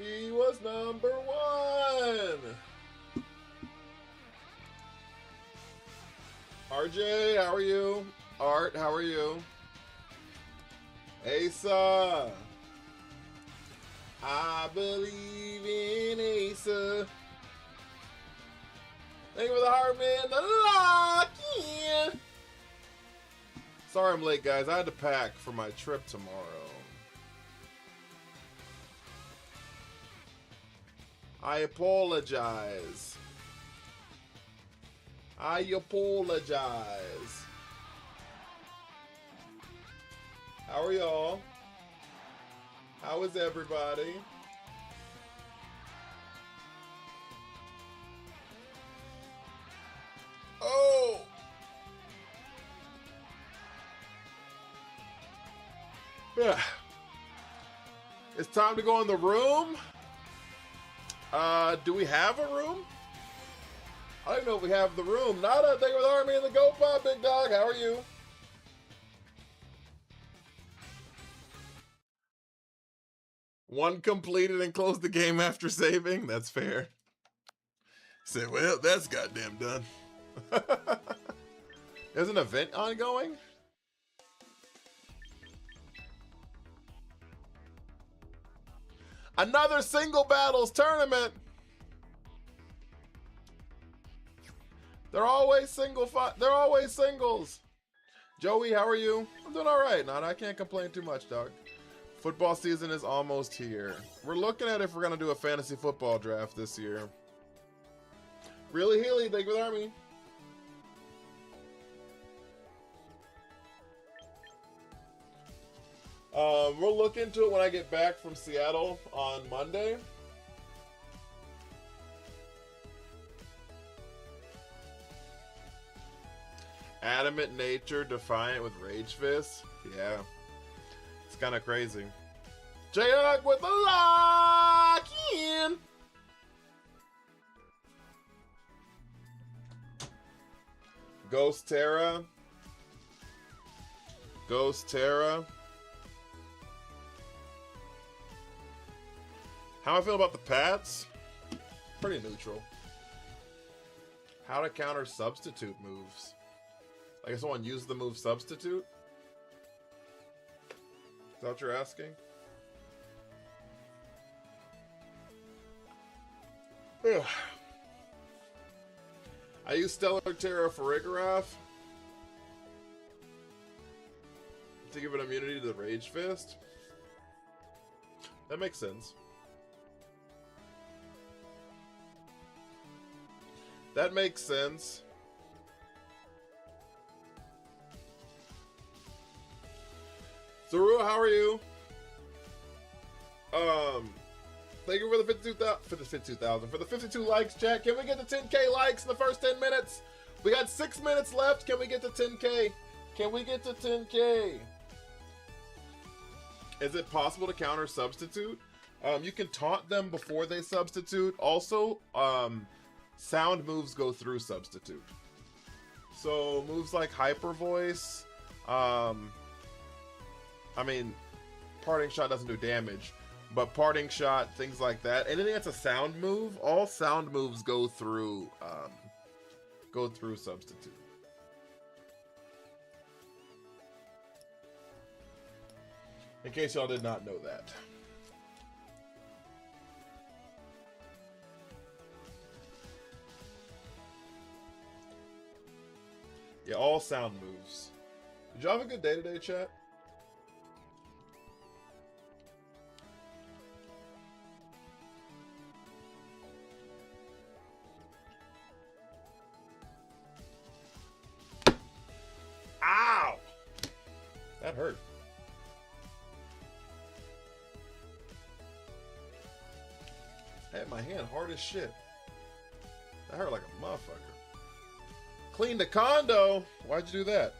He was number 1. RJ, how are you? Art, how are you? Asa. I believe in Asa. Thank you for the heart, man. The lock in. Sorry I'm late, guys. I had to pack for my trip tomorrow. I apologize. I apologize. How are y'all? How is everybody? Oh! Yeah. It's time to go in the room. Do we have a room? I don't even know if we have the room. Nada, thank you for the army and the Go Pop, big dog. How are you? One completed and closed the game after saving. That's fair. Said, well, that's goddamn done. There's an event ongoing? Another single battles tournament. They're always they're always singles. Joey, how are you? I'm doing all right. Nah, I can't complain too much, dog. Football season is almost here. We're looking at if we're gonna do a fantasy football draft this year. Really, Healy, thank you for the army. We'll look into it when I get back from Seattle on Monday. Adamant nature, defiant with rage fist. Yeah. It's kind of crazy. J-Hug with the lock in. Ghost Terra. Ghost Terra. How I feel about the Pats? Pretty neutral. How to counter substitute moves. Like if someone used the move substitute? Is that what you're asking? Ugh. I use Stellar Terra for Rigoroth to give it immunity to the Rage Fist. That makes sense. That makes sense. Zuru, how are you? Thank you for the 52,000 for the 52 likes, chat. Can we get to 10k likes in the first 10 minutes? We got 6 minutes left. Can we get to 10k? Can we get to 10k? Is it possible to counter substitute? You can taunt them before they substitute. Also, sound moves go through substitute. So moves like Hyper Voice, I mean, Parting Shot doesn't do damage, but Parting Shot, things like that. Anything that's a sound move, all sound moves go through substitute. In case y'all did not know that. Yeah, all sound moves. Did y'all have a good day today, chat? Ow! That hurt. I hit my hand hard as shit. That hurt like a motherfucker. Clean the condo? Why'd you do that?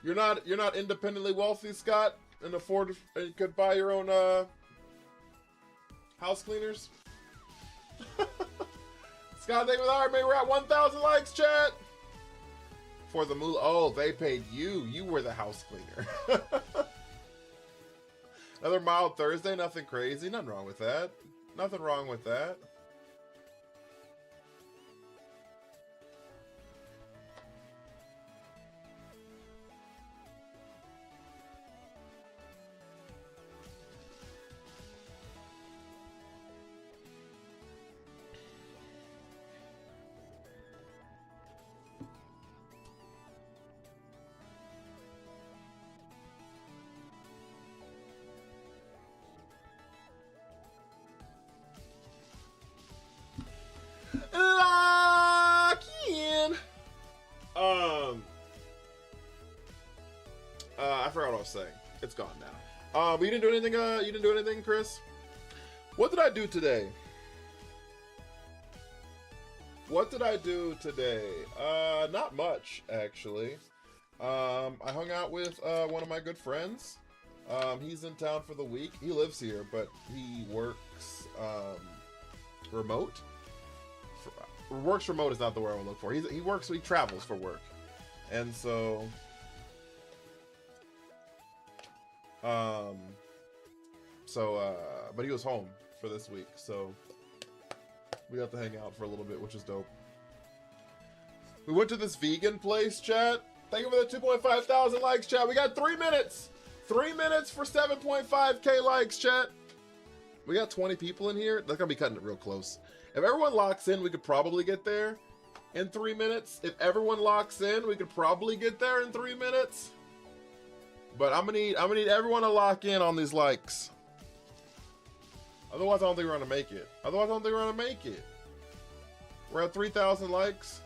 You're not independently wealthy, Scott, and and could buy your own house cleaners? Scott, thank you for the heart, man. We're at 1,000 likes, chat. For the moolah. Oh, they paid you. You were the house cleaner. Another mild Thursday, nothing crazy. Nothing wrong with that. Nothing wrong with that. Lock in. I forgot what I was saying. It's gone now. You didn't do anything. You didn't do anything, Chris. What did I do today? What did I do today? Not much actually. I hung out with one of my good friends. He's in town for the week. He lives here, but he works remote. Works remote is not the word I would look for. He travels for work, and so but he was home for this week, so we got to hang out for a little bit, which is dope. We went to this vegan place, chat. Thank you for the 2.5 thousand likes, chat. We got 3 minutes. 3 minutes for 7.5k likes, chat. We got 20 people in here. That's gonna be cutting it real close. If everyone locks in, we could probably get there in 3 minutes. If everyone locks in, we could probably get there in 3 minutes. But I'm gonna need everyone to lock in on these likes. Otherwise, I don't think we're gonna make it. We're at 3,000 likes.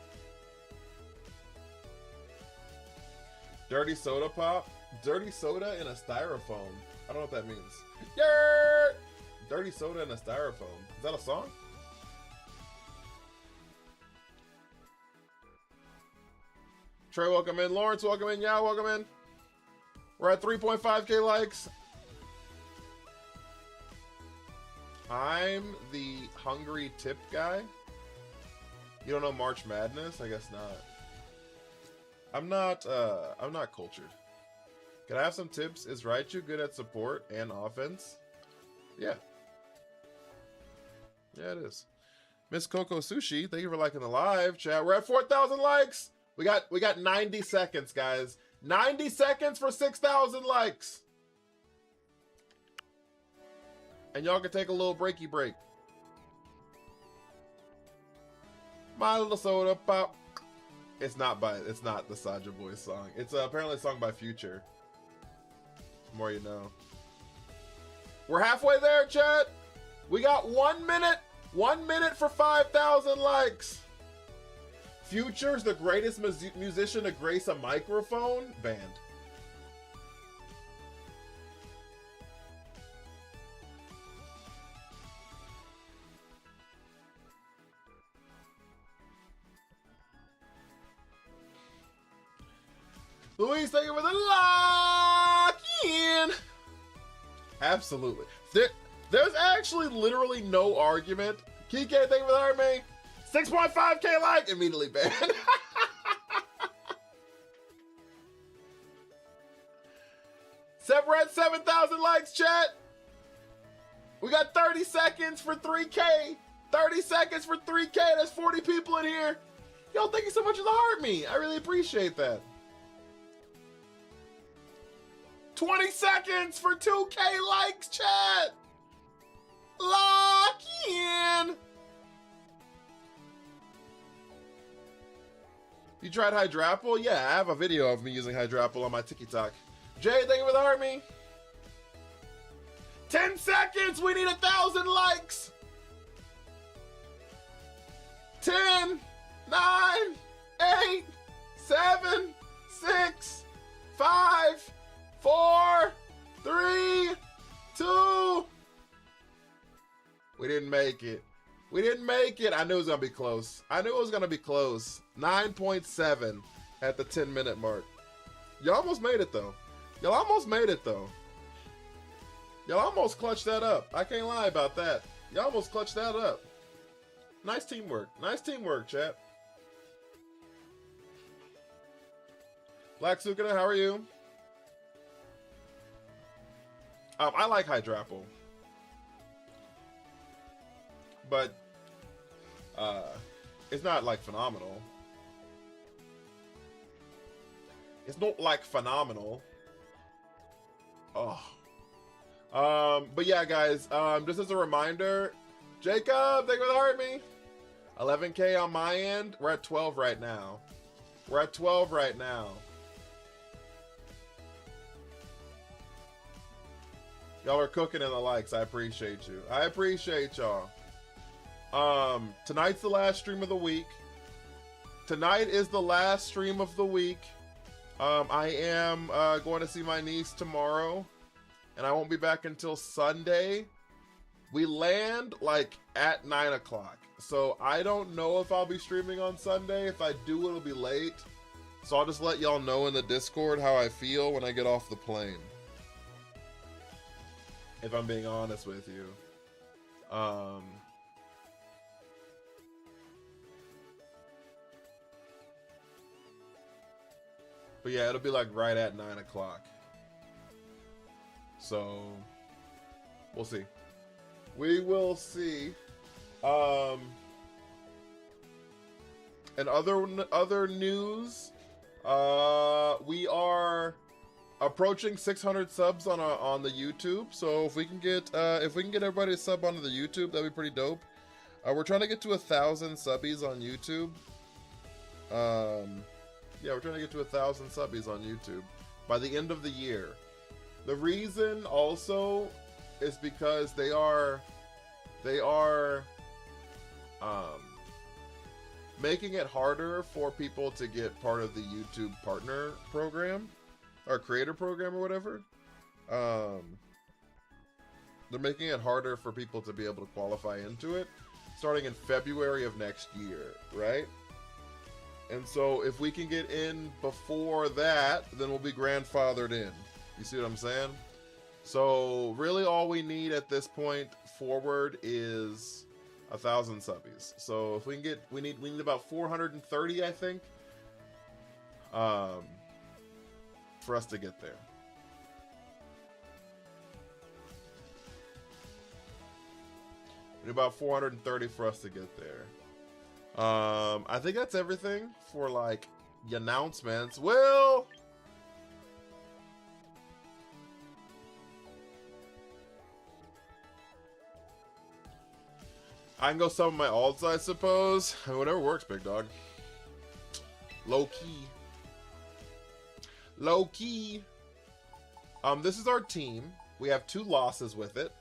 Dirty soda pop. Dirty soda in a styrofoam. I don't know what that means. Yeah. Dirty soda in a styrofoam. Is that a song? Trey, welcome in. Lawrence, welcome in. Yeah, welcome in. We're at 3.5k likes. I'm the hungry tip guy. You don't know March Madness? I guess not. I'm not cultured. Can I have some tips? Is Raichu good at support and offense? Yeah. Yeah, it is. Miss Coco Sushi, thank you for liking the live chat. We're at 4,000 likes. We got 90 seconds, guys. 90 seconds for 6,000 likes. And y'all can take a little breaky break. My little soda pop. It's not the Saja Boys song. It's apparently a song by Future. The more you know. We're halfway there, chat. We got 1 minute. 1 minute for 5,000 likes. Future's the greatest musician to grace a microphone band. Luis, thank you for the lock in. Absolutely. There's actually literally no argument. Kike, thank you for the army. 6.5k like, immediately banned. We're at 7,000 likes, chat. We got 30 seconds for 3k. 30 seconds for 3k. There's 40 people in here. Yo, thank you so much for the heart me. I really appreciate that. 20 seconds for 2k likes, chat. Lock in. You tried Hydrapple? Yeah, I have a video of me using Hydrapple on my TikTok. Jay, thank you for the army. 10 seconds. We need 1,000 likes. 10, 9, 8, 7, 6, 5, 4, 3, 2. We didn't make it. We didn't make it. I knew it was going to be close. 9.7 at the 10-minute mark. Y'all almost made it, though. Y'all almost clutched that up. I can't lie about that. Y'all almost clutched that up. Nice teamwork. Nice teamwork, chat. Black Sukuna, how are you? I like Hydrapple, but it's not like phenomenal. It's not like phenomenal. Oh. But yeah, guys, just as a reminder, Jacob, thank you for the heart me. 11K on my end. We're at 12 right now. We're at 12 right now. Y'all are cooking in the likes. I appreciate you. I appreciate y'all. Tonight's the last stream of the week. Tonight is the last stream of the week. I am going to see my niece tomorrow, and I won't be back until Sunday. We land like at 9 o'clock, so I don't know if I'll be streaming on Sunday. If I do, it'll be late. So I'll just let y'all know in the Discord how I feel when I get off the plane. If I'm being honest with you. But yeah, it'll be like right at 9 o'clock. So we'll see. We will see. And other news, we are approaching 600 subs on the YouTube. So if we can get everybody to sub onto the YouTube, that'd be pretty dope. We're trying to get to 1,000 subbies on YouTube. Yeah, we're trying to get to 1,000 subbies on YouTube by the end of the year. The reason also is because they are making it harder for people to get part of the YouTube partner program or creator program or whatever. They're making it harder for people to be able to qualify into it starting in February of next year, right? And so if we can get in before that, then we'll be grandfathered in. You see what I'm saying? So really all we need at this point forward is 1,000 subbies. So if we can get, we need about 430, I think, for us to get there. We need about 430 for us to get there. I think that's everything for like the announcements. Will, I can go some of my alts, I suppose. Whatever works, big dog. Low key. Low key. This is our team. We have 2 losses with it.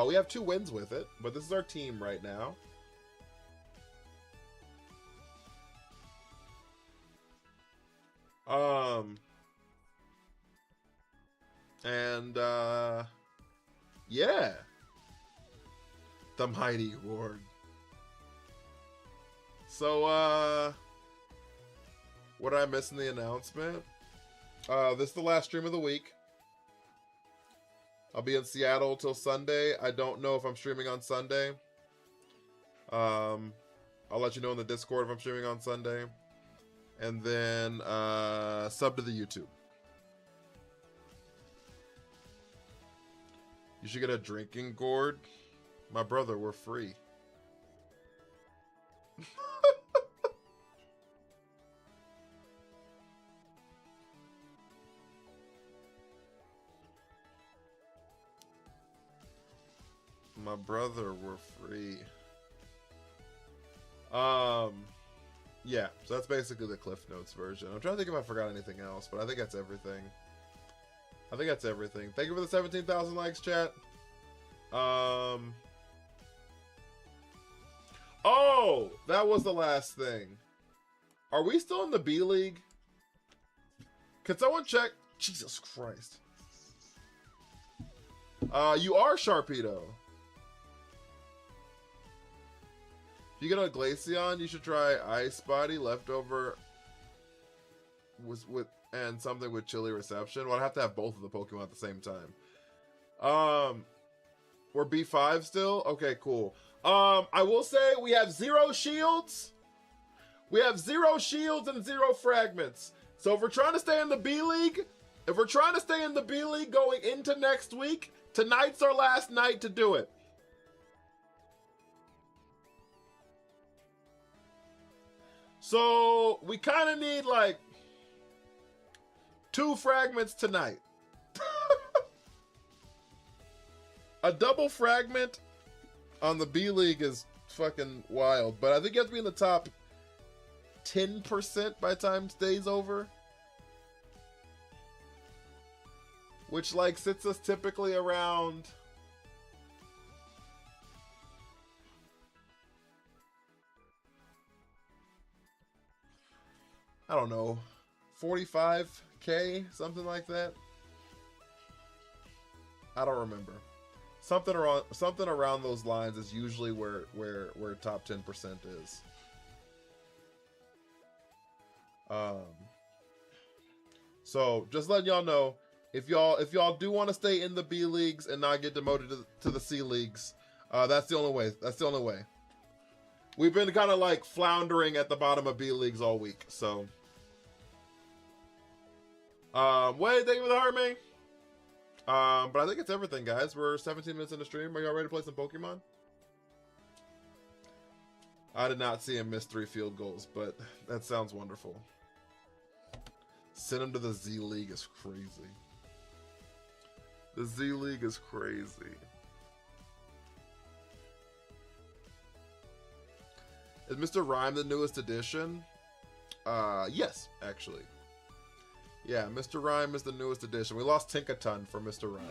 We have 2 wins with it, but this is our team right now. Yeah. The Mighty Horde. So, what did I miss in the announcement? This is the last stream of the week. I'll be in Seattle till Sunday. I don't know if I'm streaming on Sunday. I'll let you know in the Discord if I'm streaming on Sunday. And then, sub to the YouTube. You should get a drinking gourd. My brother, we're free. My brother, we're free. Yeah, so that's basically the Cliff Notes version. I'm trying to think if I forgot anything else, but I think that's everything. I think that's everything. Thank you for the 17,000 likes, chat. Oh, that was the last thing. Are we still in the B League? Can someone check? Jesus Christ. You are Sharpedo. If you get a Glaceon, you should try Ice Body Leftover with and something with Chilly Reception. Well, I'd have to have both of the Pokemon at the same time. We're B5 still? Okay, cool. I will say we have 0 shields. We have 0 shields and 0 fragments. So if we're trying to stay in the B League, going into next week, Tonight's our last night to do it. So we kind of need like 2 fragments tonight. A double fragment on the B League is fucking wild, but I think you have to be in the top 10% by the time today's over. Which like sits us typically around I don't know, 45K, something like that. I don't remember. Something around those lines is usually where top 10% is. So just letting y'all know, if y'all do want to stay in the B leagues and not get demoted to the C leagues, that's the only way. That's the only way. We've been kind of like floundering at the bottom of B leagues all week. So, wait, thank you for the heart, man. But I think it's everything, guys. We're 17 minutes in the stream. Are y'all ready to play some Pokemon? I did not see him miss 3 field goals, but that sounds wonderful. Send him to the Z League is crazy. The Z League is crazy. Is Mr. Rhyme the newest edition? Yes, actually. Yeah, Mr. Rhyme is the newest edition. We lost Tinkaton for Mr. Rhyme.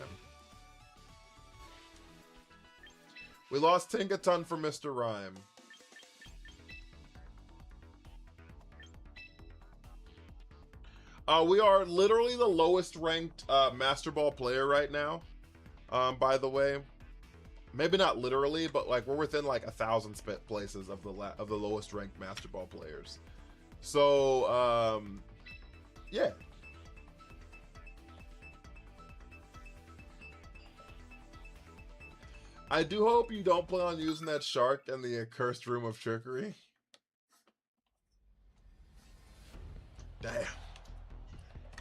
We lost Tinkaton for Mr. Rhyme. We are literally the lowest ranked Master Ball player right now. By the way, maybe not literally, but like we're within like 1,000 places of the lowest ranked Master Ball players. So yeah. I do hope you don't plan on using that shark in the accursed room of trickery. Damn.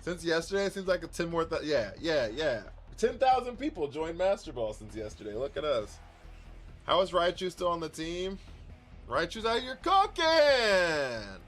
Since yesterday, it seems like a 10 more. Yeah. 10,000 people joined Master Ball since yesterday. Look at us. How is Raichu still on the team? Raichu's out here cooking!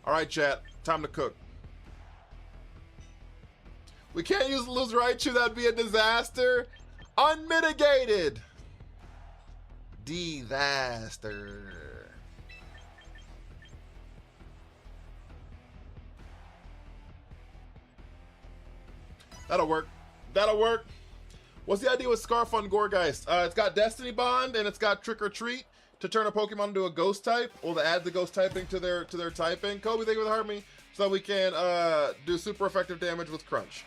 All right, chat. Time to cook. We can't lose Raichu. That'd be a disaster. Unmitigated. Disaster. That'll work. That'll work. What's the idea with Scarf on Gourgeist? It's got Destiny Bond and it's got Trick or Treat to turn a Pokemon into a Ghost type, or to add the Ghost typing to their typing. Kobe, thank you for the heart me, so we can do super effective damage with Crunch.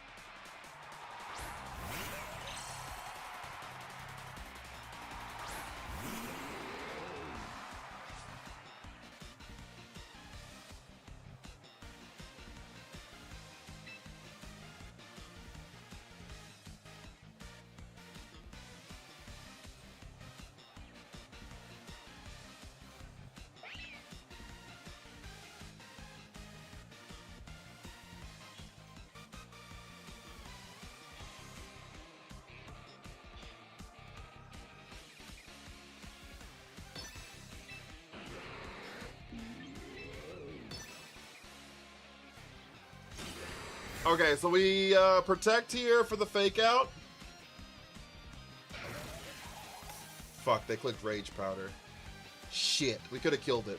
Okay, so we protect here for the fake out. Fuck, they clicked Rage Powder. Shit, we could have killed it.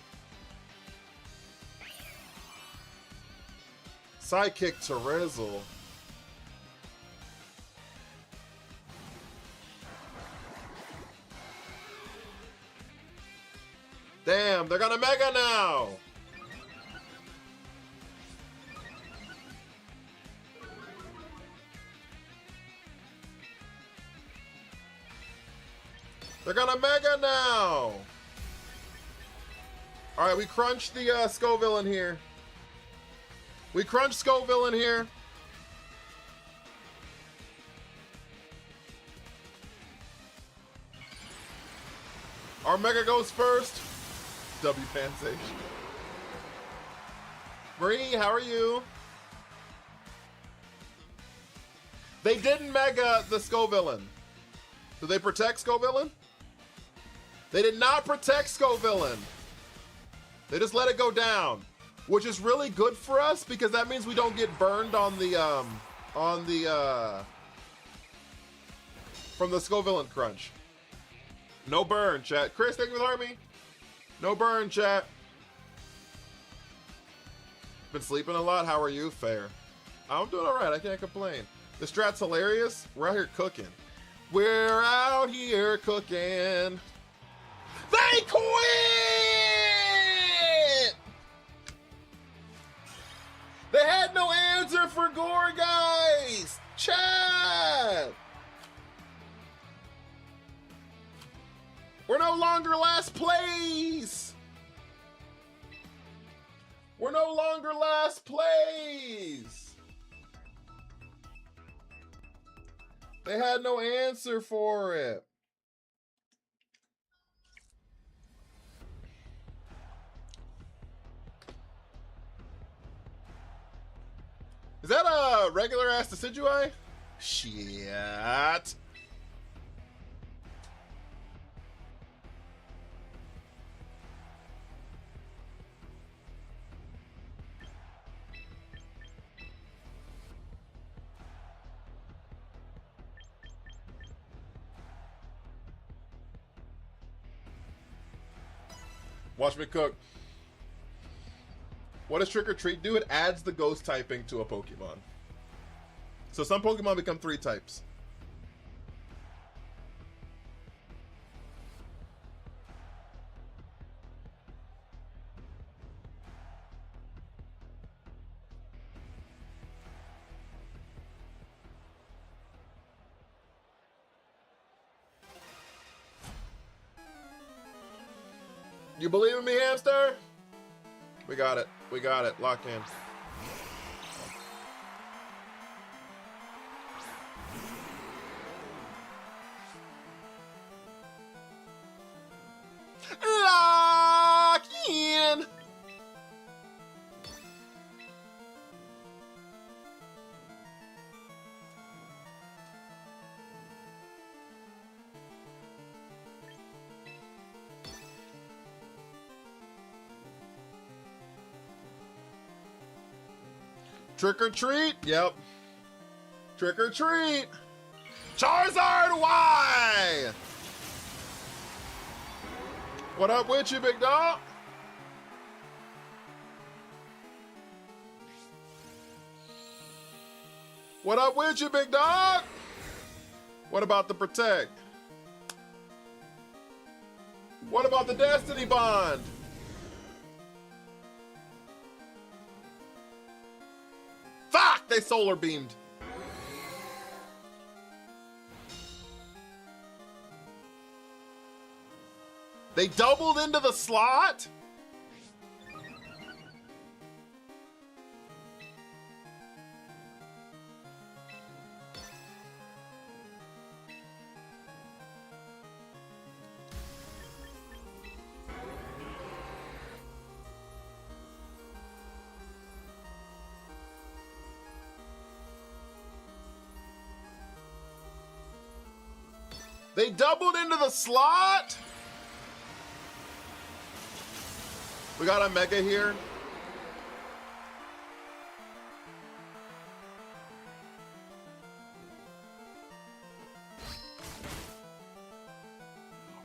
Sidekick Terezzle. Damn, they're gonna Mega now! They're gonna Mega now! All right, we crunched the Scoville in here. We crunched Scoville in here. Our Mega goes first. W Pansage. Marie, how are you? They didn't Mega the Scovillain. Do they protect Scovillain? They did not protect Scovillain. They just let it go down, which is really good for us because that means we don't get burned on the from the Scovillain crunch. No burn, chat. Chris, thank you for the army. No burn, chat. Been sleeping a lot. How are you? Fair. I'm doing all right. I can't complain. The strat's hilarious. We're out here cooking. We're out here cooking. They quit! They had no answer for Gore, guys. Chat. We're no longer last place. We're no longer last place. They had no answer for it. Is that a regular ass Decidueye? Shit. Watch me cook. What does Trick or Treat do? It adds the ghost typing to a Pokemon. So some Pokemon become 3 types. You believe in me, hamster? We got it. We got it. Lock in. Lock in. Trick or treat? Yep. Trick or treat. Charizard Y! What up with you, big dog? What up with you, big dog? What about the protect? What about the Destiny Bond? Fuck! They solar beamed. They doubled into the slot? They doubled into the slot? We got a Mega here.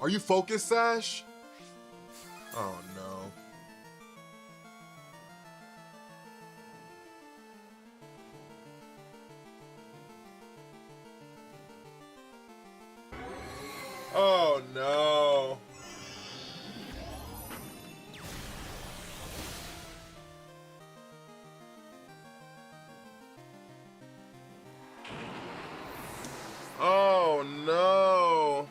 Are you focused, Sash? Oh no. Oh no. Oh no.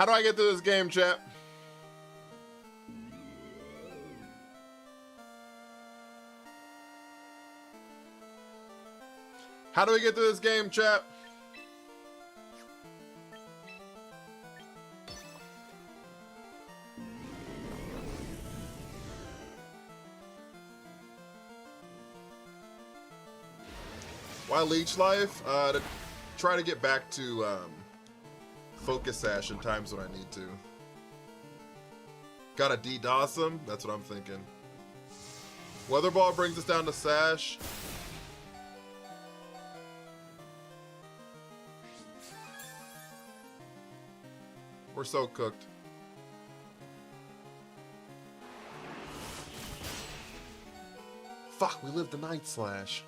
How do I get through this game, chat? How do we get through this game, chat? Why Leech Life? To try to get back to Focus Sash in times when I need to. Gotta DDoS him? That's what I'm thinking. Weather Ball brings us down to Sash. We're so cooked. Fuck, we lived the Night Slash.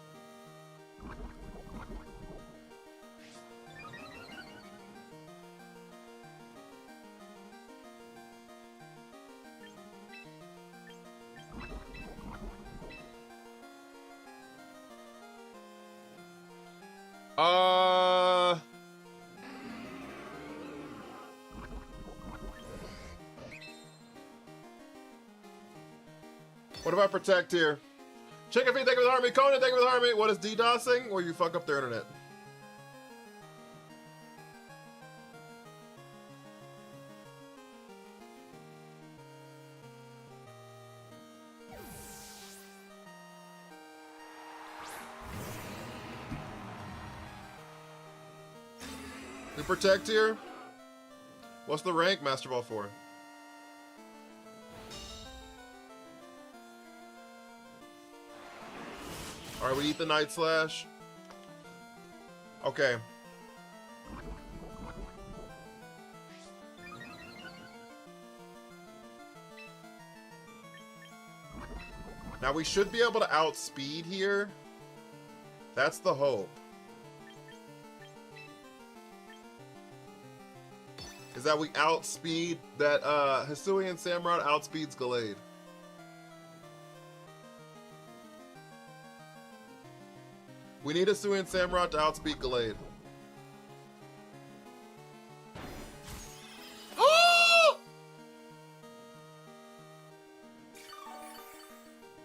What if I protect here? Chicken feet, thank you for the army. Conan, thank you for the army. What is DDoSing? Where you fuck up their internet. We protect here. What's the rank, Master Ball 4? Alright, we eat the Night Slash. Okay. Now we should be able to outspeed here. That's the hope. Is that we outspeed, that Hisuian Samurott outspeeds Gallade. We need Hisuian Samurott to outspeed Gallade.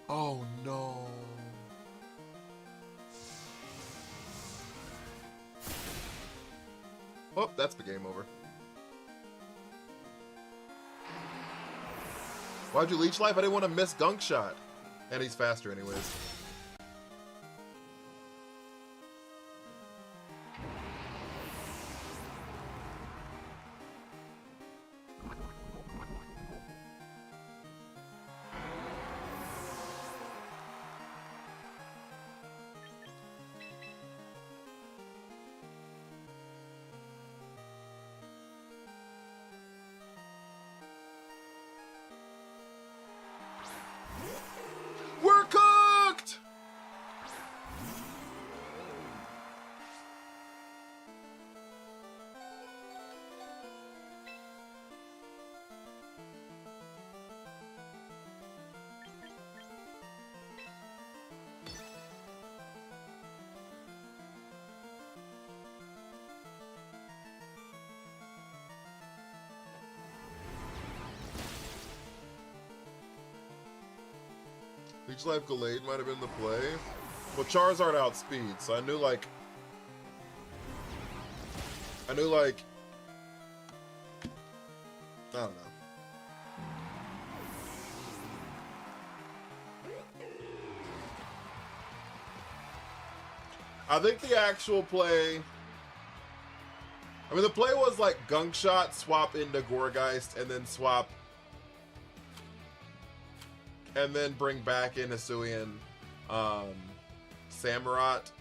Oh no. Oh, that's the game over. Why'd you Leech Life? I didn't want to miss Gunk Shot. And he's faster anyways. We're cooked! Leech Life Gallade might have been the play. Well, Charizard outspeed, so I knew like... I don't know. I think the actual play... I mean, the play was like Gunk Shot, swap into Gourgeist, and then swap... and then bring back in Hisuian Samurott.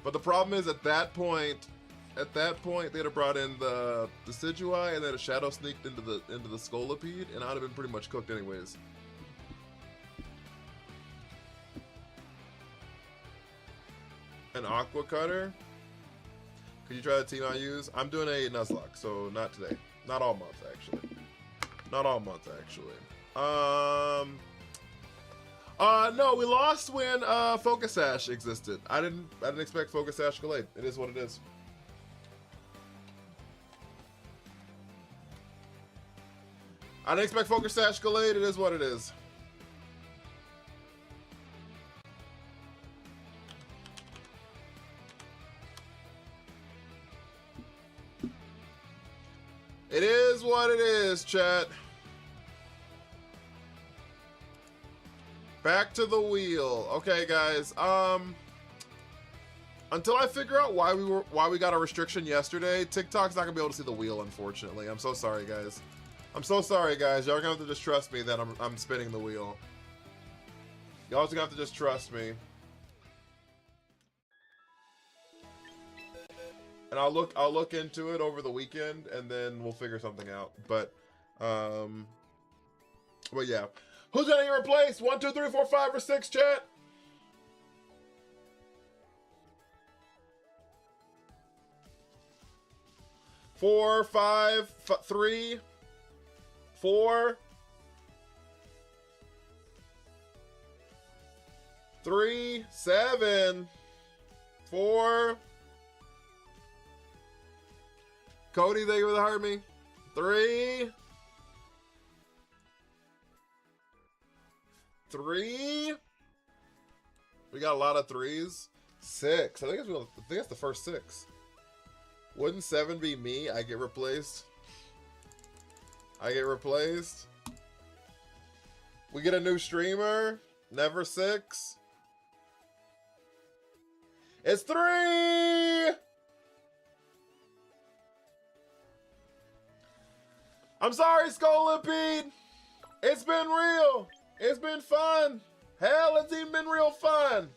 But the problem is at that point they'd have brought in the Decidueye and then a Shadow Sneaked into the Scolipede, and I'd have been pretty much cooked anyways. An Aqua Cutter? Could you try the team I use? I'm doing a Nuzlocke, so not today. Not all month actually. Not all month actually. No, we lost when Focus Sash existed. I didn't expect Focus Sash Gallade. It is what it is. I didn't expect Focus Sash Gallade. It is what it is. It is what it is, chat. Back to the wheel. Okay, guys. Until I figure out why we got a restriction yesterday, TikTok's not gonna be able to see the wheel, unfortunately. I'm so sorry, guys. I'm so sorry, guys. Y'all are gonna have to just trust me that I'm spinning the wheel. Y'all just gonna have to just trust me. And I'll look into it over the weekend, and then we'll figure something out. But yeah. Who's gonna get replaced? 1, 2, 3, 4, 5, or 6, chat? Four, 5, 3, 4, 3, 7, 4. Cody, thank you for the heart me. 3, 3. We got a lot of 3s. 6. I think that's the first 6. Wouldn't 7 be me? I get replaced. I get replaced. We get a new streamer. Never 6. It's 3. I'm sorry, Scolipede. It's been real. It's been fun. Hell, it's even been real fun.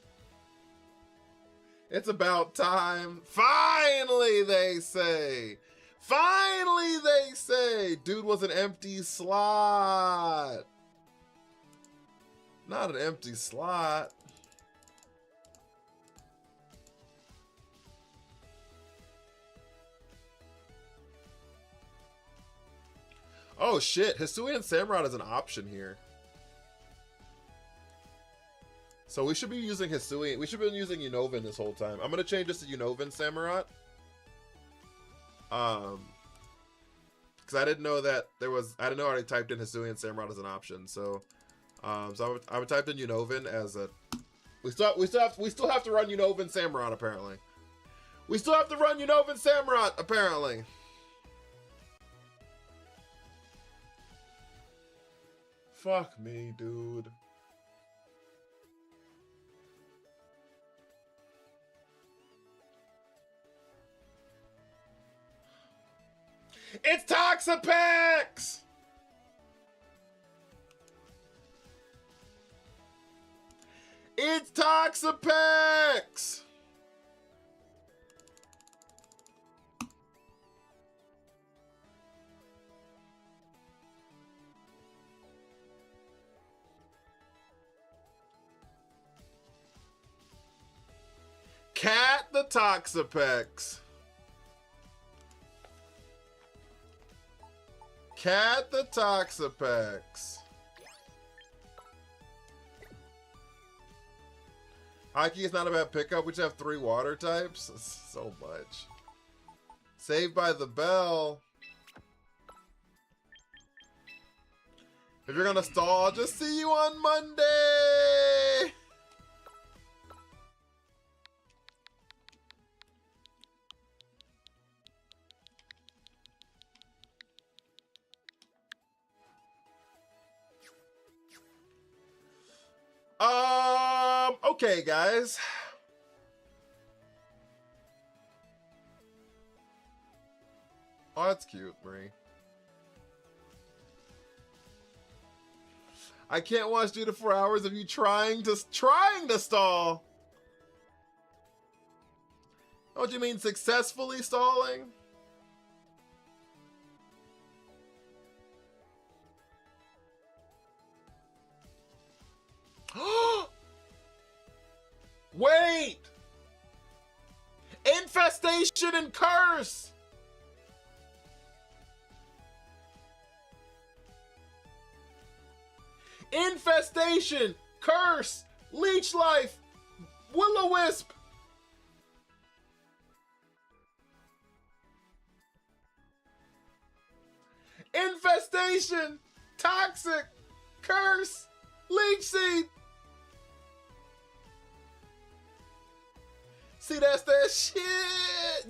It's about time. Finally, they say. Finally, they say. Dude was an empty slot. Not an empty slot. Oh shit, Hisui and Samurott is an option here. So we should be using Hisui. We should have been using Unova this whole time. I'm gonna change this to Unova and Samurott. Because I didn't know that there was. I didn't know I already typed in Hisui and Samurott as an option. So, I would typed in Unova as a. We still have to run Unova and Samurott apparently. We still have to run Unova and Samurott apparently. Fuck me, dude. It's Toxapex! It's Toxapex! Cat the Toxapex. Cat the Toxapex. Haki is not a bad pickup. We just have 3 water types. So much. Saved by the Bell. If you're gonna stall, I'll just see you on Monday. Okay, guys. Oh, that's cute, Marie. I can't watch 2 to 4 hours of you trying to stall. What do you mean, successfully stalling? Wait! Infestation and Curse! Infestation, Curse, Leech Life, Will-O-Wisp. Infestation, Toxic! Curse! Leech Seed! See, that's that shit!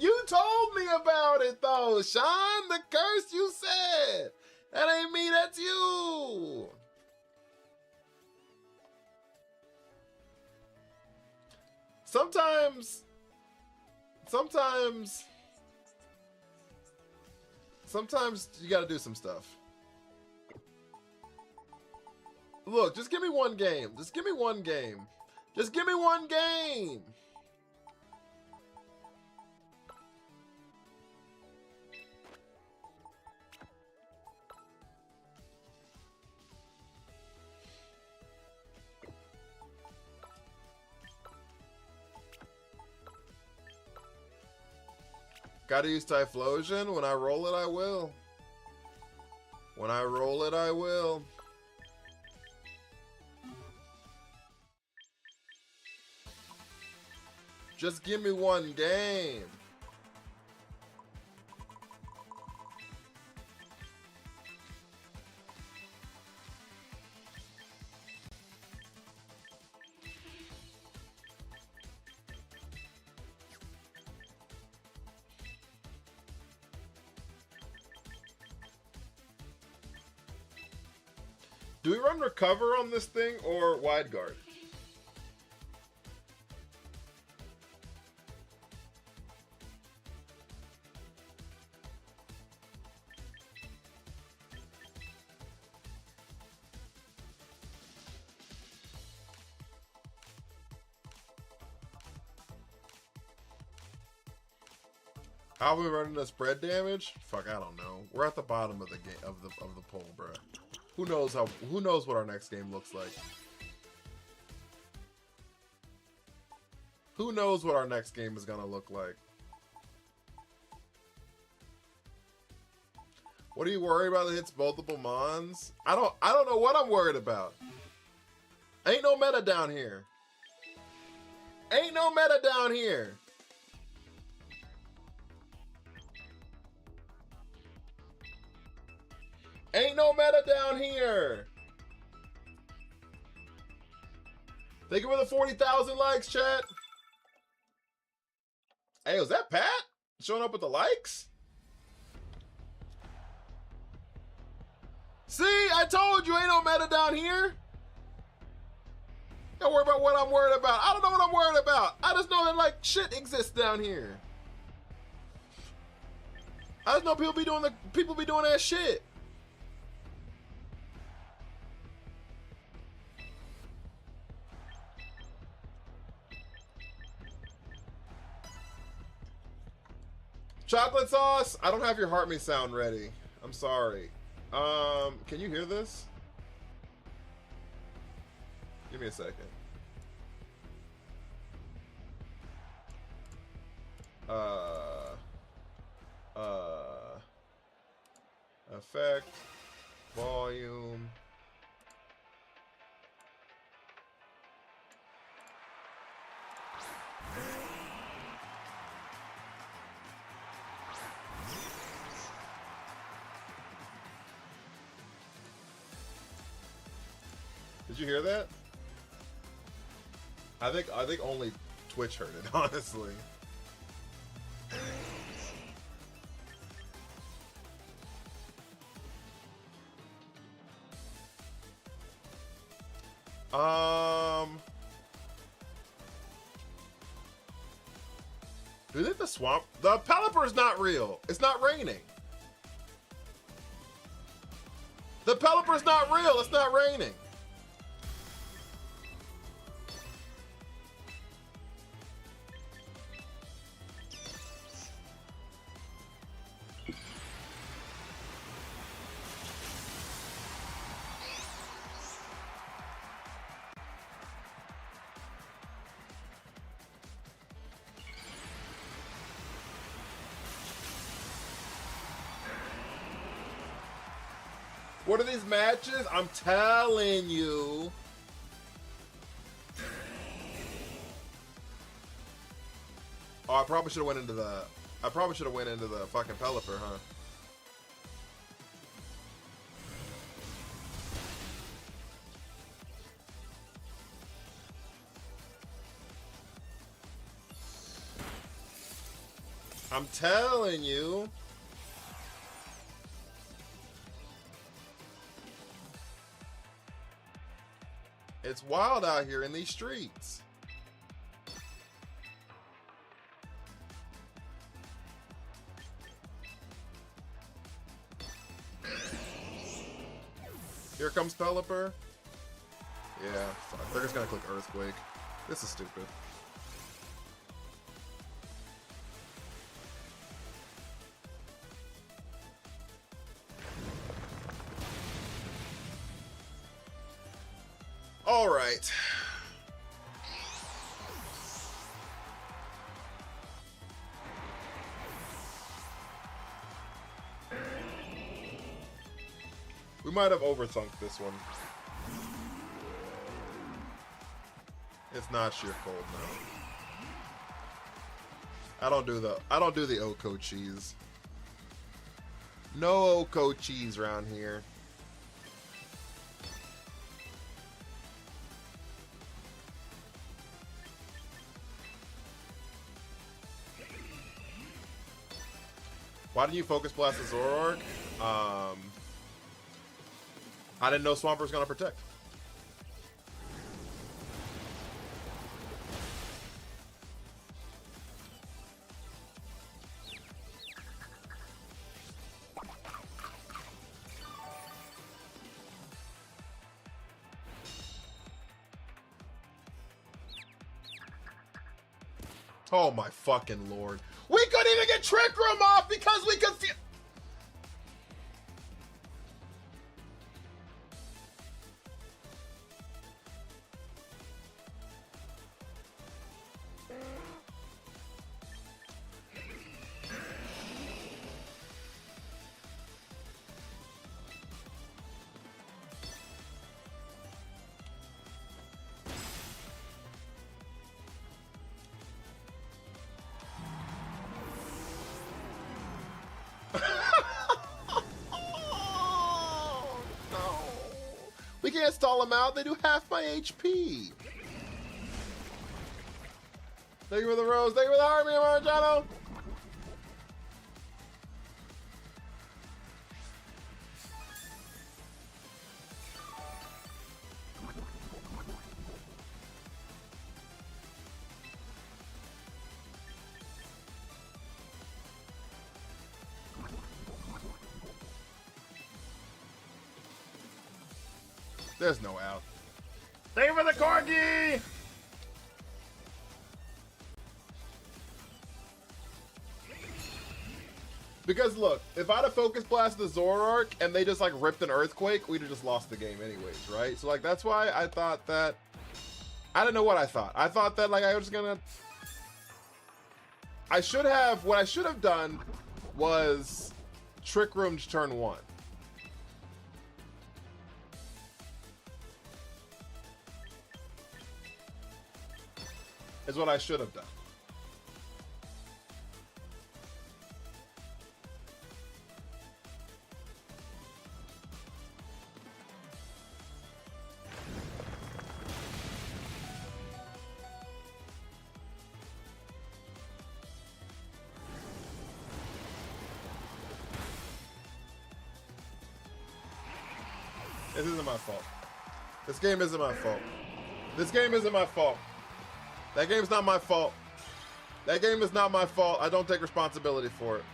You told me about it, though, Sean! The curse you said! That ain't me, that's you! Sometimes you gotta do some stuff. Look, just give me one game. Just give me one game. Just give me one game! Gotta use Typhlosion. When I roll it, I will. When I roll it, I will. Just give me one game. Do we run recover on this thing or wide guard? How are we running the spread damage? Fuck, I don't know. We're at the bottom of the game of the poll, bro. Who knows what our next game looks like? Who knows what our next game is gonna look like? What are you worried about that hits multiple mons? I don't know what I'm worried about. Ain't no meta down here. Ain't no meta down here. Ain't no meta down here. Thank you for the 40,000 likes, chat. Hey, was that Pat showing up with the likes? See, I told you ain't no meta down here. Don't worry about what I'm worried about. I don't know what I'm worried about. I just know that like shit exists down here. I just know people be doing that shit. Chocolate sauce, I don't have your heart me sound ready. I'm sorry. Can you hear this? Give me a second. Effect, volume. Did you hear that? I think only Twitch heard it, honestly. Do you think the Pelipper is not real? It's not raining. The Pelipper is not real. It's not raining. What are these matches? I'm telling you. Oh, I probably should have went into the fucking Pelipper, huh? I'm telling you. It's wild out here in these streets. Here comes Pelipper. Yeah, fuck. They're just gonna click Earthquake. This is stupid. All right. We might have overthunk this one. It's not sheer cold, no. I don't do the Oko cheese. No Oko cheese around here. Why didn't you focus blast the Zoroark? I didn't know Swampert was gonna protect. Oh my fucking lord. We couldn't even get Trick Room off because we could feel. We can't stall them out. They do half my HP. Thank you for the rose. Thank you for the army, Marjano. There's no out. Thank you for the corgi! Because look, if I'd have focus blasted the Zoroark and they just like ripped an Earthquake, we'd have just lost the game anyways, right? So like that's why I thought that. I don't know what I thought. I thought that like I was gonna. What I should have done was Trick Room's turn 1. Is what I should have done. This isn't my fault. This game isn't my fault. This game isn't my fault. That game's not my fault. That game is not my fault. I don't take responsibility for it.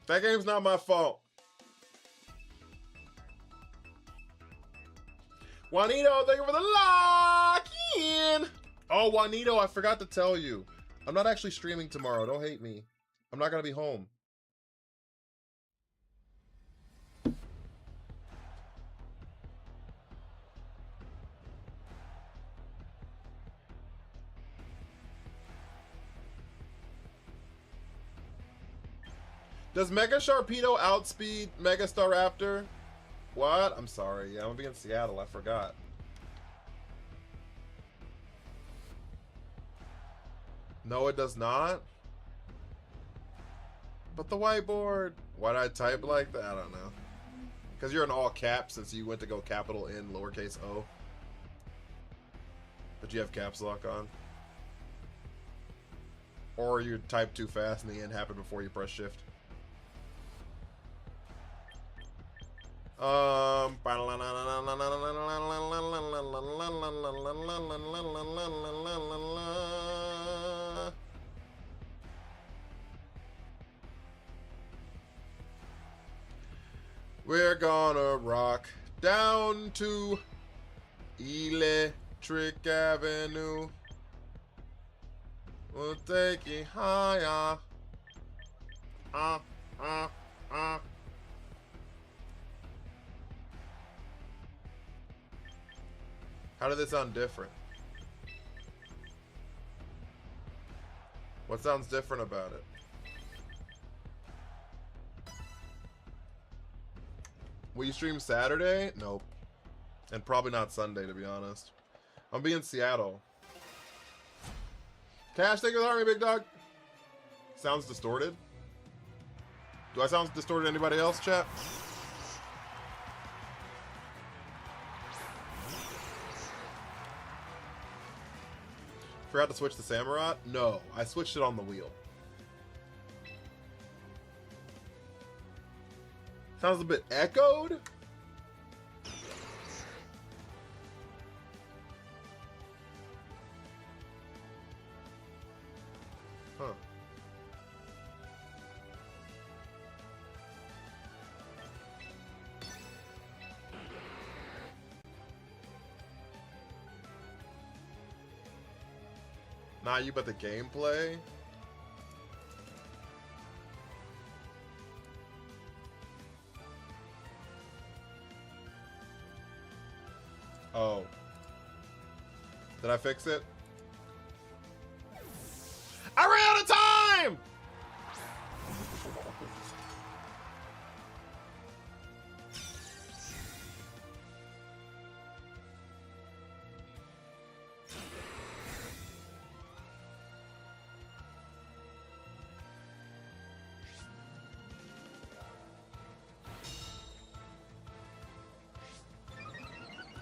That game's not my fault. Juanito, thank you for the lock-in. Oh, Juanito, I forgot to tell you. I'm not actually streaming tomorrow. Don't hate me. I'm not going to be home. Does Mega Sharpedo outspeed Mega Staraptor? What? I'm sorry. Yeah, I'm gonna be in Seattle. I forgot. No, it does not. But the whiteboard. Why did I type like that? I don't know. Because you're in all caps since you went to go capital N, lowercase o. But you have caps lock on. Or you type too fast and the end happened before you press shift. We're gonna rock down to Electric Avenue. We'll take you higher. How did this sound different? What sounds different about it? Will you stream Saturday? Nope. And probably not Sunday, to be honest. I'm be in Seattle. Cash, thank you for the army, big dog. Sounds distorted. Do I sound distorted to anybody else, chat? Forgot to switch the Samurott? No, I switched it on the wheel. Sounds a bit echoed. Huh. Not you, but the gameplay. Oh. Did I fix it? I ran out of time!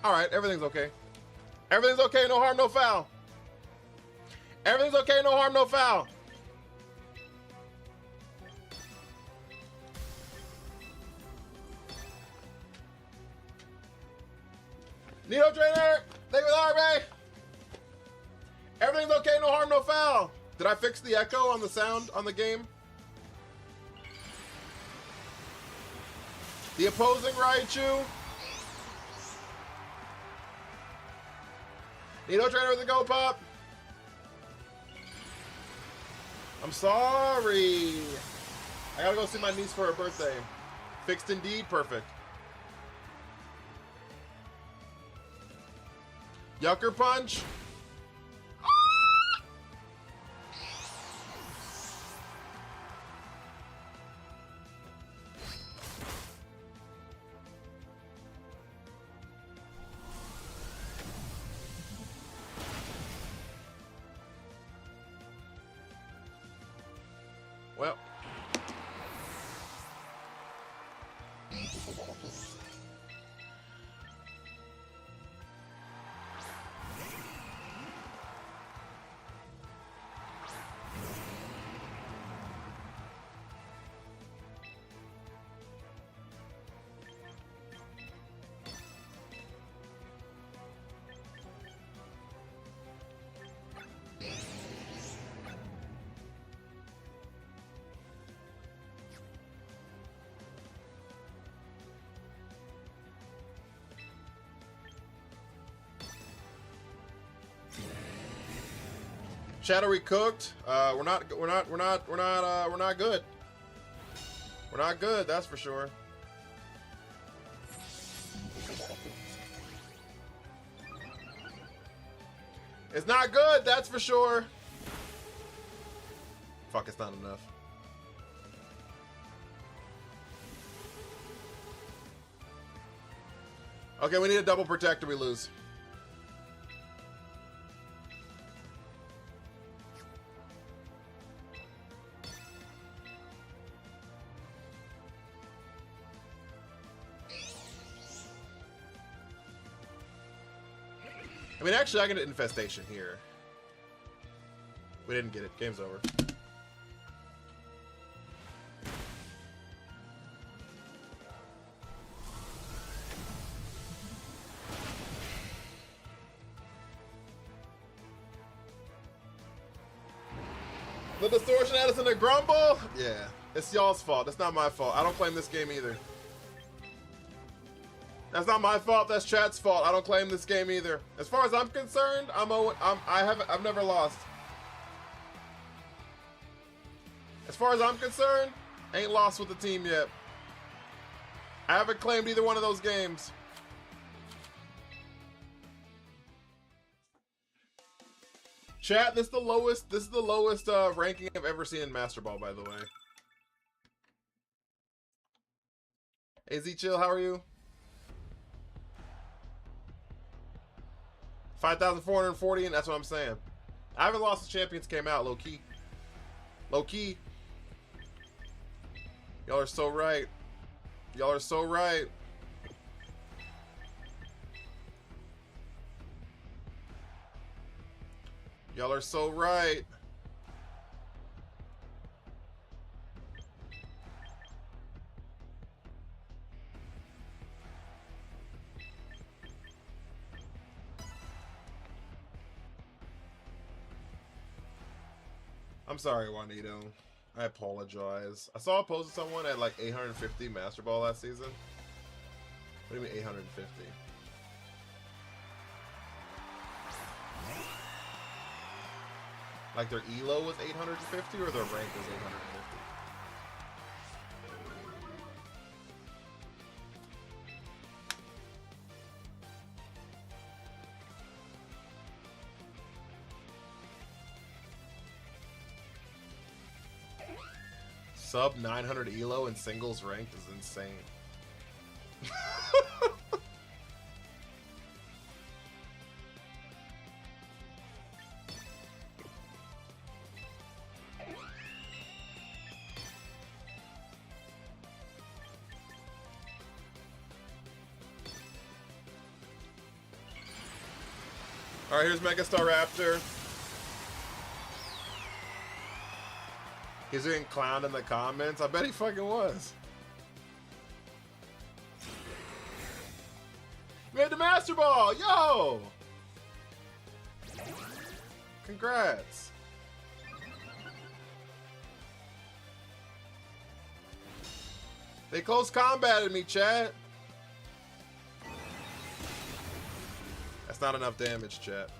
Alright, everything's okay. Everything's okay, no harm, no foul. Everything's okay, no harm, no foul. Neo Trainer, thank you for the army. Everything's okay, no harm, no foul. Did I fix the echo on the sound on the game? The opposing Raichu. Neo Trainer with the Go Pop. I'm sorry. I gotta go see my niece for her birthday. Fixed indeed, perfect. Yucker Punch. Well. Shadowy cooked. We're not good. We're not good, that's for sure. It's not good, that's for sure. Fuck, it's not enough. Okay, we need a double protect or we lose. I mean, actually, I get an infestation here. We didn't get it. Game's over. The distortion had us in a grumble? Yeah. It's y'all's fault. It's not my fault. I don't claim this game either. That's not my fault. That's chat's fault. I don't claim this game either. As far as I'm concerned, I've never lost. As far as I'm concerned, ain't lost with the team yet. I haven't claimed either one of those games. Chat, this is the lowest ranking I've ever seen in Master Ball, by the way. AZ Chill, how are you? 5,440, and that's what I'm saying. I haven't lost the Champions came out, low key. Low key. Y'all are so right. Y'all are so right. Y'all are so right. I'm sorry, Juanito. I apologize. I saw a post of someone at like 850 Master Ball last season. What do you mean 850? Like their elo was 850 or their rank was 850? Sub 900 elo and singles ranked is insane. Alright, here's Megastar Raptor. He's getting clowned in the comments. I bet he fucking was. Made the Master Ball! Yo! Congrats. They close combated me, chat. That's not enough damage, chat.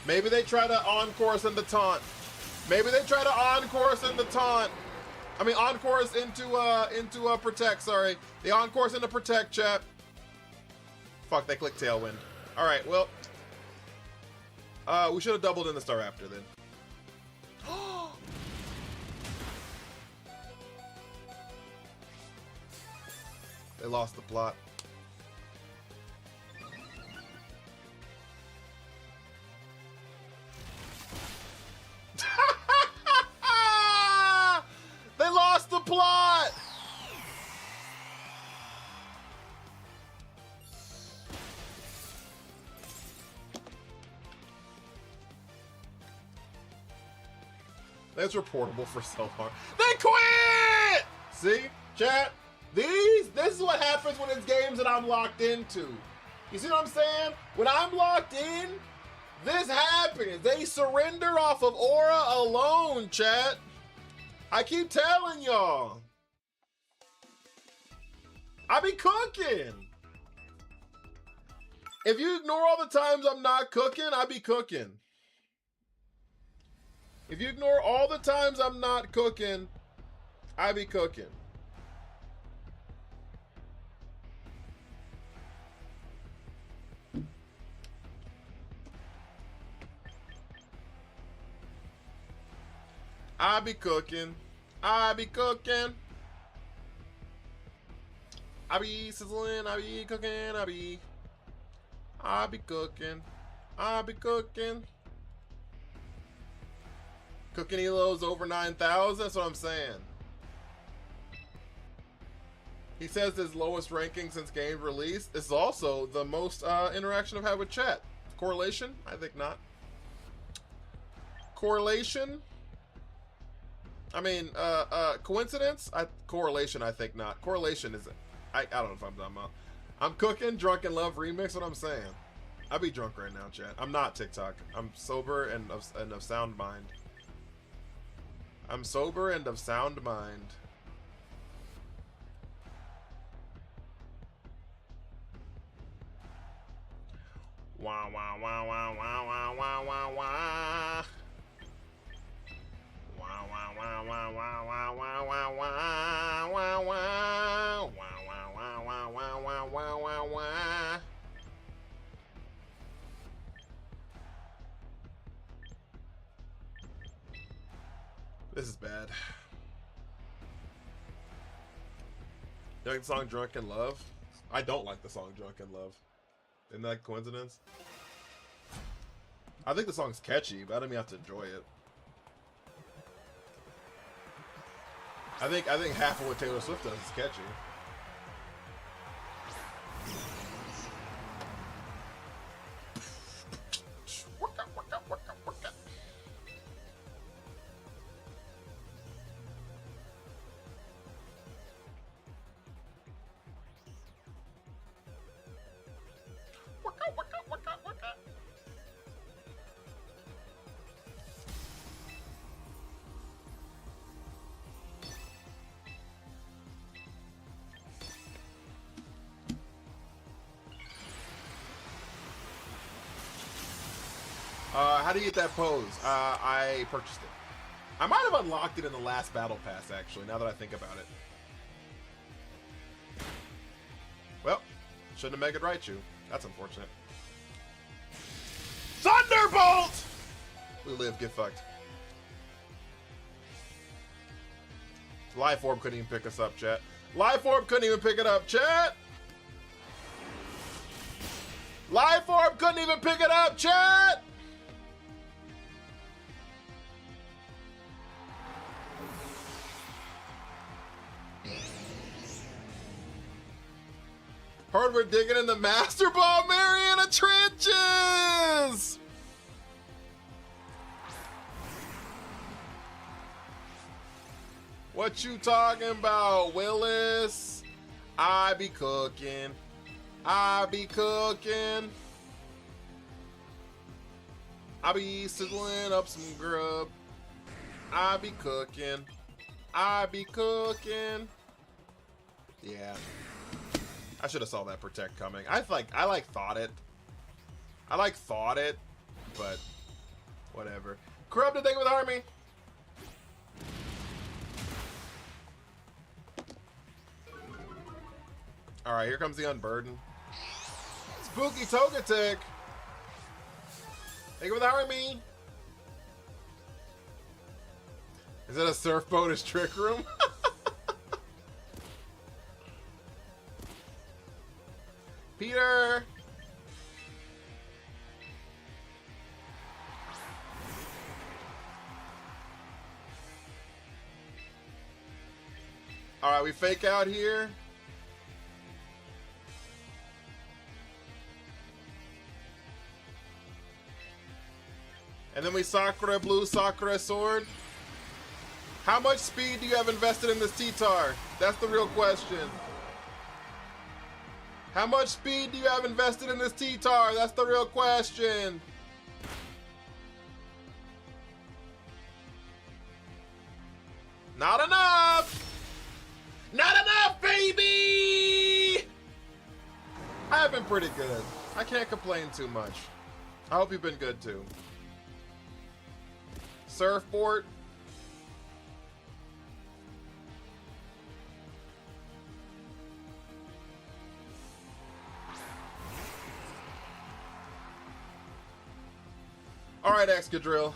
Maybe they try to encore us into taunt. Maybe they try to encore us into taunt. I mean, encore us into protect, sorry. They encore us into protect, chat. Fuck, they clicked Tailwind. Alright, well. We should have doubled in the Star Raptor then. They lost the plot. They lost the plot! That's reportable for self-harm. They quit! See? Chat? This is what happens when it's games that I'm locked into. You see what I'm saying? When I'm locked in, this happens. They surrender off of aura alone, chat. I keep telling y'all. I be cooking. If you ignore all the times I'm not cooking, I be cooking. If you ignore all the times I'm not cooking, I be cooking. I be cooking. I be cooking. I be sizzling. I be cooking. I be cooking. I be cooking. Cooking Elo's over 9,000. That's what I'm saying. He says his lowest ranking since game release. This is also the most interaction I've had with chat. Correlation? I think not. Correlation? I mean, coincidence? Correlation, I think not. Correlation is... I don't know if I'm talking about. I'm cooking, drunk, and love remix. What I'm saying. I be drunk right now, chat. I'm not TikTok. I'm sober and of sound mind. I'm sober and of sound mind. Wah wah wah wah wah wah wah wah wah. Wah wah wah wah wah wah wah wah wah wah wah. Wah wah wah wah wah wah wah wah wah. This is bad. You like the song Drunk in Love? I don't like the song Drunk in Love. Isn't that a coincidence? I think the song's catchy, but I don't even have to enjoy it. I think half of what Taylor Swift does is catchy. How do you get that pose? I purchased it. I might have unlocked it in the last battle pass, actually, now that I think about it. Well, shouldn't have Mega Raichu. That's unfortunate. Thunderbolt! We live, get fucked. Life Orb couldn't even pick us up, chat. Life Orb couldn't even pick it up, chat! Life Orb couldn't even pick it up, chat! Heard we're digging in the Master Ball Mariana trenches! What you talking about, Willis? I be cooking. I be cooking. I be sizzling up some grub. I be cooking. I be cooking. Yeah. I should have saw that protect coming. I thought it, but whatever. Corrupted thing with army. All right, here comes the unburden. Spooky Togetic. Take it with army. Is it a surf boat as trick room? Peter! Alright, we fake out here. And then we Sakura Blue, Sakura Sword. How much speed do you have invested in this T-Tar? That's the real question. How much speed do you have invested in this T-Tar? That's the real question. Not enough! Not enough, baby! I've been pretty good. I can't complain too much. I hope you've been good too. Surfboard. All right, Excadrill.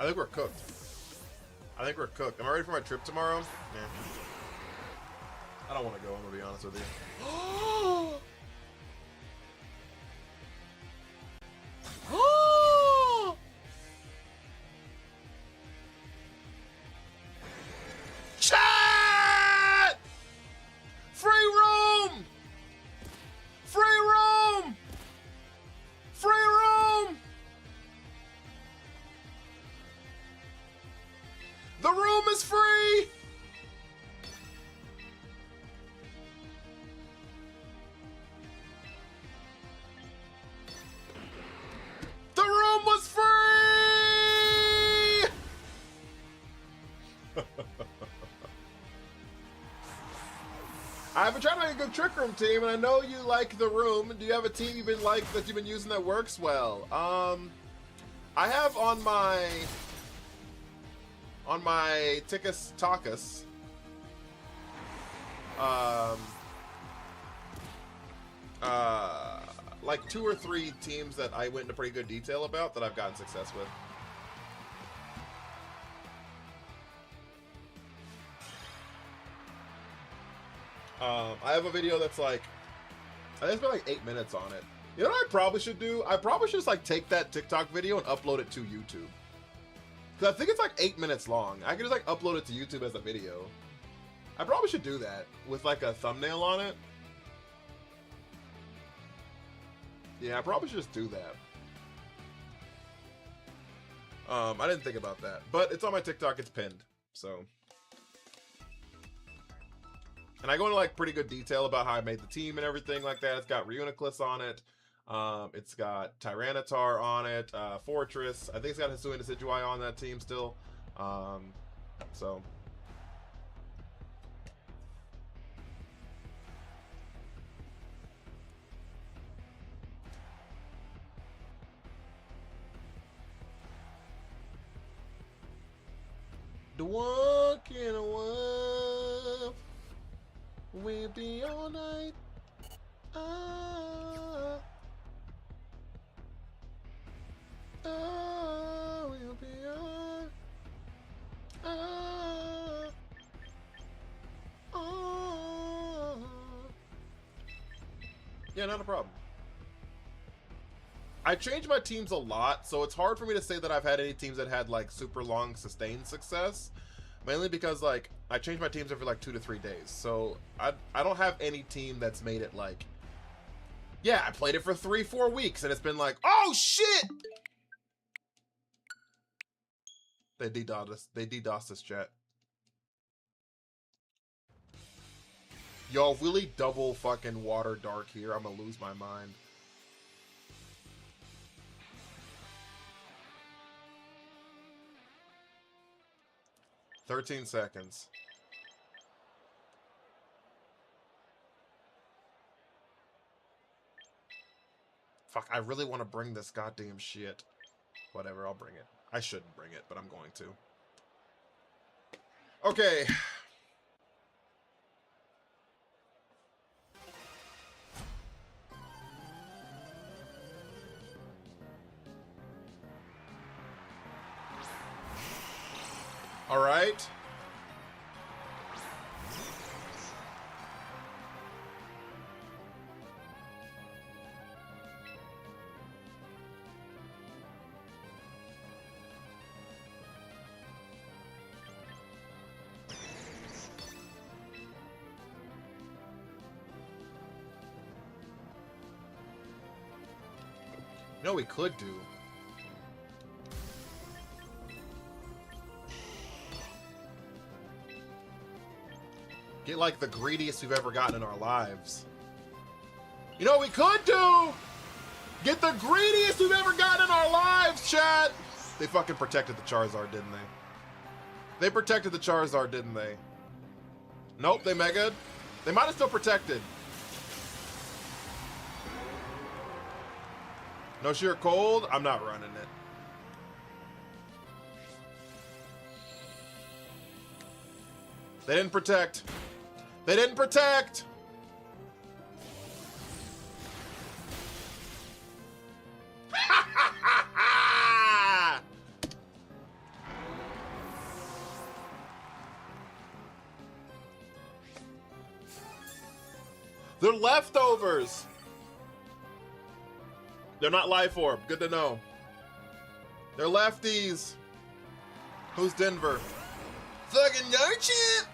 I think we're cooked. I think we're cooked. Am I ready for my trip tomorrow? Yeah. I don't want to go, I'm gonna be honest with you. Chat! Free room! Free room! Free room! The room is free! The room was free! I've been trying to make a good Trick Room team, and I know you like the room. Do you have a team you've been using that works well? I have on my Tickus Takus. Like 2 or 3 teams that I went into pretty good detail about that I've gotten success with. I have a video that's like, I think it's been like 8 minutes on it. You know what I probably should do? I probably should just like take that TikTok video and upload it to YouTube. Because I think it's like 8 minutes long. I can just like upload it to YouTube as a video. I probably should do that with like a thumbnail on it. Yeah, I probably should just do that. I didn't think about that. But it's on my TikTok, it's pinned. So. And I go into like pretty good detail about how I made the team and everything like that. It's got Reuniclus on it. It's got Tyranitar on it. Fortress. I think it's got Hisui and Decidueye on that team still. So. The walk in a wolf. We'll be all night. We'll be on. Yeah, not a problem. I changed my teams a lot, so it's hard for me to say that I've had any teams that had like super long sustained success. Mainly because like I change my teams every like 2 to 3 days, so I don't have any team that's made it like, yeah, I played it for 3-4 weeks and it's been like, oh shit! They DDoSed us. They DDoSed us, chat. Yo, really double fucking water dark here. I'm gonna lose my mind. "13 seconds. Fuck, I really want to bring this goddamn shit. Whatever, I'll bring it. I shouldn't bring it, but I'm going to. Okay. All right. You know what we could do? Get like the greediest we've ever gotten in our lives. You know what we could do? Get the greediest we've ever gotten in our lives, chat! They fucking protected the Charizard, didn't they? They protected the Charizard, didn't they? Nope, they Mega'd. They might have still protected. No sheer cold? I'm not running it. They didn't protect. They didn't protect! They're leftovers. They're not life orb. Good to know. They're lefties. Who's Denver? Fucking Narchip!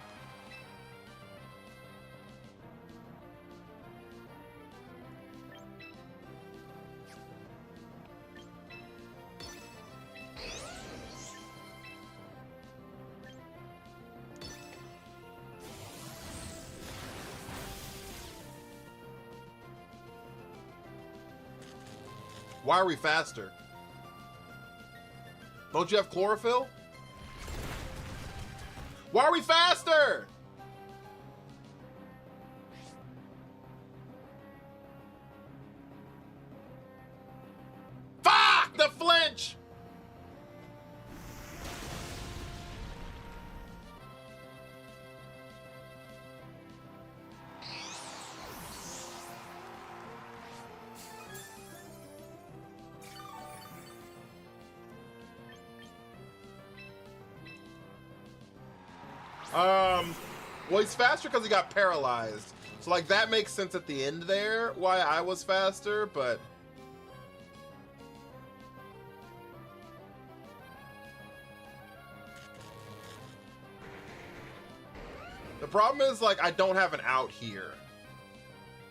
Why are we faster? Don't you have chlorophyll? Why are we faster? Fuck! The flinch! Well, he's faster because he got paralyzed. So, like, that makes sense at the end there, why I was faster, but... The problem is, like, I don't have an out here.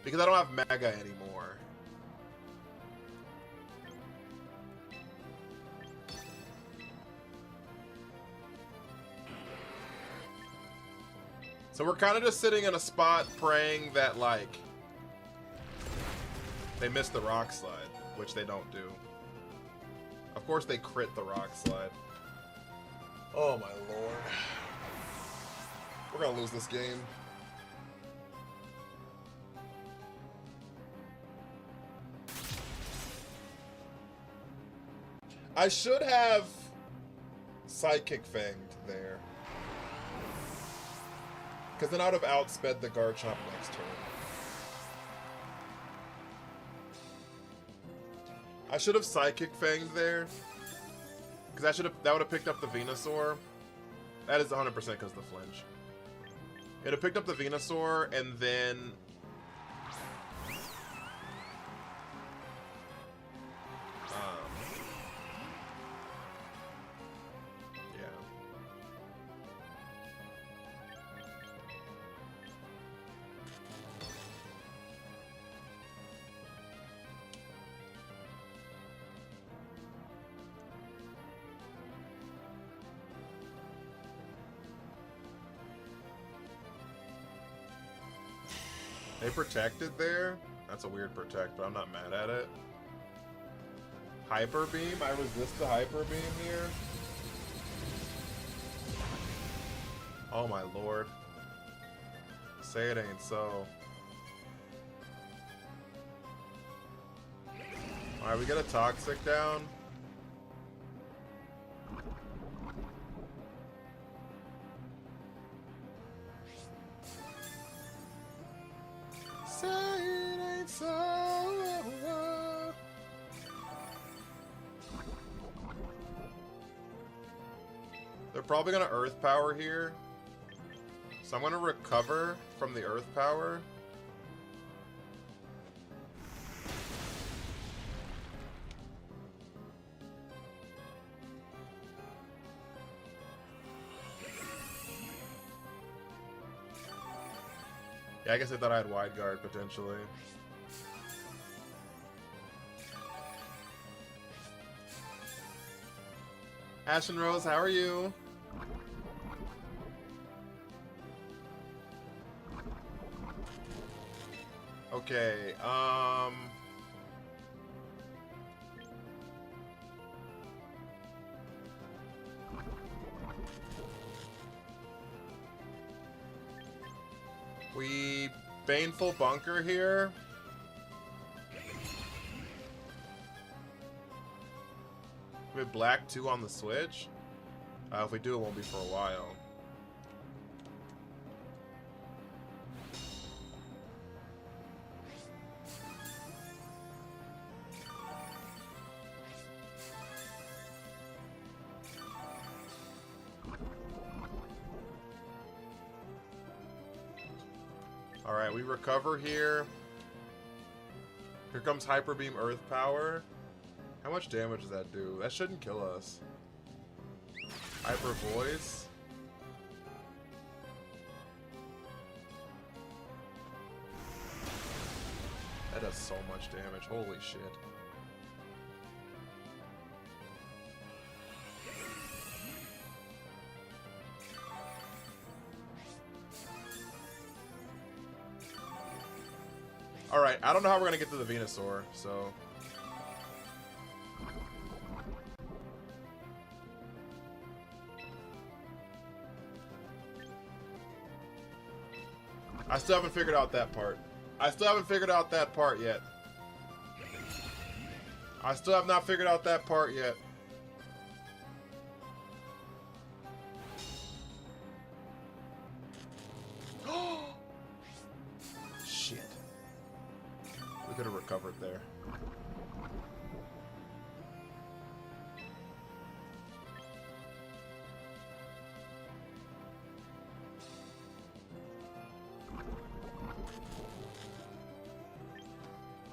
Because I don't have Mega anymore. So we're kind of just sitting in a spot praying that, like, they miss the rock slide, which they don't do. Of course they crit the rock slide. Oh my lord. We're gonna lose this game. I should have Psychic Fanged there. Because then I would have outsped the Garchomp next turn. I should have Psychic Fanged there. Because that would have picked up the Venusaur. That is 100% because of the flinch. It would have picked up the Venusaur and then... They protected there? That's a weird protect, but I'm not mad at it. Hyper Beam? I resist the Hyper Beam here? Oh my lord. Say it ain't so. Alright, we get a Toxic down. Say it ain't so. They're probably gonna Earth Power here. So I'm gonna recover from the Earth Power. Yeah, I guess I thought I had Wide Guard potentially. Ash and Rose, how are you? Okay, we Baneful Bunker here. We have Black 2 on the Switch. If we do, it won't be for a while. Alright, we recover here. Here comes Hyper Beam Earth Power. How much damage does that do? That shouldn't kill us. Hyper Voice. That does so much damage. Holy shit. Alright, I don't know how we're gonna get to the Venusaur, so... I still haven't figured out that part. I still haven't figured out that part yet. I still have not figured out that part yet. Shit. We could have recovered there.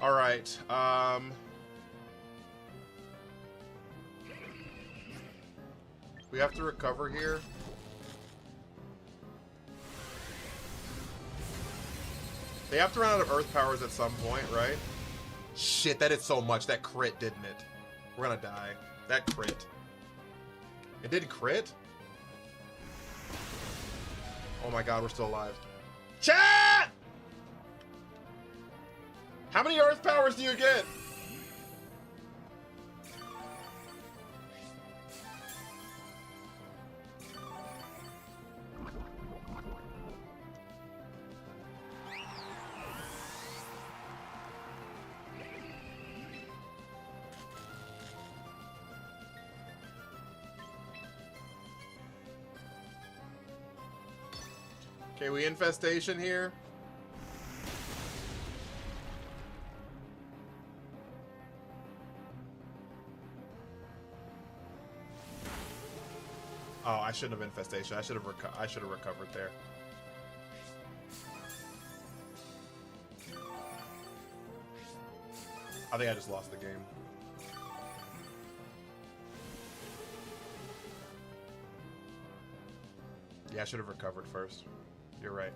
All right. We have to recover here. They have to run out of Earth Powers at some point, right? Shit, that did so much. That crit, didn't it? We're gonna die. That crit. It didn't crit? Oh my god, we're still alive. Chat! How many Earth Powers do you get? Okay, we infestation here. Oh, I shouldn't have infestation. I should have recovered there. I think I just lost the game. Yeah, I should have recovered first. You're right.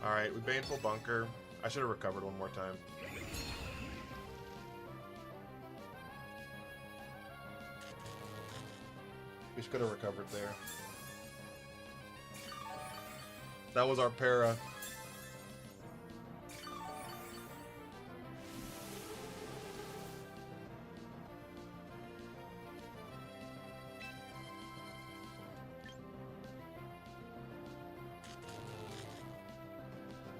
Alright, we Baneful Bunker. I should have recovered one more time. We could have recovered there. That was our para.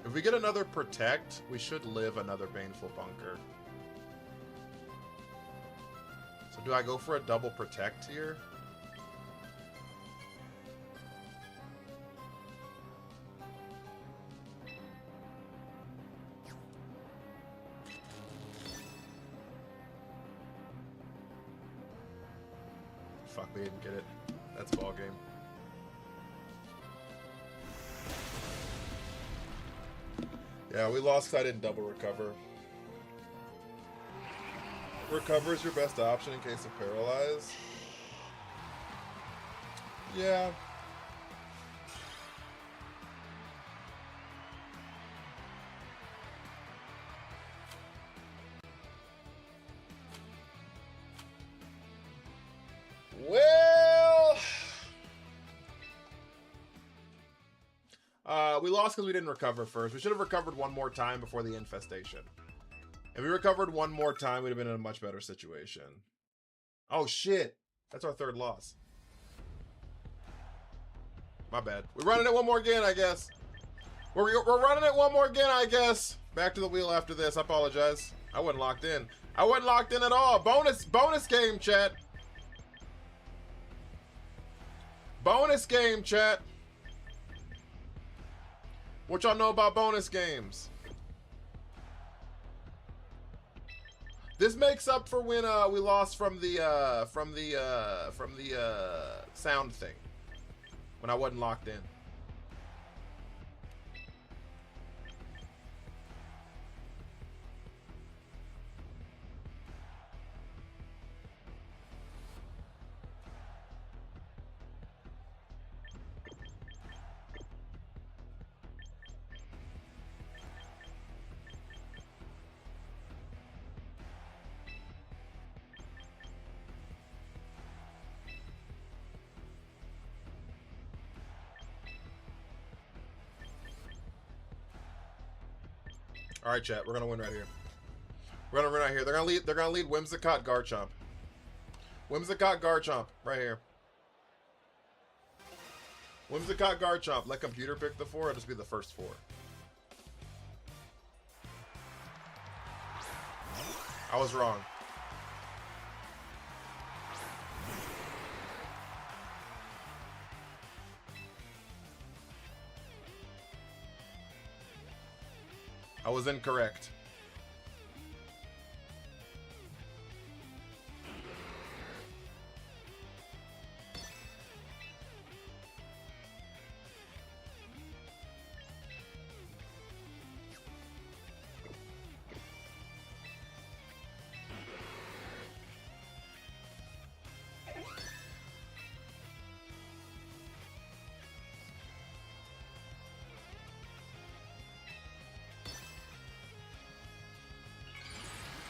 If we get another Protect, we should live another Baneful Bunker. So do I go for a double Protect here? Fuck, we didn't get it. That's ball game. Yeah, we lost because I didn't double recover. Recover is your best option in case of paralyze. Yeah. We lost because we didn't recover first. We should have recovered one more time before the infestation. If we recovered one more time, we'd have been in a much better situation. Oh, shit. That's our third loss. My bad. We're running it one more again, I guess. We're running it one more again, I guess. Back to the wheel after this. I apologize. I wasn't locked in. I wasn't locked in at all. Bonus game, chat. Bonus game, chat. What y'all know about bonus games? This makes up for when we lost from the sound thing when I wasn't locked in. All right, chat. We're gonna win right here. We're gonna win right here. They're gonna lead. They're gonna lead Whimsicott Garchomp. Whimsicott Garchomp right here. Whimsicott Garchomp. Let computer pick the 4. It'll just be the first 4. I was wrong. I was incorrect.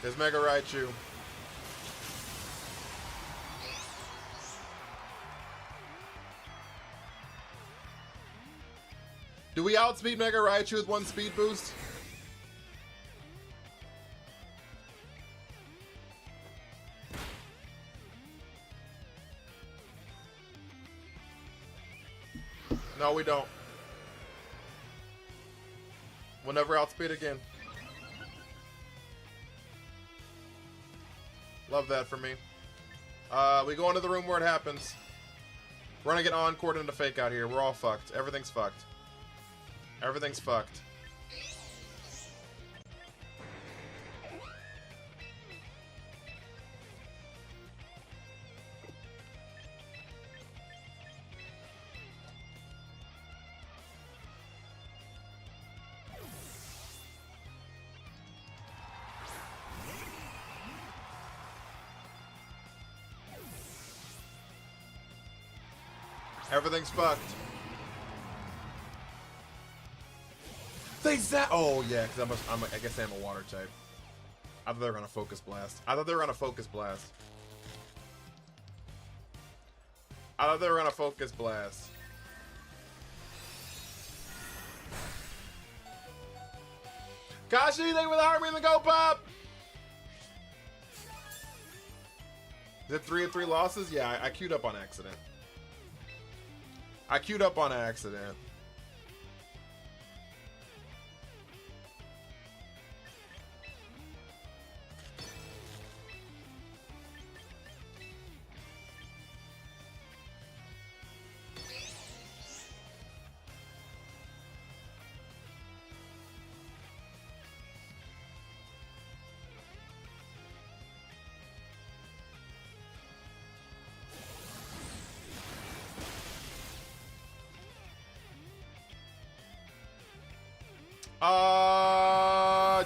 There's Mega Raichu. Do we outspeed Mega Raichu with 1 speed boost? No, we don't. We'll never outspeed again. Love that for me. We go into the room where it happens. We're gonna get encored into fake out here. We're all fucked. Everything's fucked. Everything's fucked. Everything's fucked. Oh yeah, because I guess I'm a water type. I thought they were gonna focus blast. I thought they were gonna focus blast. Kashi, thank you for the heart me and the go pop. Is it 3 of 3 losses? Yeah, I queued up on accident.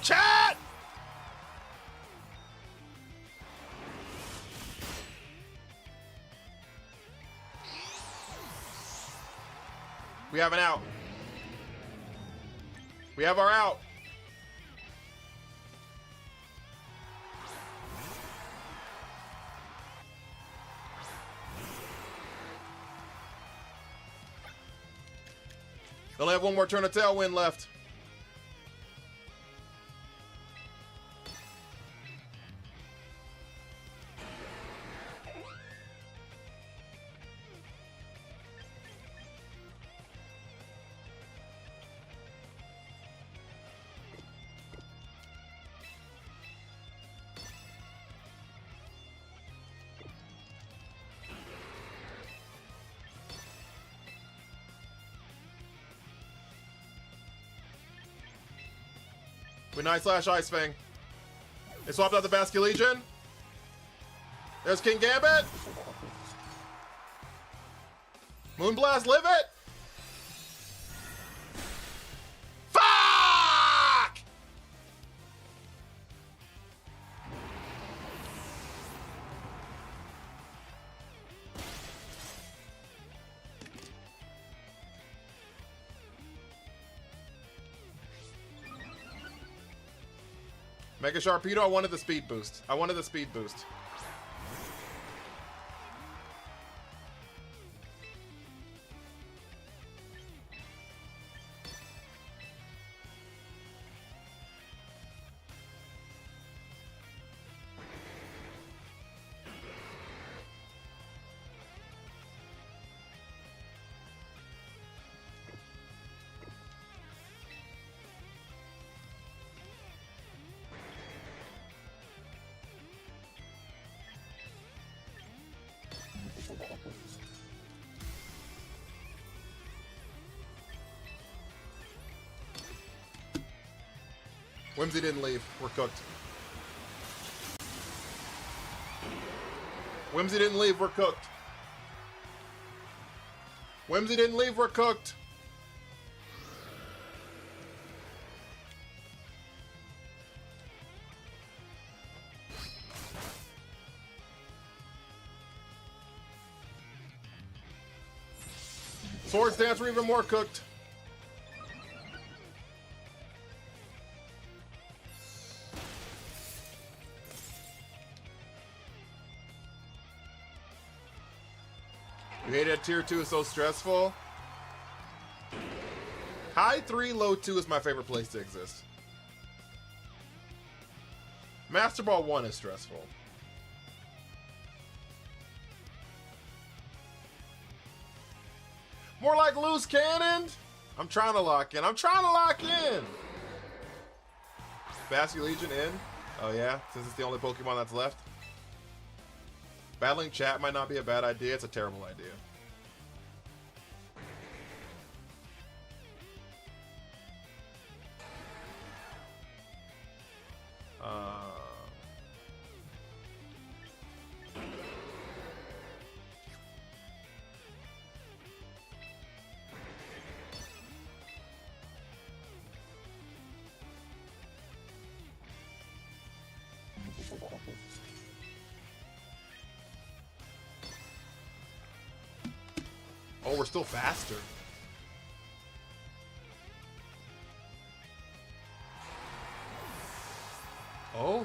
Chat! We have an out. We have our out. They only have one more turn of Tailwind left. With Night Slash Ice Fang. They swapped out the Basculegion. There's King Gambit. Moonblast, live it. Fuck! Mega Sharpedo, I wanted the speed boost. Whimsy didn't leave. We're cooked. Whimsy didn't leave. We're cooked. Whimsy didn't leave. We're cooked. Swords Dance, we're even more cooked. You hate it at tier 2, it's so stressful. High 3, low 2 is my favorite place to exist. Master Ball 1 is stressful. More like loose cannon. I'm trying to lock in. I'm trying to lock in. Bastion Legion in. Oh yeah, since it's the only Pokemon that's left. Battling chat might not be a bad idea. It's a terrible idea. Oh, we're still faster. Oh.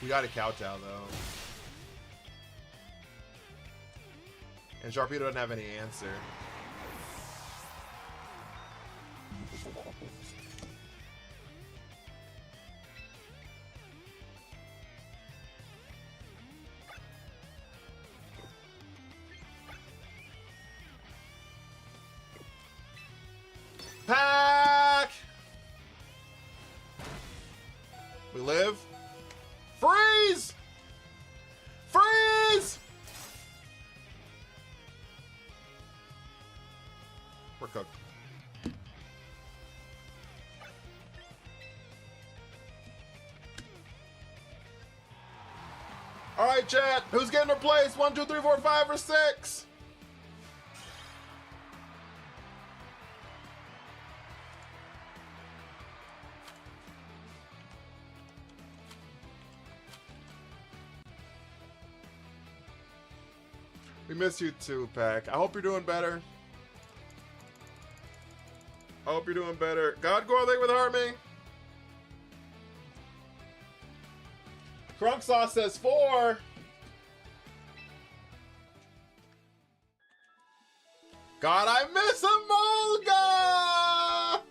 We got a Kowtow, though. And Sharpedo doesn't have any answer. Pack! We live. Freeze! Freeze! We're cooked. All right, chat. Who's getting replaced? 1, 2, 3, 4, 5, or 6? We miss you too, Pack. I hope you're doing better. I hope you're doing better. God Gorley with Harmony. Crunk Sauce says 4. God, I miss Emolga!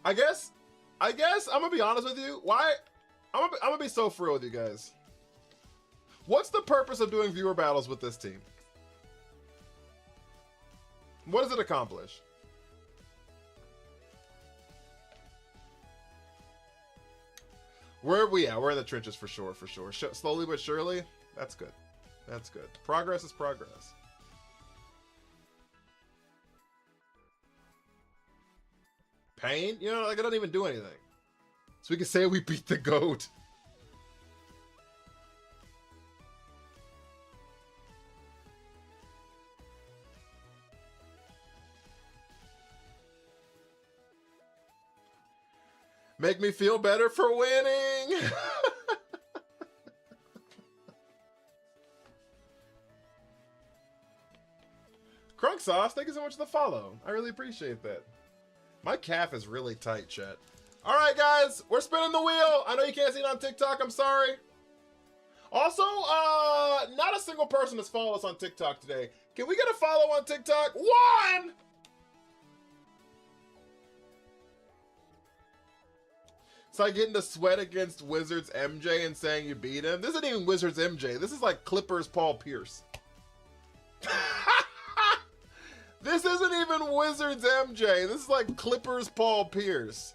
I guess I'm gonna be honest with you. Why? I'm gonna be so for real with you guys. What's the purpose of doing viewer battles with this team? What does it accomplish? Where are we at? We're in the trenches for sure, for sure. Slowly but surely. That's good. That's good. Progress is progress. Pain? You know, like, it doesn't even do anything. So we can say we beat the GOAT. Make me feel better for winning. Crunk Sauce, thank you so much for the follow. I really appreciate that. My calf is really tight, chat. All right, guys, we're spinning the wheel. I know you can't see it on TikTok. I'm sorry. Also, not a single person has followed us on TikTok today. Can we get a follow on TikTok? 1! It's like getting to sweat against Wizards MJ and saying you beat him. This isn't even Wizards MJ. This is like Clippers Paul Pierce. This isn't even Wizards MJ. This is like Clippers Paul Pierce.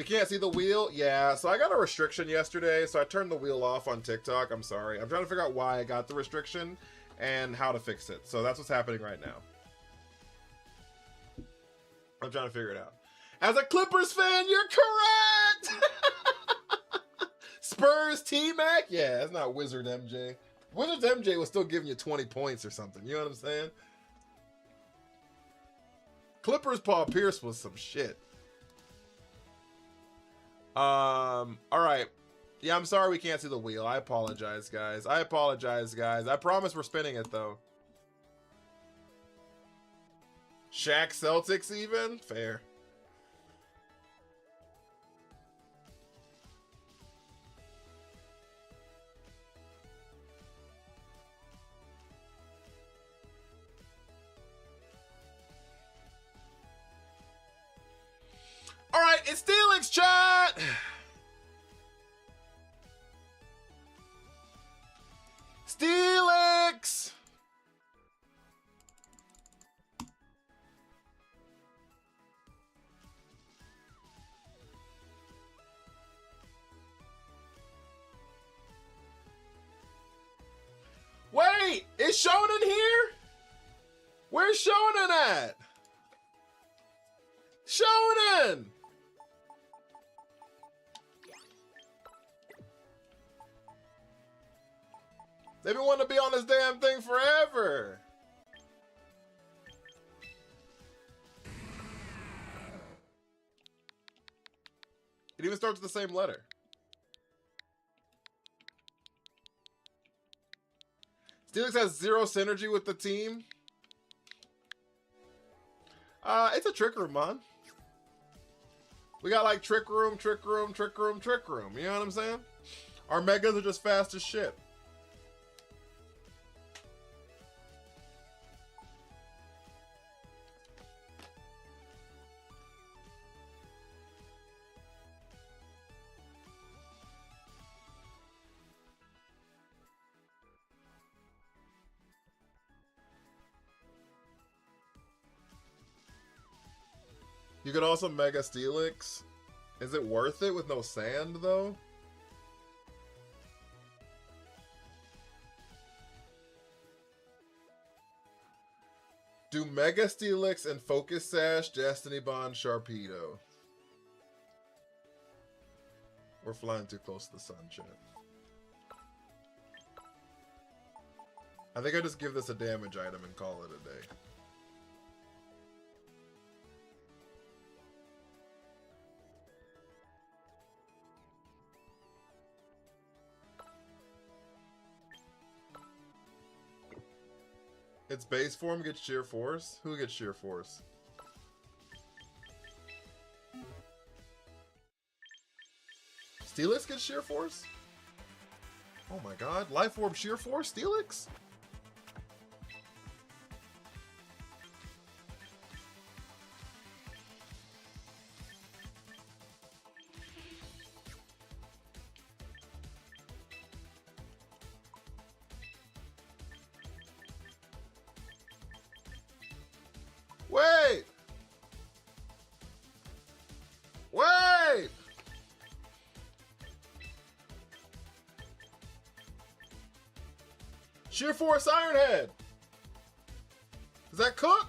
We can't see the wheel? Yeah, so I got a restriction yesterday, so I turned the wheel off on TikTok. I'm sorry. I'm trying to figure out why I got the restriction and how to fix it. So that's what's happening right now. I'm trying to figure it out. As a Clippers fan, you're correct! Spurs T-Mac? Yeah, that's not Wizard MJ. Wizard MJ was still giving you 20 points or something. You know what I'm saying? Clippers Paul Pierce was some shit. All right. Yeah, I'm sorry we can't see the wheel. I apologize, guys. I promise we're spinning it, though. Shaq Celtics even? Fair. All right, it's Steelix chat. Steelix. Wait, is Shonen here? Where's Shonen at? Shonen! They've been wanting to be on this damn thing forever. It even starts with the same letter. Steelix has zero synergy with the team. It's a trick room, man. We got like trick room, trick room, trick room, trick room. You know what I'm saying? Our megas are just fast as shit. You could also Mega Steelix. Is it worth it with no sand, though? Do Mega Steelix and Focus Sash, Destiny Bond, Sharpedo. We're flying too close to the sun, chat. I think I just give this a damage item and call it a day. Its base form gets sheer force? Who gets sheer force? Steelix gets sheer force? Oh my god. Life Orb sheer force? Steelix? Wait! Wait! Sheer Force Ironhead! Does that cook?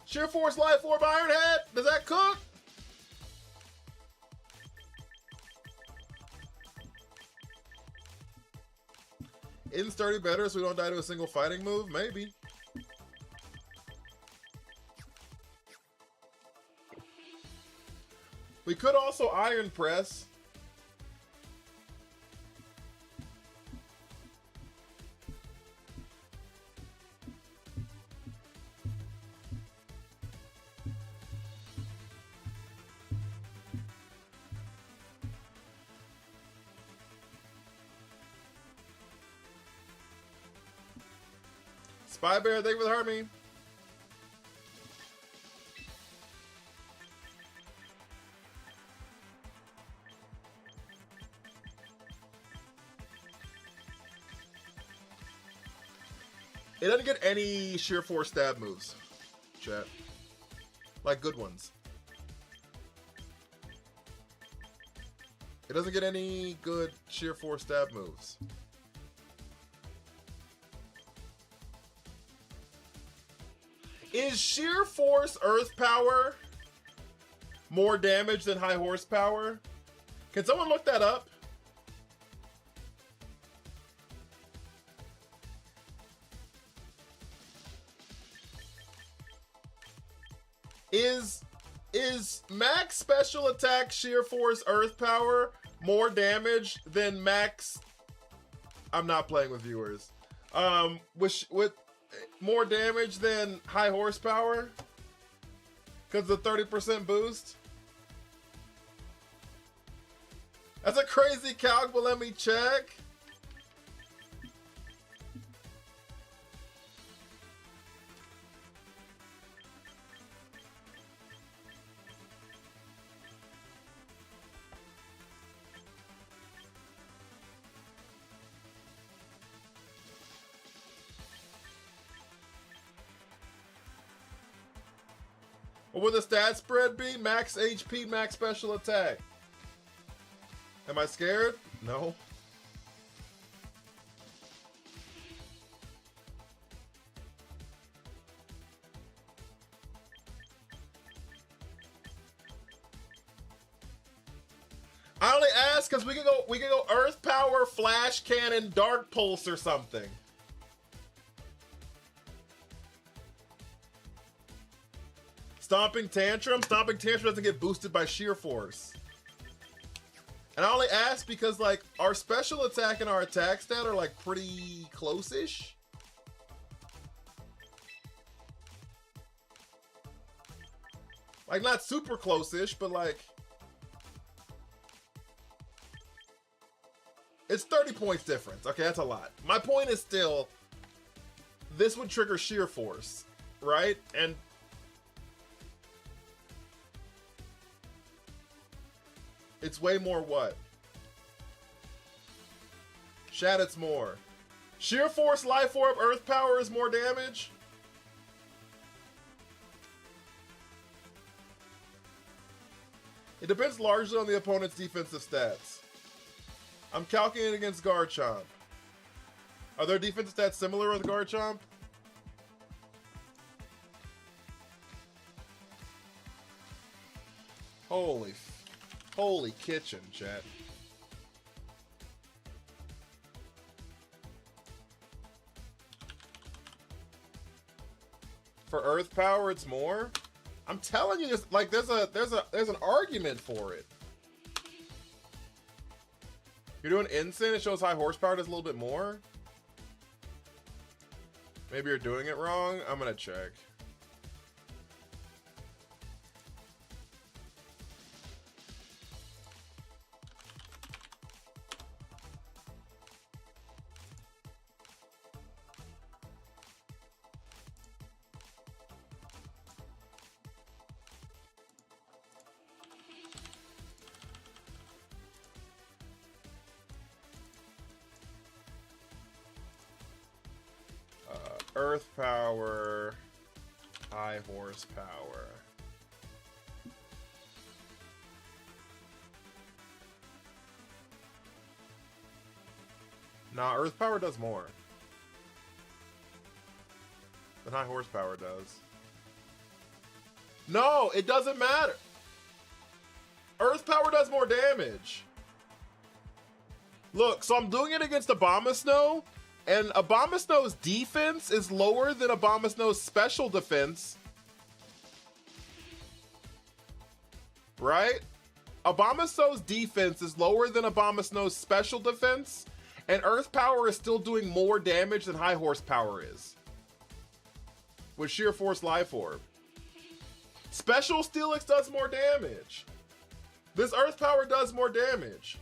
Sheer Force Life Orb Ironhead? Does that cook? Isn't Sturdy better so we don't die to a single fighting move? Maybe. We could also Iron Press. Spy Bear, thank you for the heart meme. It doesn't get any sheer force stab moves, chat. Like good ones. It doesn't get any good sheer force stab moves. Is sheer force earth power more damage than high horsepower? Can someone look that up? Is max special attack sheer force earth power more damage than max? I'm not playing with viewers. With more damage than high horsepower because the 30% boost. That's a crazy calc, but let me check. What would the stat spread be? Max HP, max special attack. Am I scared? No. I only ask because we can go Earth Power, Flash Cannon, Dark Pulse, or something. Stomping Tantrum? Stomping Tantrum doesn't get boosted by sheer force. And I only ask because, like, our special attack and our attack stat are, like, pretty close-ish. Like, not super close-ish, but, like... It's 30 points difference. Okay, that's a lot. My point is still, this would trigger sheer force, right? And... it's way more what? Shat, it's more. Sheer force, life orb, earth power is more damage? It depends largely on the opponent's defensive stats. I'm calculating against Garchomp. Are their defensive stats similar with Garchomp? Holy kitchen, chat. For earth power, it's more? I'm telling you, this, like, there's an argument for it. You're doing Ensign, it shows high horsepower does a little bit more? Maybe you're doing it wrong? I'm gonna check. Earth power, high horsepower. Nah, earth power does more than high horsepower does. No, it doesn't matter. Earth power does more damage. Look, so I'm doing it against Abomasnow. And Abomasnow's defense is lower than Abomasnow's special defense. Right? Abomasnow's defense is lower than Abomasnow's special defense. And Earth Power is still doing more damage than High Horsepower is. With Sheer Force Life Orb. Special Steelix does more damage. This Earth Power does more damage.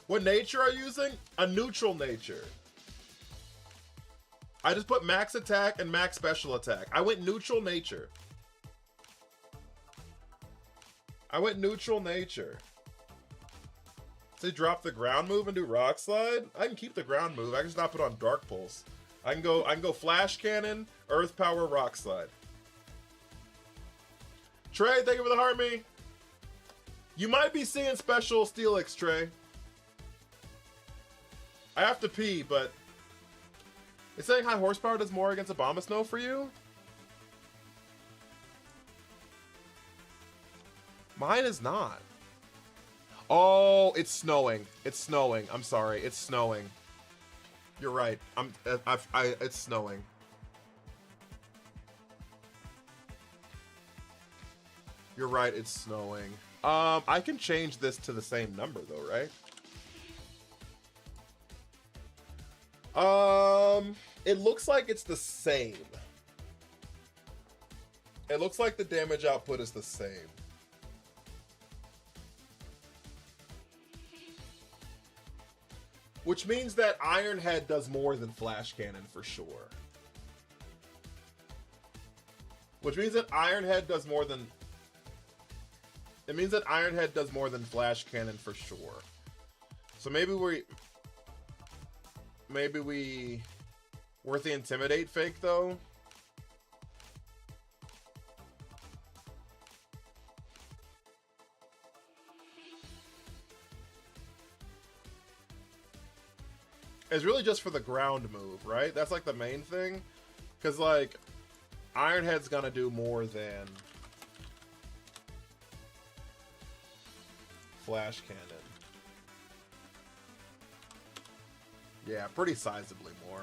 What nature are you using? A neutral nature. I just put max attack and max special attack. I went neutral nature. So drop the ground move and do rock slide? I can keep the ground move. I can just not put on dark pulse. I can go flash cannon, earth power, rock slide. Trey, thank you for the heart me. You might be seeing special Steelix, Trey. I have to pee, but it's saying high horsepower does more against Abomasnow for you? Mine is not. Oh, it's snowing. It's snowing. I'm sorry. It's snowing. You're right. It's snowing. You're right. It's snowing. I can change this to the same number though, right? It looks like it's the same. It looks like the damage output is the same. Which means that Iron Head does more than Flash Cannon for sure. Which means that Iron Head does more than... It means that Iron Head does more than Flash Cannon for sure. So maybe we... Worth the Intimidate fake though? It's really just for the ground move, right? That's like the main thing. Because like, Iron Head's gonna do more than Flash Cannon. Yeah, pretty sizably more.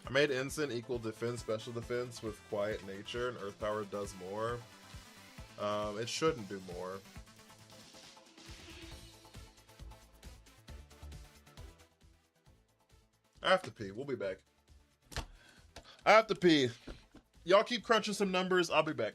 I made Instant equal defense, special defense with quiet nature, and Earth Power does more. It shouldn't do more. I have to pee. We'll be back. I have to pee. Y'all keep crunching some numbers. I'll be back.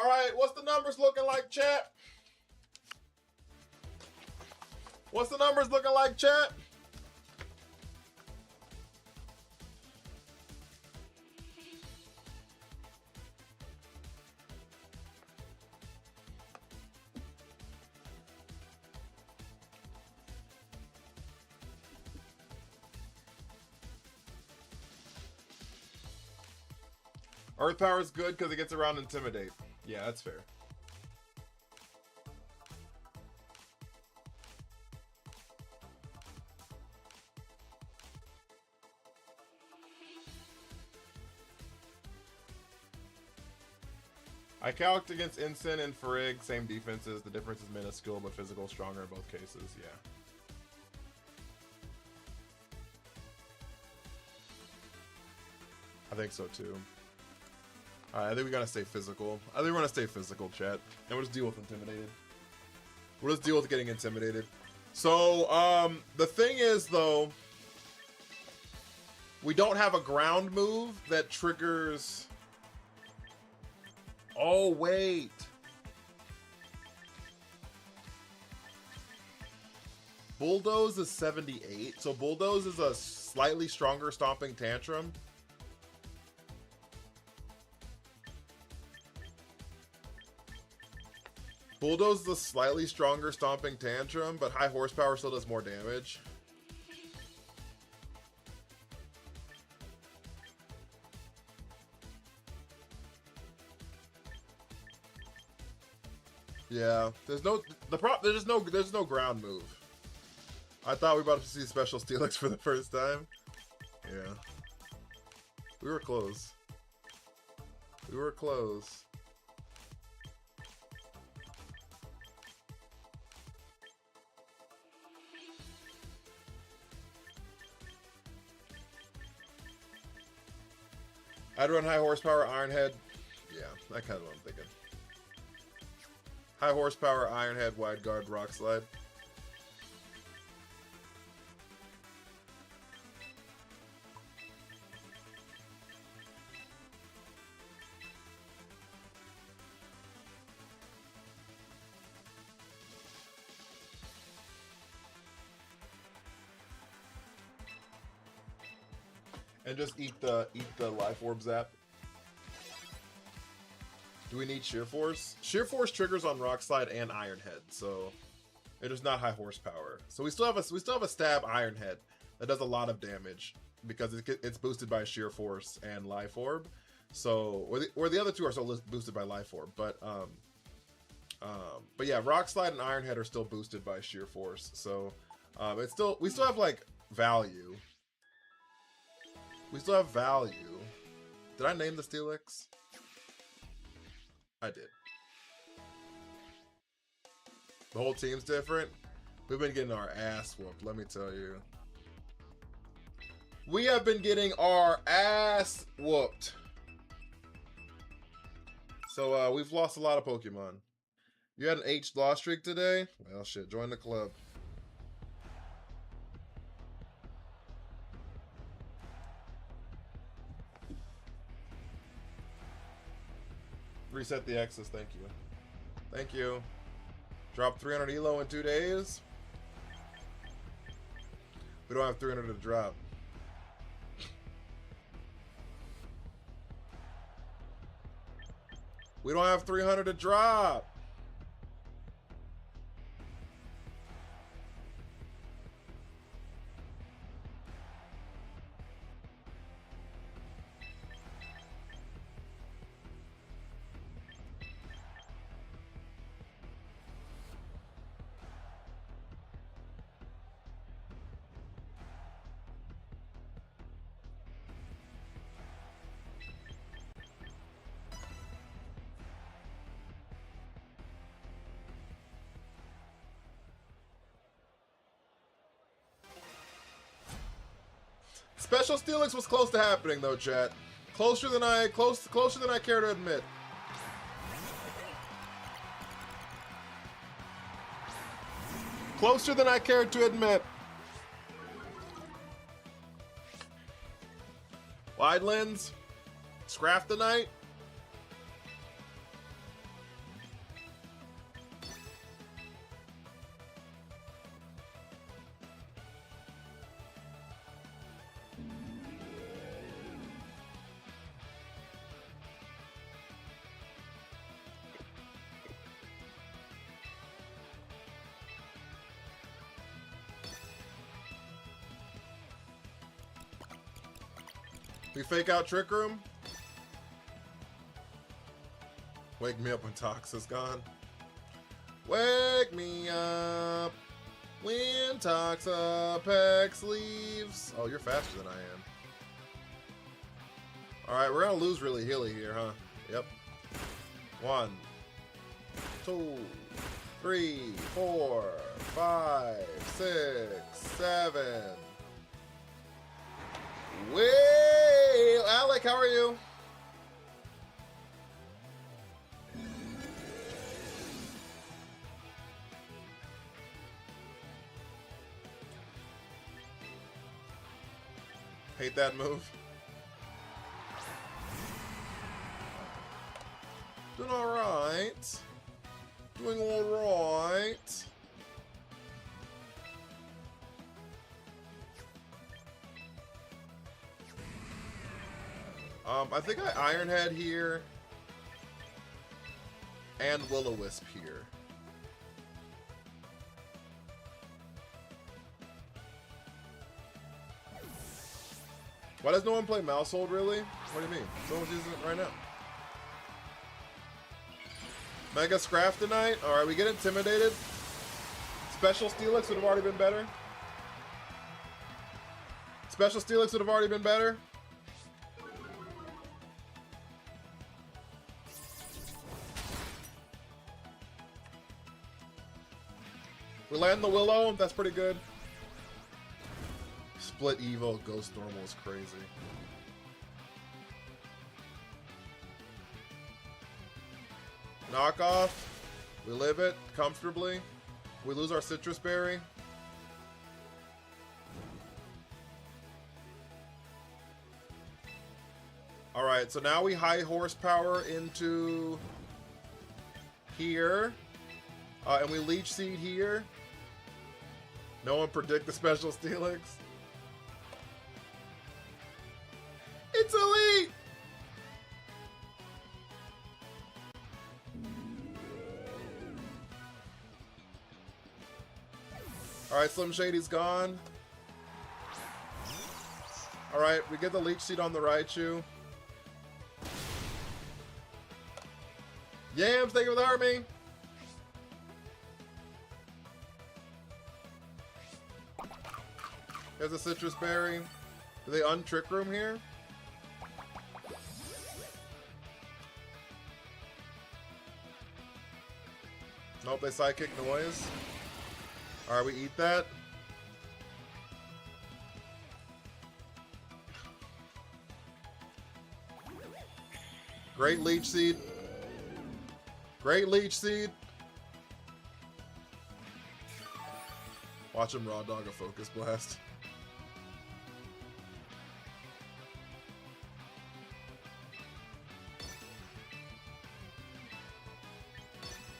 All right, what's the numbers looking like, chat? What's the numbers looking like, chat? Earth power is good because it gets around Intimidate. Yeah, that's fair. I calced against Ensign and Farig, same defenses. The difference is minuscule, but physical stronger in both cases. Yeah. I think so too. Alright, I think we gotta stay physical. I think we're gonna stay physical, chat. And we'll just deal with intimidated. We'll just deal with getting intimidated. So, the thing is, though, we don't have a ground move that triggers... Oh, wait. Bulldoze is 78. So Bulldoze is a slightly stronger Stomping Tantrum. Bulldoze is a slightly stronger Stomping Tantrum, but high horsepower still does more damage. Yeah, there's no ground move. I thought we were about to see Special Steelix for the first time. Yeah. We were close. We were close. I'd run high horsepower Ironhead. Yeah, that's kind of what I'm thinking. High horsepower Ironhead, wide guard, rock slide. And just eat the life orb zap. Do we need Sheer Force? Sheer Force triggers on Rock Slide and Ironhead, so it is not high horsepower. So we still have a stab Ironhead that does a lot of damage because it's boosted by Sheer Force and Life Orb. So or the other two are still boosted by Life Orb, but yeah, Rock Slide and Ironhead are still boosted by Sheer Force. So we still have like value. We still have value. Did I name the Steelix? I did. The whole team's different. We've been getting our ass whooped, let me tell you. We have been getting our ass whooped. So we've lost a lot of Pokemon. You had an H loss streak today? Well, shit, join the club. Reset the X's, thank you. Thank you. Drop 300 elo in 2 days. We don't have 300 to drop. We don't have 300 to drop. Special Steelix was close to happening though, chat. Closer than I care to admit. Closer than I care to admit. Wide lens. Scraftonite. We fake out Trick Room. Wake me up when Tox is gone. Wake me up when Toxapex leaves. Oh, you're faster than I am. Alright, we're gonna lose really hilly here, huh? Yep. 1, 2, 3, 4, 5, 6, 7. Wait, Alec, how are you? Hate that move. Doing alright. Doing alright. I think I Ironhead here. And Will-O-Wisp here. Why does no one play Mousehold, really? What do you mean? Someone's using it right now. Mega Scraft tonight? Alright, we get intimidated. Special Steelix would have already been better. Special Steelix would have already been better. We land the Willow. That's pretty good. Split Evo Ghost Normal is crazy. Knockoff. We live it comfortably. We lose our Citrus Berry. Alright, so now we high horsepower into here. And we Leech Seed here. No one predict the special Steelix. It's elite! Alright, Slim Shady's gone. Alright, we get the Leech Seed on the Raichu. Yams, thank you for the army! There's a Citrus Berry. Do they un-Trick Room here? Nope, they Psychic Noise. Alright, we eat that. Great Leech Seed. Great Leech Seed. Watch him Raw Dog a Focus Blast.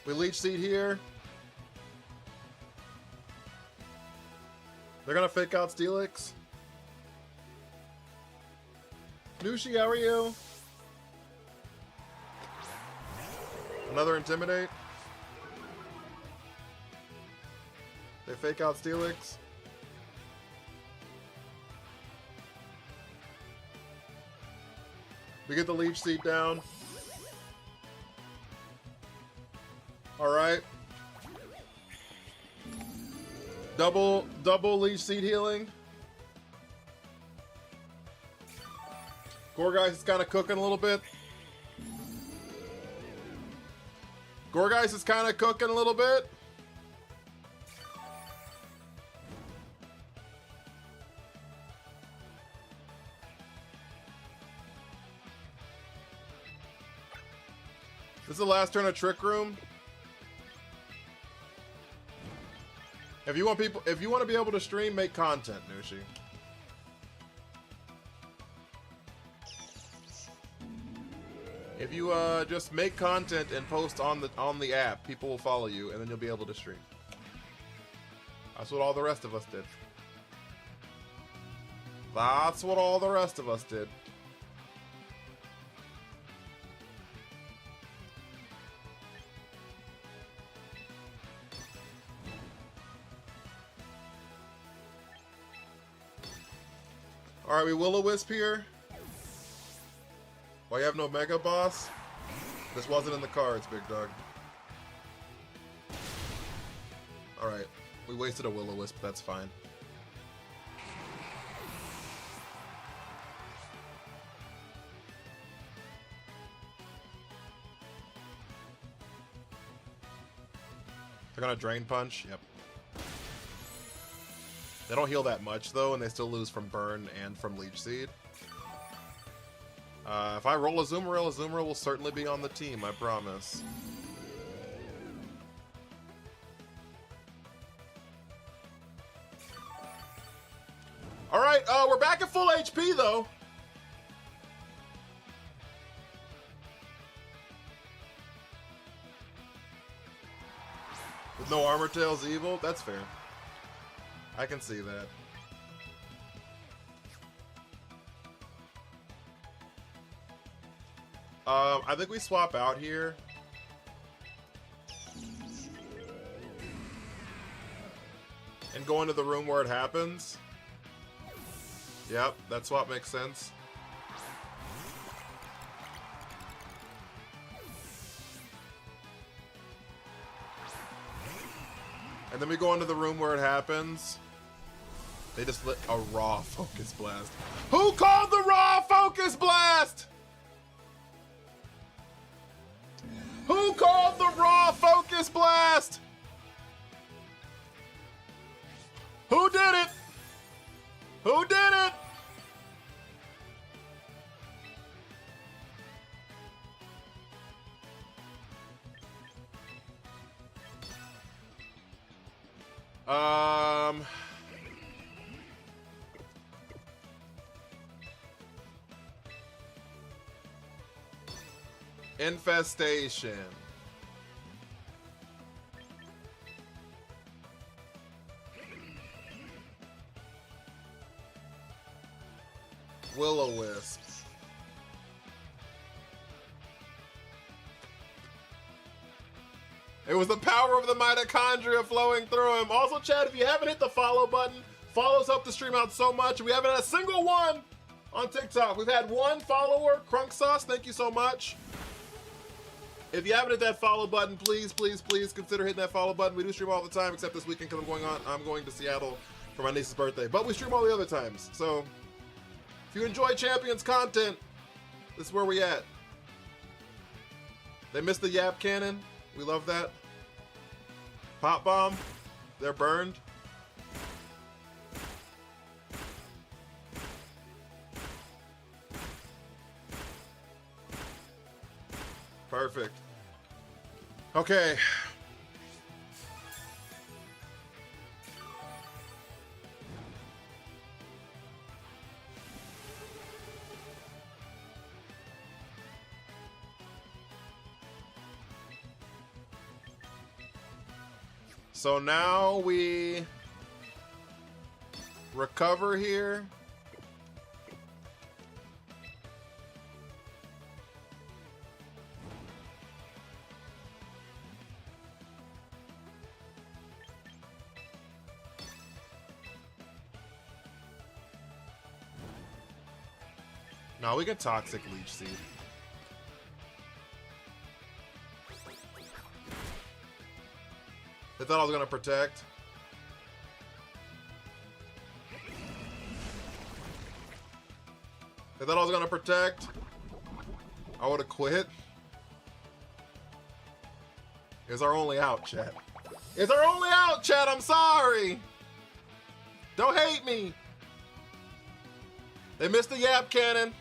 We Leech Seed here. They're gonna fake out Steelix. Nushi, how are you? Another Intimidate. They fake out Steelix. We get the Leech Seed down. Alright. Double Leech Seed healing. Gorgeist is kind of cooking a little bit. Gorgeist is kind of cooking a little bit. This is the last turn of Trick Room. If you want to be able to stream, make content, Nushi. If you just make content and post on the app, people will follow you, and then you'll be able to stream. That's what all the rest of us did. That's what all the rest of us did. Alright, we Will-O-Wisp here. Why you have no Mega Boss? This wasn't in the cards, big dog. Alright. We wasted a Will-O-Wisp, that's fine. They're gonna Drain Punch? Yep. They don't heal that much, though, and they still lose from Burn and from Leech Seed. If I roll a Azumarill will certainly be on the team, I promise. Alright, we're back at full HP, though. With no Armor Tail's evil? That's fair. I can see that. I think we swap out here. And go into the room where it happens. Yep, that swap makes sense. And then we go into the room where it happens. They just lit a raw Focus Blast. Who called the raw Focus Blast? Who called the raw Focus Blast? Who did it? Who did it? Infestation. Will-O-Wisp. It was the power of the mitochondria flowing through him. Also, Chad, if you haven't hit the follow button, follows help the stream out so much. We haven't had a single one on TikTok. We've had one follower, Crunk Sauce. Thank you so much. If you haven't hit that follow button, please, please, please consider hitting that follow button. We do stream all the time, except this weekend because I'm going to Seattle for my niece's birthday. But we stream all the other times. So if you enjoy Champions content, this is where we at. They missed the Yap Cannon. We love that. Pop Bomb. They're burned. Perfect. Okay. So now we recover here. No, we get Toxic Leech Seed. They thought I was gonna protect. They thought I was gonna protect. I would have quit. It's our only out, chat. It's our only out, chat. I'm sorry. Don't hate me. They missed the Yap Cannon.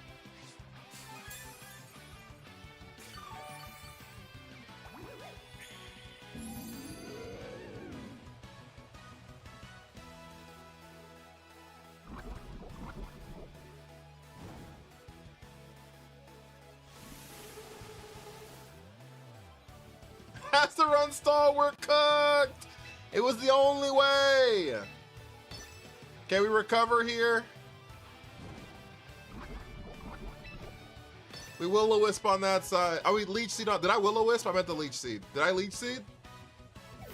Has to run stall, we're cooked. It was the only way. Can we recover here? We Will-O-Wisp on that side. Oh, we Leech Seed on. Did I Will-O-Wisp? I meant the Leech Seed. Did I Leech Seed?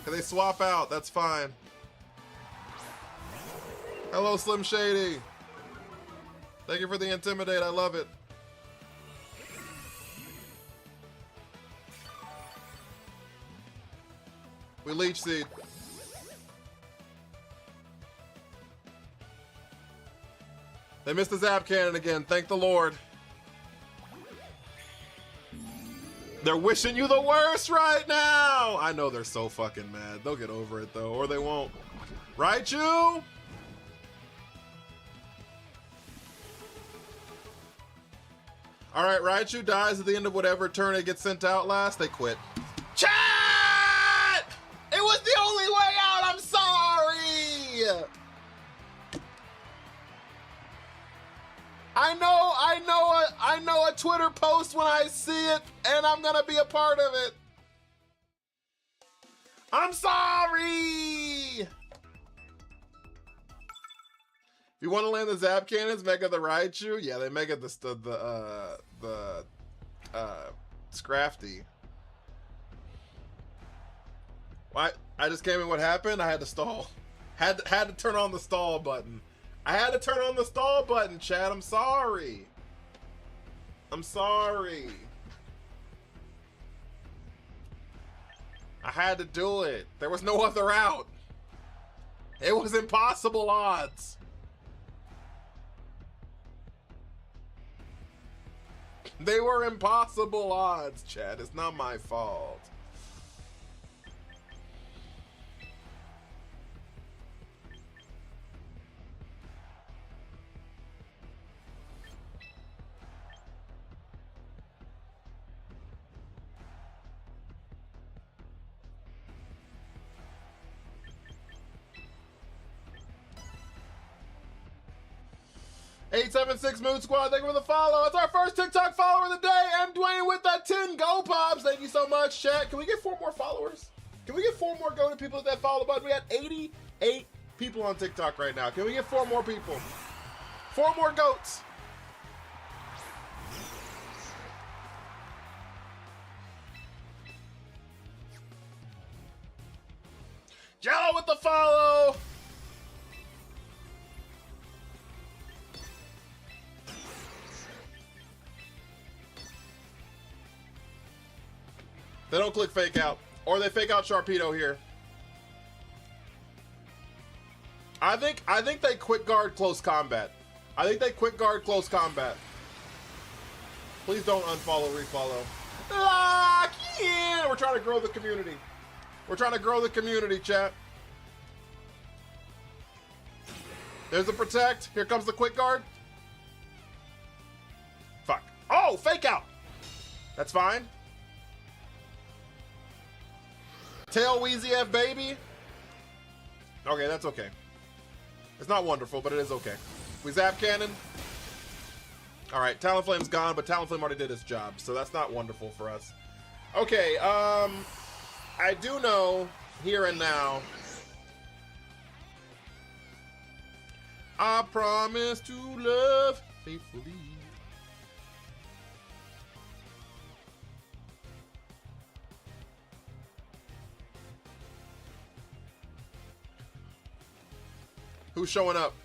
Can they swap out? That's fine. Hello, Slim Shady. Thank you for the Intimidate. I love it. We Leech Seed. They missed the Zap Cannon again. Thank the Lord. They're wishing you the worst right now. I know they're so fucking mad. They'll get over it though, or they won't. Raichu? All right, Raichu dies at the end of whatever turn it gets sent out last. They quit. Chat! It was the only way out. I'm sorry. I know a Twitter post when I see it, and I'm gonna be a part of it. I'm sorry. If you want to land the Zap Cannons, Mega the Raichu. Yeah, they Mega the Scrafty. What? I just came in. What happened? I had to stall. Had to turn on the stall button. I had to turn on the stall button, Chad. I'm sorry. I'm sorry. I had to do it. There was no other out. It was impossible odds. They were impossible odds, Chad. It's not my fault. $876 Moon Squad, thank you for the follow. It's our first TikTok follower of the day. M. Dwayne with that 10 Go Pops. Thank you so much, chat. Can we get 4 more followers? Can we get 4 more go to people with that follow button? We had 88 people on TikTok right now. Can we get 4 more people? 4 more goats. Jello with the follow. They don't click fake out. Or they fake out Sharpedo here. I think they quick guard close combat. I think they quick guard close combat. Please don't unfollow, refollow. Lock in! We're trying to grow the community. We're trying to grow the community, chat. There's the protect. Here comes the quick guard. Fuck. Oh, fake out. That's fine. Tail Wheezy F baby. Okay, that's okay. It's not wonderful, but it is okay. We Zap Cannon. Alright, Talonflame's gone, but Talonflame already did his job, so that's not wonderful for us. Okay, I do know, here and now, I promise to love faithfully. Who's showing up?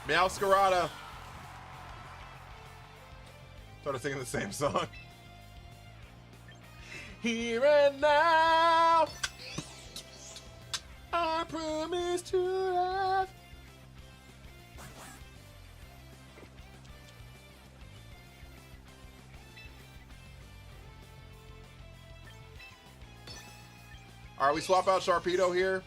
Meowscarada. Started singing the same song. Here and now, I promise to love. All right, we swap out Sharpedo here.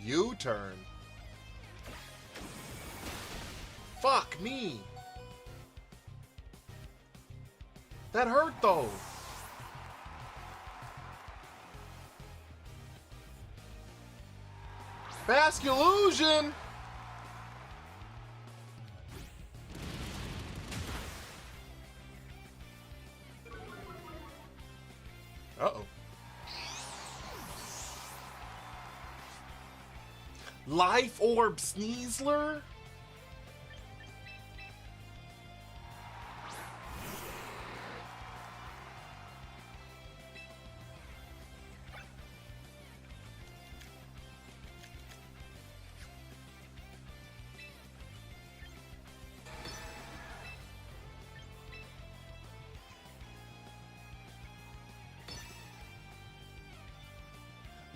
U-turn. Fuck me. That hurt though. Mask illusion. Uh-oh. Life Orb Sneasler?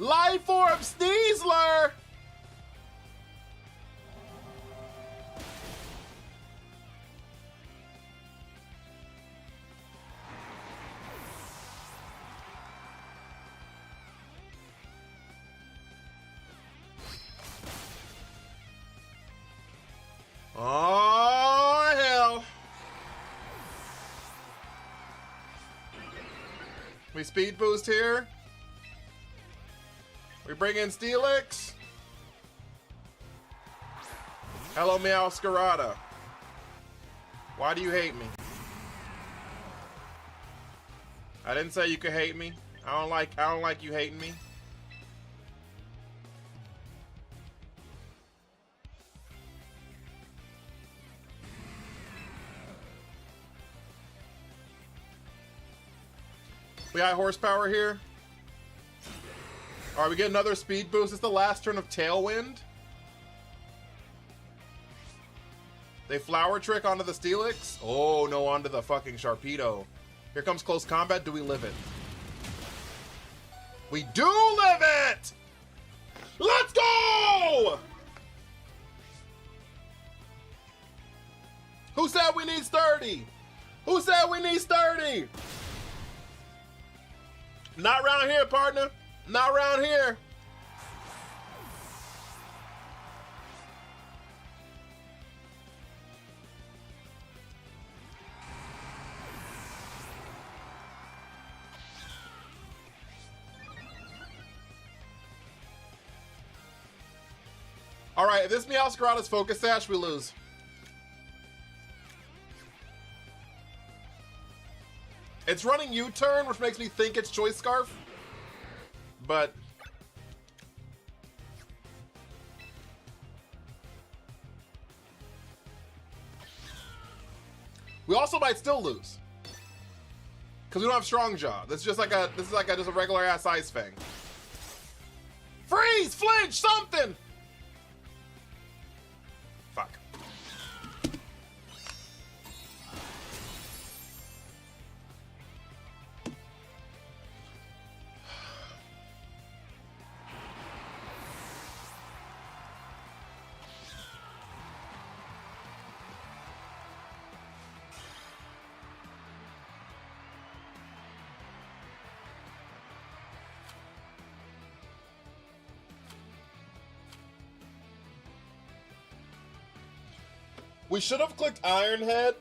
Life Orb Sneasler! Oh, hell. We speed boost here. We bring in Steelix. Hello, Meowscarada. Why do you hate me? I didn't say you could hate me. I don't like you hating me. We got horsepower here. Alright, we get another speed boost. It's the last turn of Tailwind. They Flower Trick onto the Steelix. Oh, no, onto the fucking Sharpedo. Here comes close combat. Do we live it? We do live it! Let's go! Who said we need sturdy? Who said we need sturdy? Not around here, partner. Not around here. All right, if this Meowscarada's Focus Sash, we lose. It's running U-turn, which makes me think it's Choice Scarf. But we also might still lose because we don't have Strong Jaw. This is just like a just a regular ass Ice Fang. Freeze, flinch, something. Fuck. We should have clicked Iron Head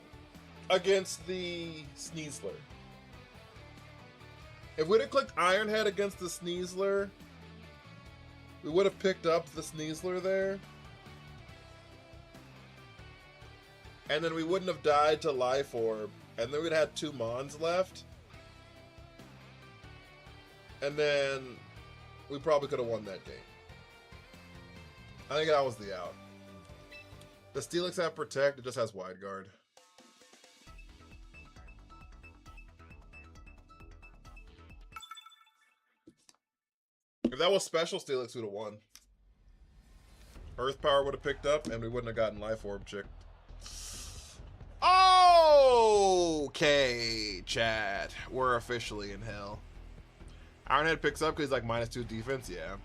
against the Sneasler. If we'd have clicked Iron Head against the Sneasler, we would have picked up the Sneasler there. And then we wouldn't have died to Life Orb. And then we'd had 2 Mons left. And then we probably could have won that game. I think that was the out. The Steelix have Protect, it just has Wide Guard. If that was special Steelix, we'd have won. Earth Power would have picked up, and we wouldn't have gotten Life Orb chicked. Okay, chat. We're officially in hell. Ironhead picks up because he's like -2 defense, yeah.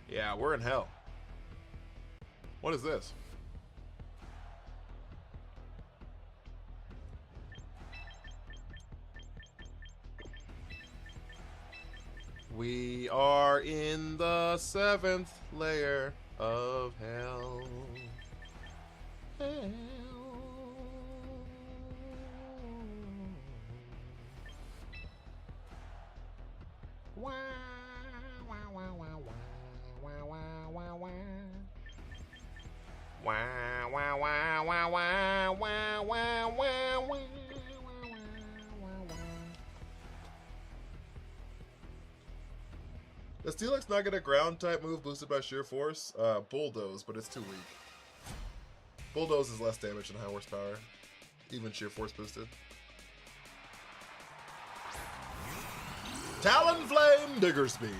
Yeah, we're in hell. What is this? We are in the 7th layer of hell. Hell. Wow, wow, wow, wow, wow, wow, wow, wow, wow. Does Steelix not get a ground type move boosted by sheer force? Bulldoze, but it's too weak. Bulldoze is less damage than high horsepower, even sheer force boosted. Talonflame Diggersby.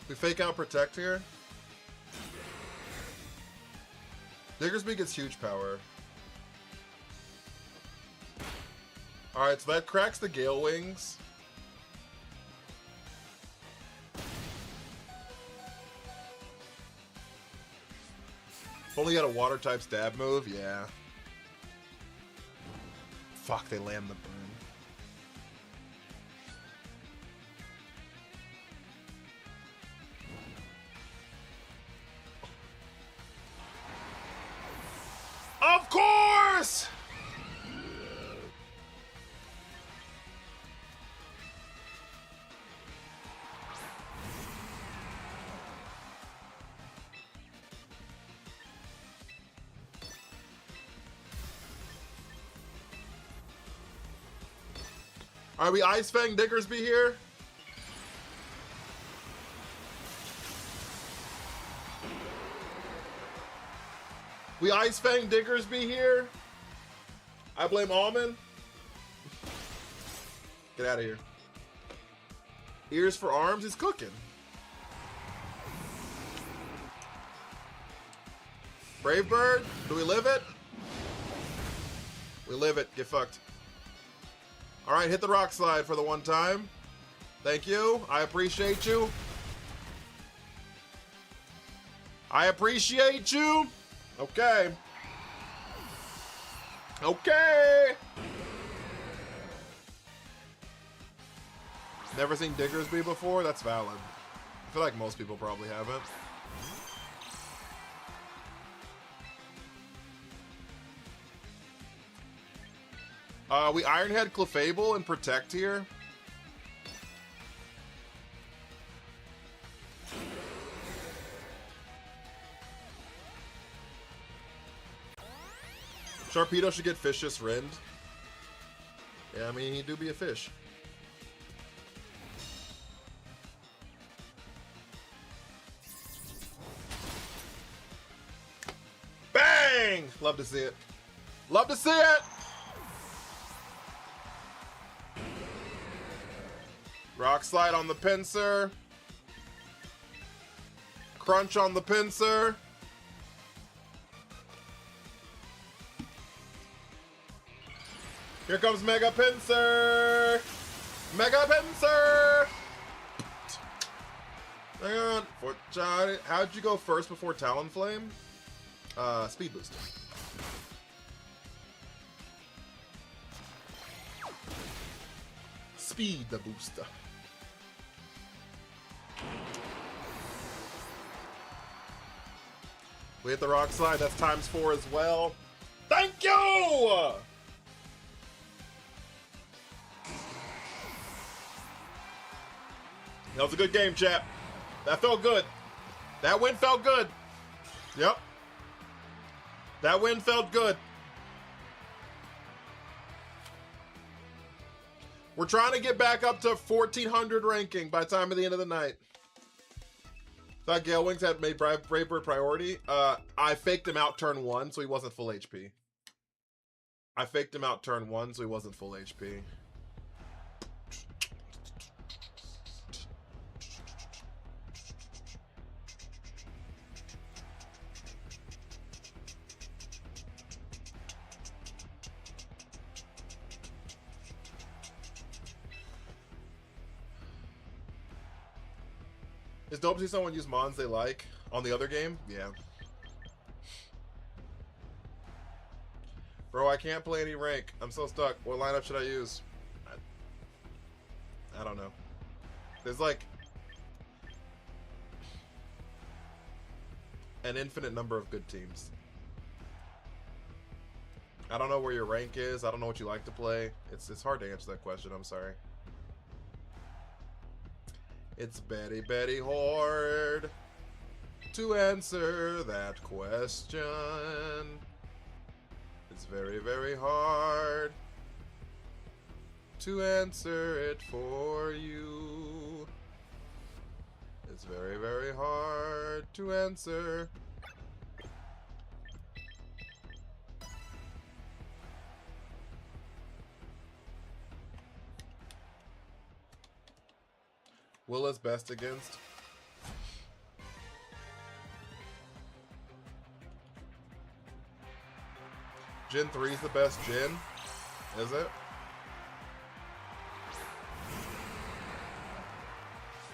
We fake out protect here. Diggersby gets huge power. Alright, so that cracks the Gale Wings. Only got a water type stab move, yeah. Fuck, they land the burn. Of course! Are we Ice Fang Diggersby here? We Ice Fang Diggersby here? I blame Almond. Get out of here. Ears for arms, he's cooking. Brave Bird, do we live it? We live it, get fucked. Alright, hit the rock slide for the one time. Thank you, I appreciate you. I appreciate you. Okay. Okay. Never seen Diggersby before? That's valid. I feel like most people probably haven't. We Ironhead Clefable and Protect here. Sharpedo should get Vicious Rend. Yeah, I mean, he do be a fish. Bang! Love to see it. Love to see it! Rock Slide on the pincer. Crunch on the pincer. Here comes Mega Pincer! Mega Pincer! Hang on. How'd you go first before Talonflame? Speed Booster. Speed the Booster. We hit the Rock Slide. That's ×4 as well. Thank you! That was a good game, chat. That felt good. That win felt good. Yep. That win felt good. We're trying to get back up to 1400 ranking by the time of the end of the night. Thought Gale Wings had made Brave Bird priority. I faked him out turn 1, so he wasn't full HP. I faked him out turn 1, so he wasn't full HP. It's dope to see someone use mons they like on the other game. Yeah. Bro, I can't play any rank. I'm so stuck. What lineup should I use? I don't know. There's like an infinite number of good teams. I don't know where your rank is. I don't know what you like to play. It's hard to answer that question. I'm sorry. It's Betty hard to answer that question. It's very hard to answer it for you. It's very hard to answer. Will is best against? Gen 3 is the best gen? Is it?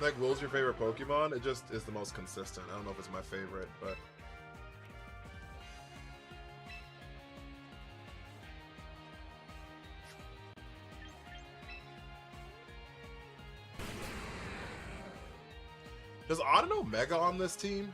Like, Will's your favorite Pokemon? It just is the most consistent. I don't know if it's my favorite, but... Does Otto know Mega on this team?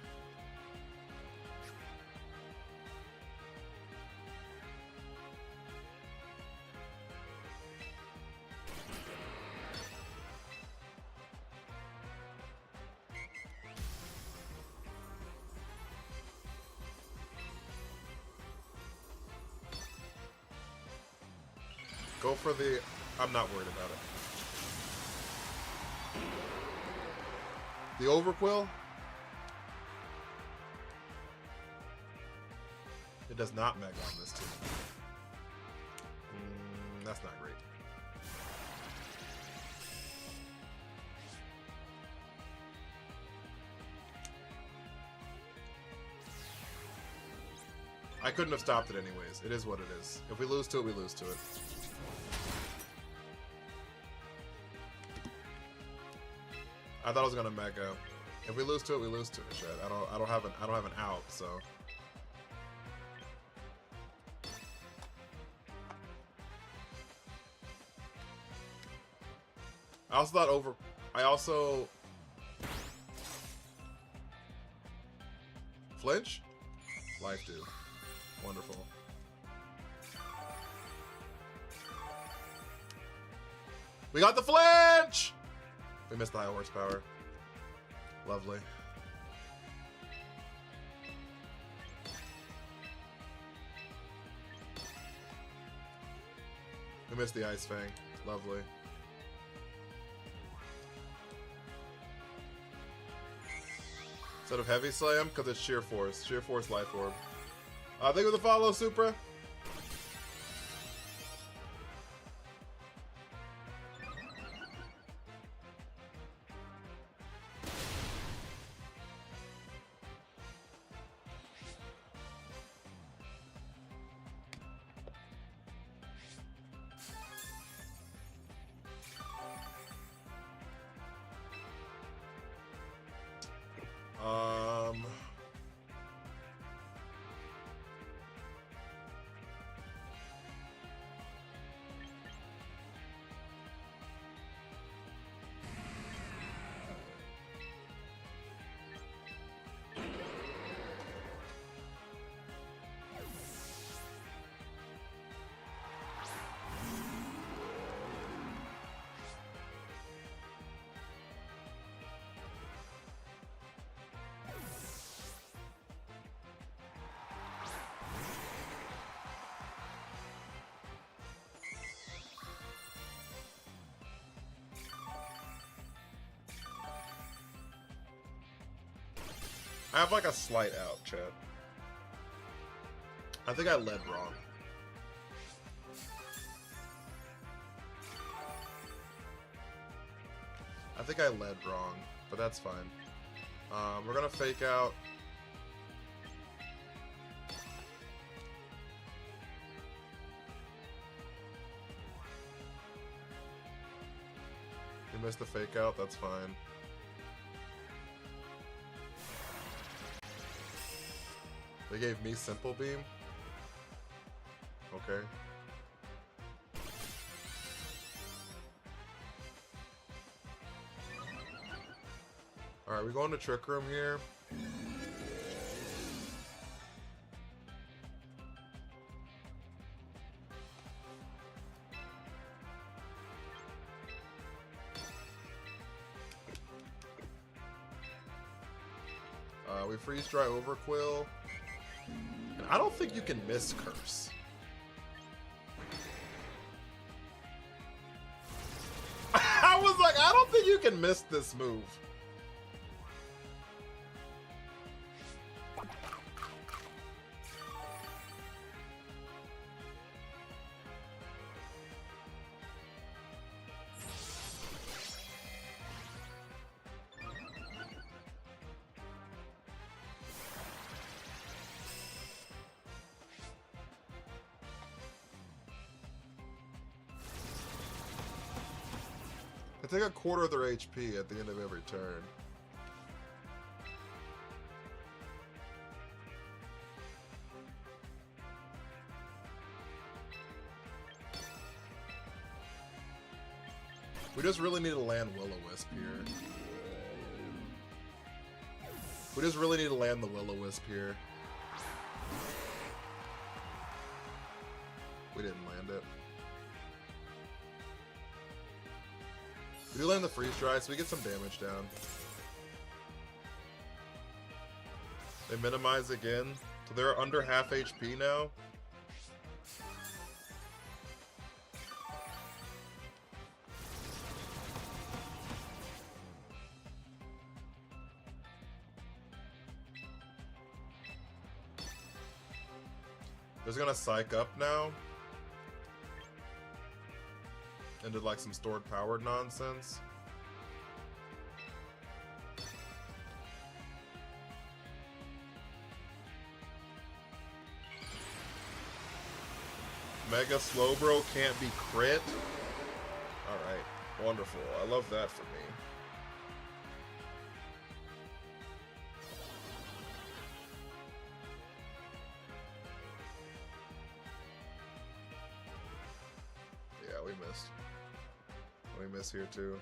Go for the... I'm not worried about it. The Overquill? It does not Mega on this team. That's not great. I couldn't have stopped it anyways. It is what it is. If we lose to it, we lose to it. I thought I was gonna Mega. If we lose to it, we lose to it. Shit. I don't have an out, so. I also flinch? Life do. Wonderful. We got the flinch! We missed the high horsepower. Lovely. We missed the Ice Fang. Lovely. Instead of Heavy Slam, because it's Sheer Force. Sheer Force Life Orb. Thank you for the follow, Supra. I have like a slight out, chat. I think I led wrong. I think I led wrong, but that's fine. We're gonna fake out. We missed the fake out, that's fine. They gave me Simple Beam. Okay. Alright, we go into Trick Room here. We freeze dry Overquill. And I don't think you can miss Curse. I was like, I don't think you can miss this move. They take a quarter of their HP at the end of every turn. We just really need to land Will-O-Wisp here. We just really need to land the Will-O-Wisp here. We didn't land it. We do land the freeze dry, so we get some damage down. They minimize again, so they're under half HP now. They're gonna psych up now. Into like some stored powered nonsense. Mega Slowbro can't be crit. Alright, wonderful. I love that for me. Yeah, we missed. We miss here too.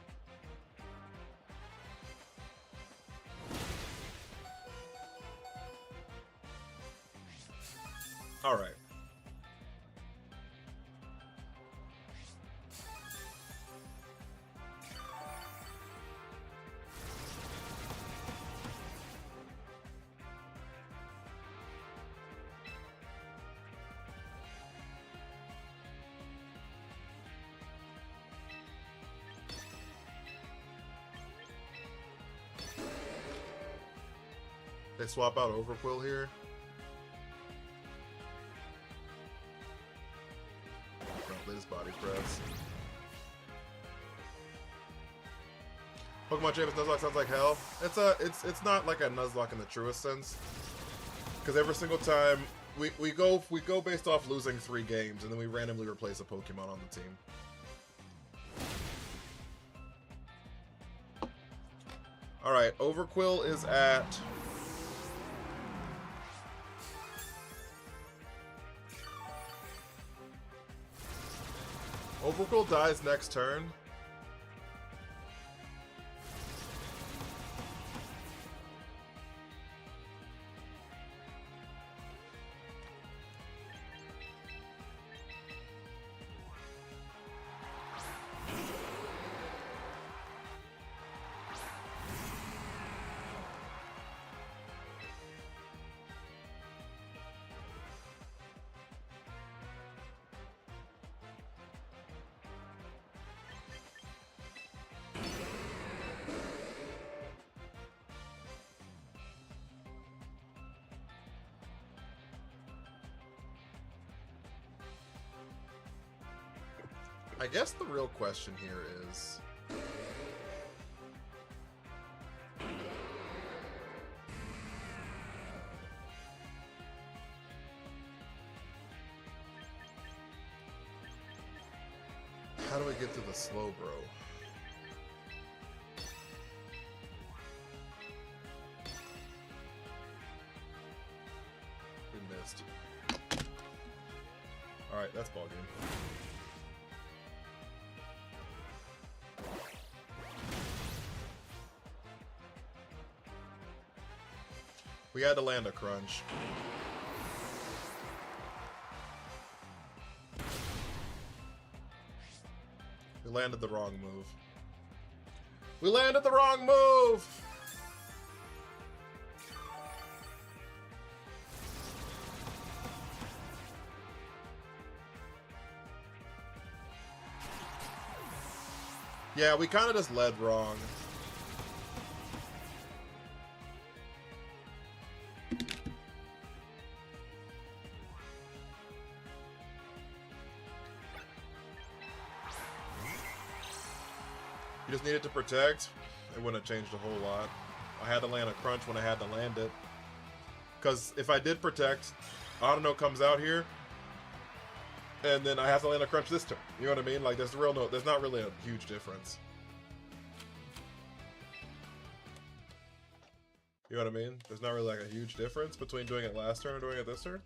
All right. They swap out Overquill here. They just body press. Pokemon James Nuzlocke sounds like hell. It's not like a Nuzlocke in the truest sense. Because every single time we go based off losing 3 games and then we randomly replace a Pokemon on the team. Alright, Overquill is at Overquill dies next turn. I guess the real question here is... how do we get to the Slowbro? missed. Alright, that's ball game. We had to land a crunch. We landed the wrong move. We landed the wrong move! Yeah, we kind of just led wrong. You just needed to protect. It wouldn't have changed a whole lot. I had to land a crunch when I had to land it. Because if I did protect, Auto comes out here, and then I have to land a crunch this turn. You know what I mean? Like, there's not really a huge difference. You know what I mean? There's not really like a huge difference between doing it last turn and doing it this turn.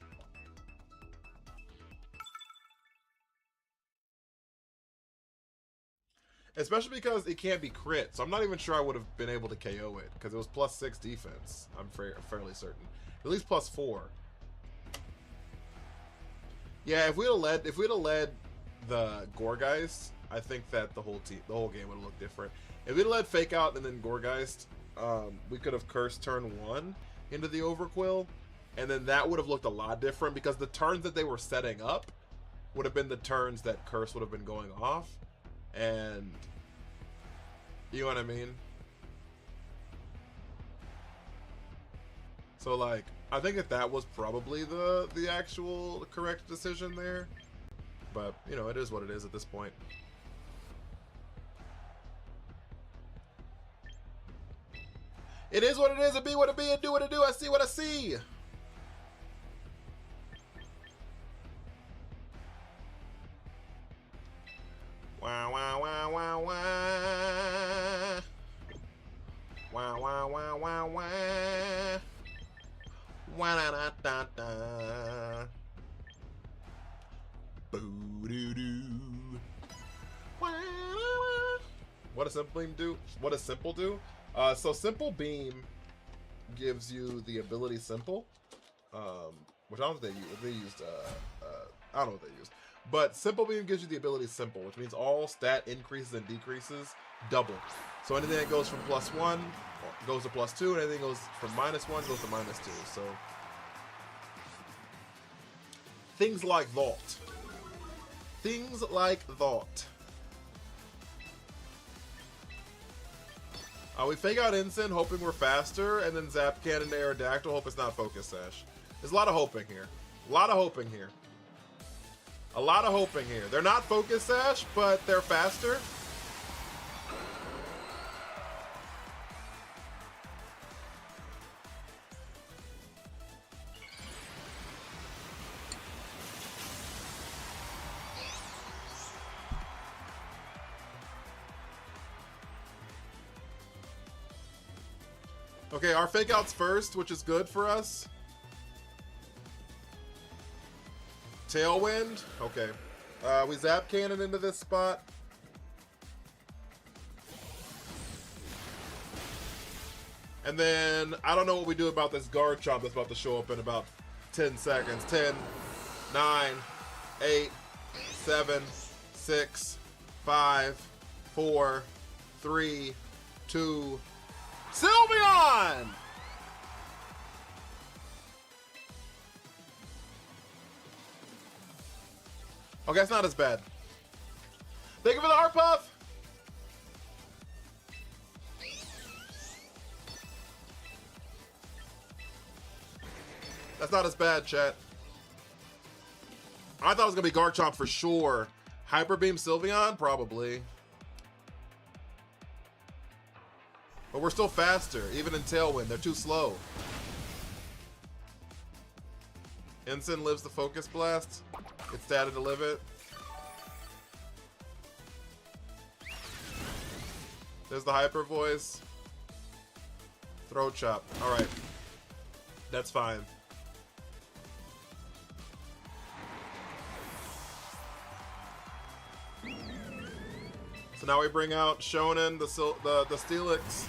Especially because it can't be crit, so I'm not even sure I would have been able to KO it, because it was +6 defense, I'm fairly certain. At least +4. Yeah, if we'd have led the Gorgeist, I think that the whole game would have looked different. If we'd have led Fake Out and then Gorgeist, we could have cursed turn 1 into the Overquill, and then that would have looked a lot different, because the turns that they were setting up would have been the turns that curse would have been going off. And you know what I mean? So like, I think that was probably the actual correct decision there. But, you know, it is what it is at this point. It is what it is, it be what it be, and do what it do, I see what I see! Wah, wah, wah, wah, wah. Wah, wah, wah, wah, wah. Wah, da, da, da, da. Boo-doo-doo. Wah, wah. What does Simple Beam do? What does Simple do? So Simple Beam gives you the ability Simple, which I don't know what they used. They used, I don't know what they used. But Simple Beam gives you the ability Simple, which means all stat increases and decreases double. So anything that goes from +1 goes to +2, and anything goes from -1 goes to -2. So things like that. Things like that. We Fake Out Ensign, hoping we're faster, and then Zap Cannon to Aerodactyl, hope it's not Focus Sash. There's a lot of hoping here. A lot of hoping here. A lot of hoping here. They're not Focus Sash, but they're faster. Okay, our Fake Out's first, which is good for us. Tailwind? Okay. We Zap Cannon into this spot. And then, I don't know what we do about this guard chomp that's about to show up in about 10 seconds. 10, 9, 8, 7, 6, 5, 4, 3, 2, Sylveon! Okay, that's not as bad. Thank you for the heart puff! That's not as bad, chat. I thought it was gonna be Garchomp for sure. Hyper Beam Sylveon? Probably. But we're still faster, even in Tailwind. They're too slow. Ensign lives the Focus Blast. It's statted to live it. There's the Hyper Voice. Throat Chop. Alright. That's fine. now we bring out Shonen, the Steelix.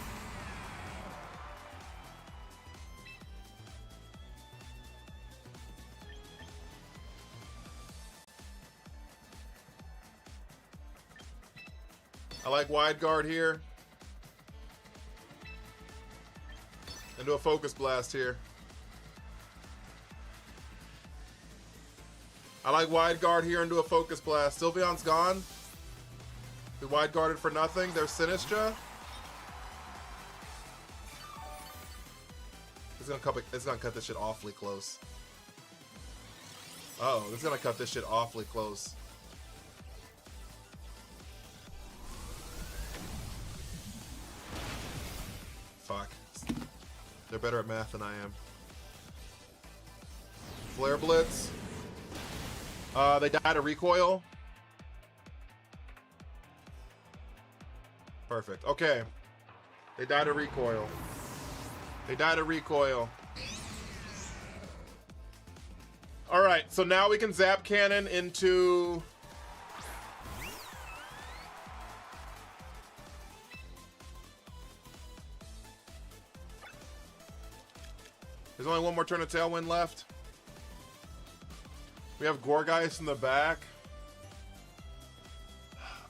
I like wide guard here. And do a focus blast here. I like wide guard here and do a focus blast. Sylveon's gone. We wide guarded for nothing. There's Sinistra. It's gonna cut this shit awfully close. Uh oh, this is gonna cut this shit awfully close. Fuck. They're better at math than I am. Flare Blitz. They died to recoil. Perfect. Okay. They died to recoil. They died to recoil. Alright, so now we can zap cannon into... There's only one more turn of Tailwind left. We have Gorgeist in the back.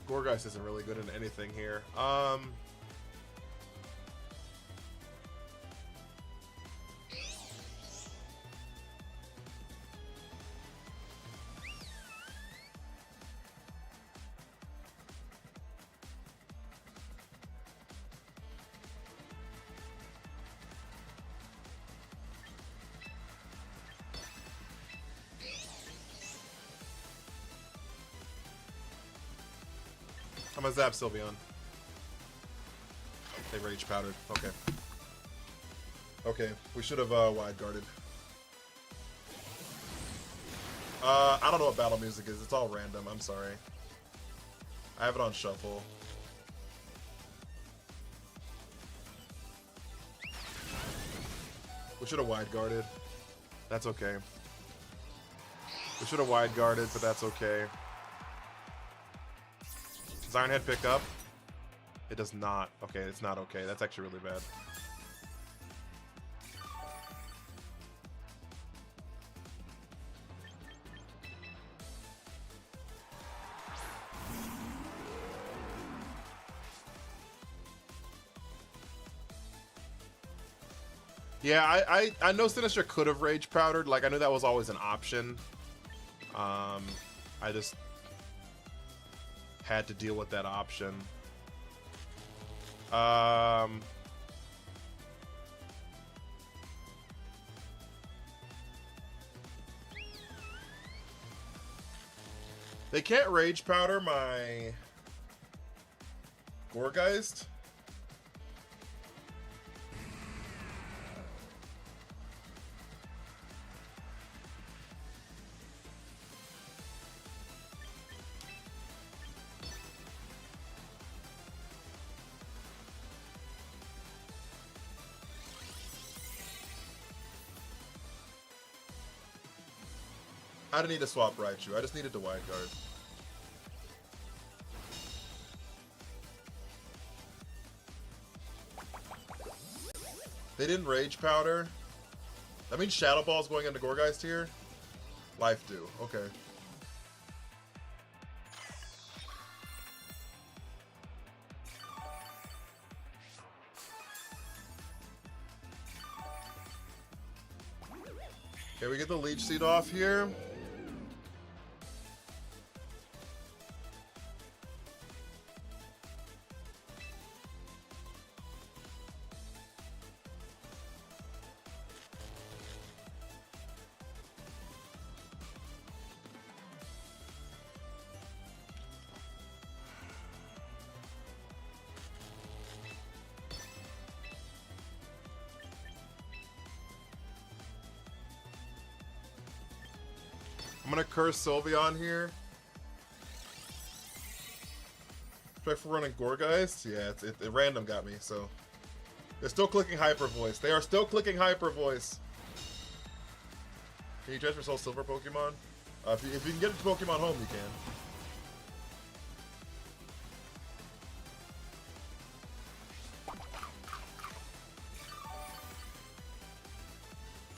Gorgeist isn't really good in anything here. I'm gonna zap Sylveon. They rage powdered. Okay. Okay, we should have wide guarded. I don't know what battle music is. It's all random. I'm sorry. I have it on shuffle. We should have wide guarded. That's okay. We should have wide guarded, but that's okay. Does Ironhead pick up? It does not. Okay, it's not okay. That's actually really bad. Yeah, I know Sinister could have Rage Powdered. Like, I knew that was always an option. I just had to deal with that option. They can't Rage Powder my Gorgeist. I didn't need to swap Raichu. I just needed to wide guard. They didn't Rage Powder. That means Shadow Ball's going into Gorgeist here? Life do. Okay. Okay, we get the Leech Seed off here. I'm gonna curse Sylveon here. Try for running Gorgeist. Yeah, it random got me, so. They're still clicking Hyper Voice. They are still clicking Hyper Voice. Can you transfer Soul Silver Pokemon? If you can get it to Pokemon Home, you can.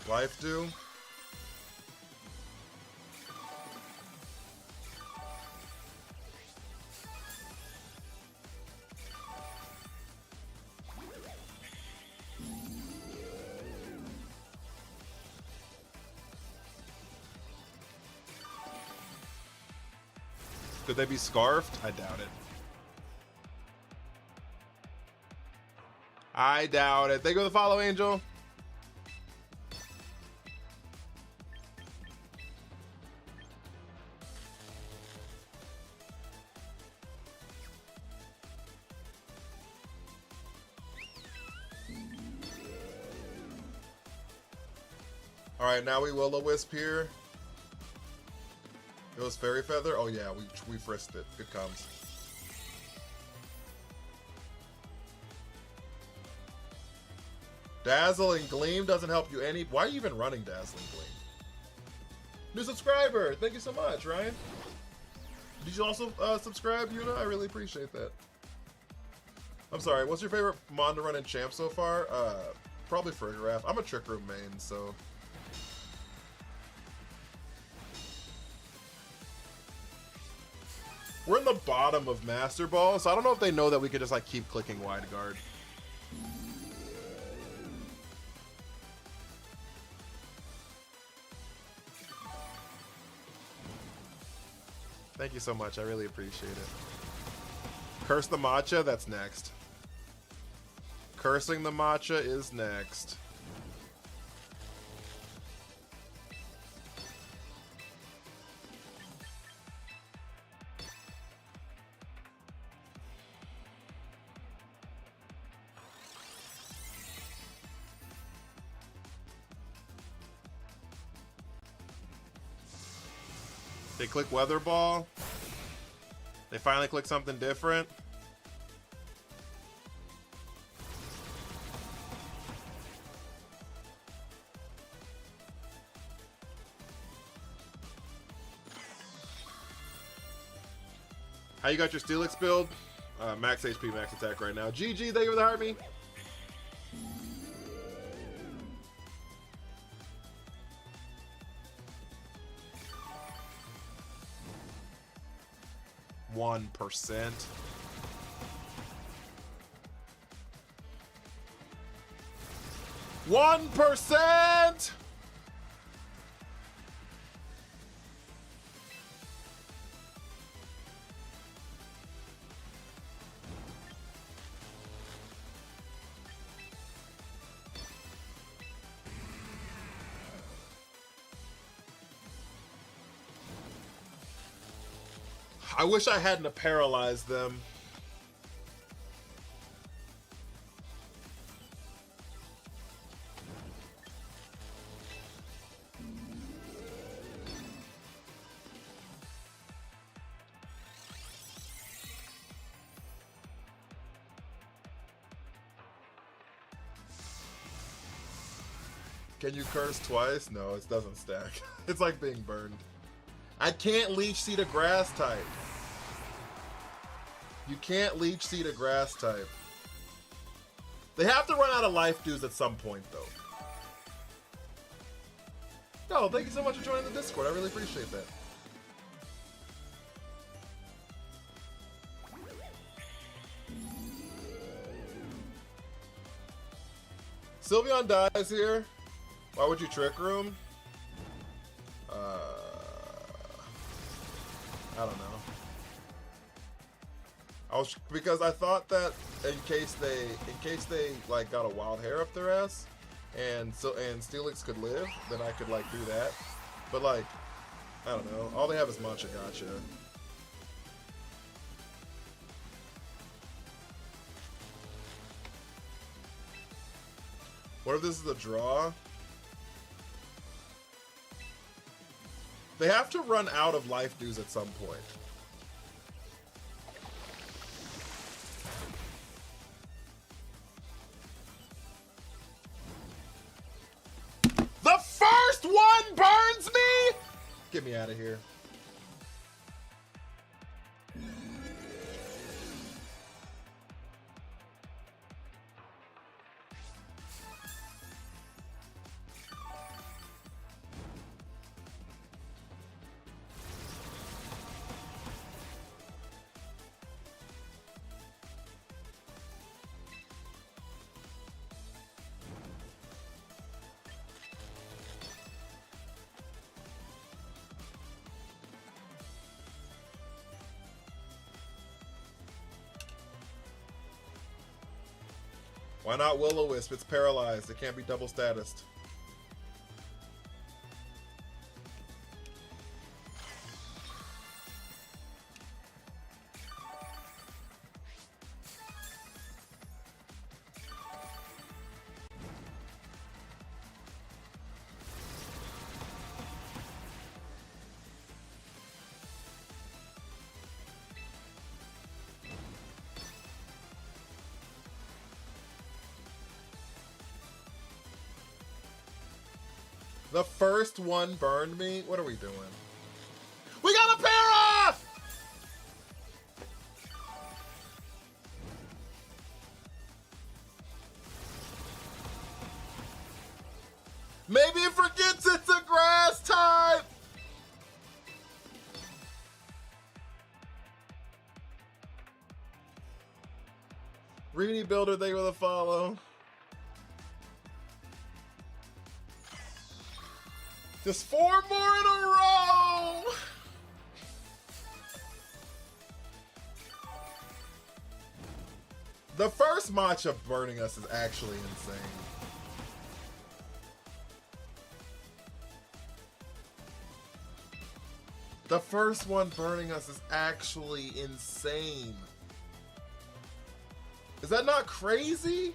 Life do. Could they be scarfed? I doubt it. I doubt it. Thank you for the follow, Angel. All right, now we Will-O-Wisp here. It was Fairy Feather? Oh yeah, we frisked it. Good comes. Dazzling Gleam doesn't help you any. Why are you even running Dazzling Gleam? New subscriber! Thank you so much, Ryan. Did you also subscribe, Yuna? I really appreciate that. I'm sorry, what's your favorite mon to run in Champ so far? Probably Frigoraph. I'm a Trick Room main, so... We're in the bottom of Master Ball, so I don't know if they know that we could just like keep clicking Wide Guard. Thank you so much, I really appreciate it. Curse the Matcha, that's next. Cursing the Matcha is next. They click Weather Ball. They finally click something different. How you got your Steelix build? Max HP, max attack right now. GG, thank you for the heart me. %. 1%. I wish I hadn't paralyzed them. Can you curse twice? No, it doesn't stack. It's like being burned. I can't Leech Seed a grass type. You can't Leech Seed a grass type. They have to run out of life dues at some point, though. No, thank you so much for joining the Discord. I really appreciate that. Sylveon dies here. Why would you Trick Room? I don't know. Because I thought that in case they like got a wild hair up their ass, and Steelix could live, then I could like do that. But like, I don't know. All they have is Matcha Gotcha. What if this is a draw? They have to run out of life dues at some point. The first one burns me? Get me out of here. Why not Will-O-Wisp? It's paralyzed. It can't be double statused. The first one burned me. What are we doing? We got a para! Maybe it forgets it's a grass type. Reedy Builder, they were the follow. Just 4 more in a row! The first matchup burning us is actually insane. The first one burning us is actually insane. Is that not crazy?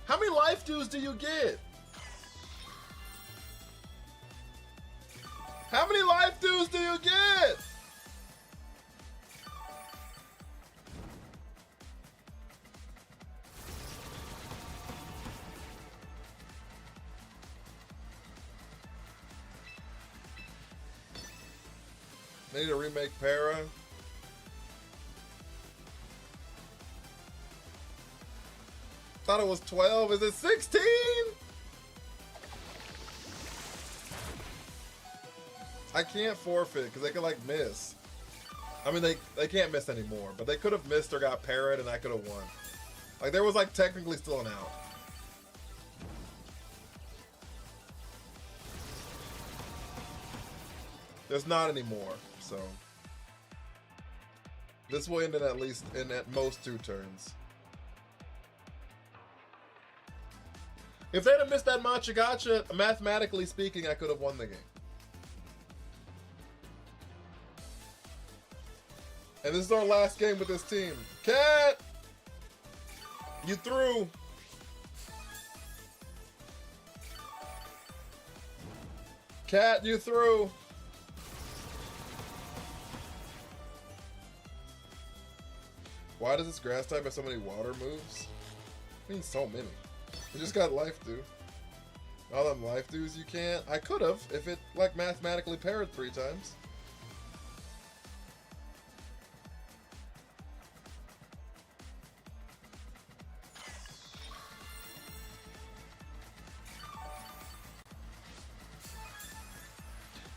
How many life dues do you get? How many life dues do you get? They need to remake Para. Thought it was 12. Is it 16? I can't forfeit because they could like miss. I mean, they can't miss anymore, but they could have missed or got parried and I could have won. Like there was like technically still an out. There's not anymore, so this will end in at most 2 turns. If they'd have missed that Matcha Gotcha, mathematically speaking, I could have won the game. And this is our last game with this team. Cat! You threw! Cat, you threw! Why does this grass type have so many water moves? I mean, so many. We just got life do. All them life dues you can't. I could have if it like mathematically paired 3 times.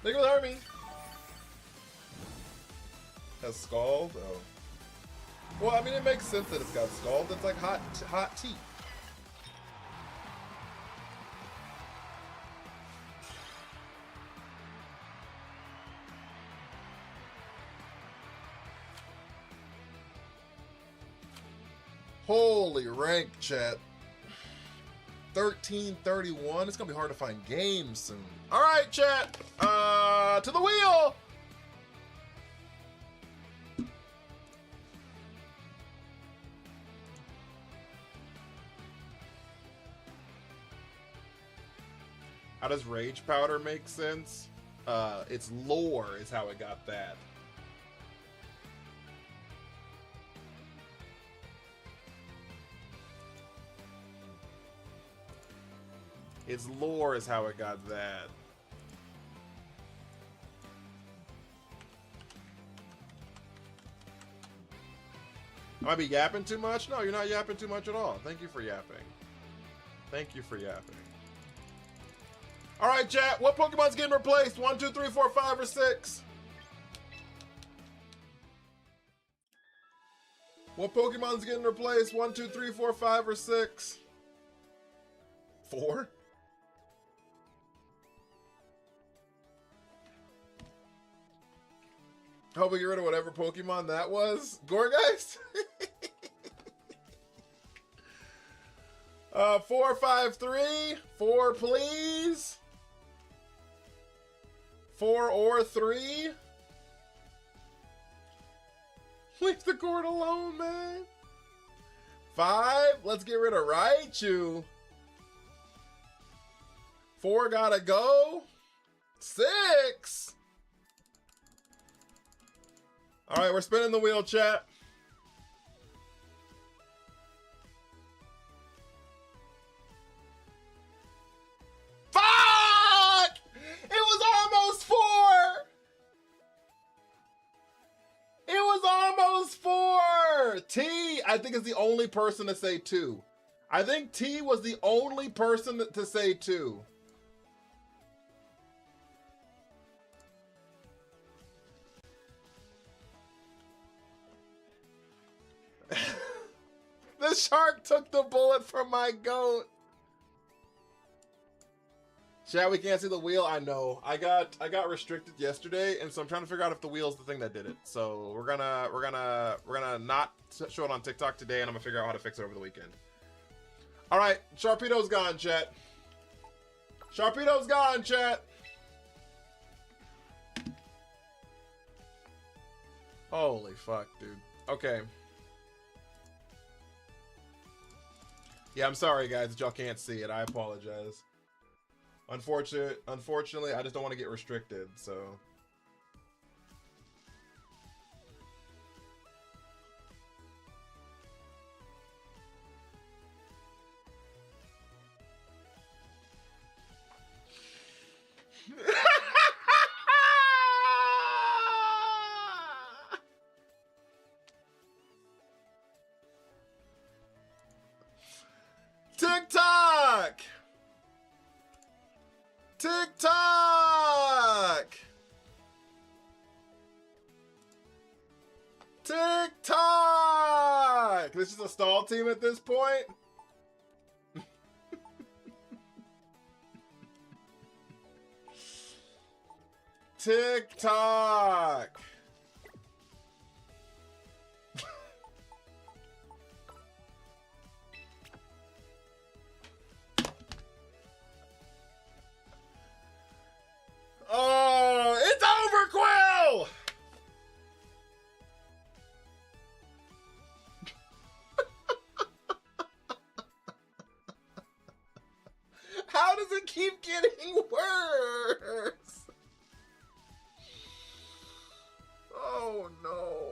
Look at the army. Has Scald? Oh. Well, I mean, it makes sense that it's got Scald. It's like hot tea. Holy rank, chat. 1331. It's gonna be hard to find games soon. All right, chat. To the wheel. How does Rage Powder make sense? Its lore is how it got that. Its lore is how it got that. Am I be yapping too much? No, you're not yapping too much at all. Thank you for yapping. Thank you for yapping. All right, chat. What Pokemon's getting replaced? 1, 2, 3, 4, 5, or 6? What Pokemon's getting replaced? 1, 2, 3, 4, 5, or 6? 4? Hope we get rid of whatever Pokemon that was. Gorgeist? 4, 5, 3. 4, please. 4 or 3. Leave the gourd alone, man. 5. Let's get rid of Raichu. 4 gotta go. 6. All right, we're spinning the wheel, chat. Fuck! It was almost 4. It was almost 4. T, I think, is the only person to say 2. I think T was the only person to say 2. The shark took the bullet from my goat. Chat, we can't see the wheel. I know. I got restricted yesterday, and so I'm trying to figure out if the wheel's the thing that did it. So we're gonna not show it on TikTok today, and I'm gonna figure out how to fix it over the weekend. All right, Sharpedo's gone, chat. Sharpedo's gone, chat. Holy fuck, dude. Okay. Yeah, I'm sorry, guys, that y'all can't see it. I apologize. Unfortunately, I just don't want to get restricted, so. TikTok! TikTok! TikTok! This is a stall team at this point? TikTok! Oh, it's over, Quill! How does it keep getting worse? Oh, no.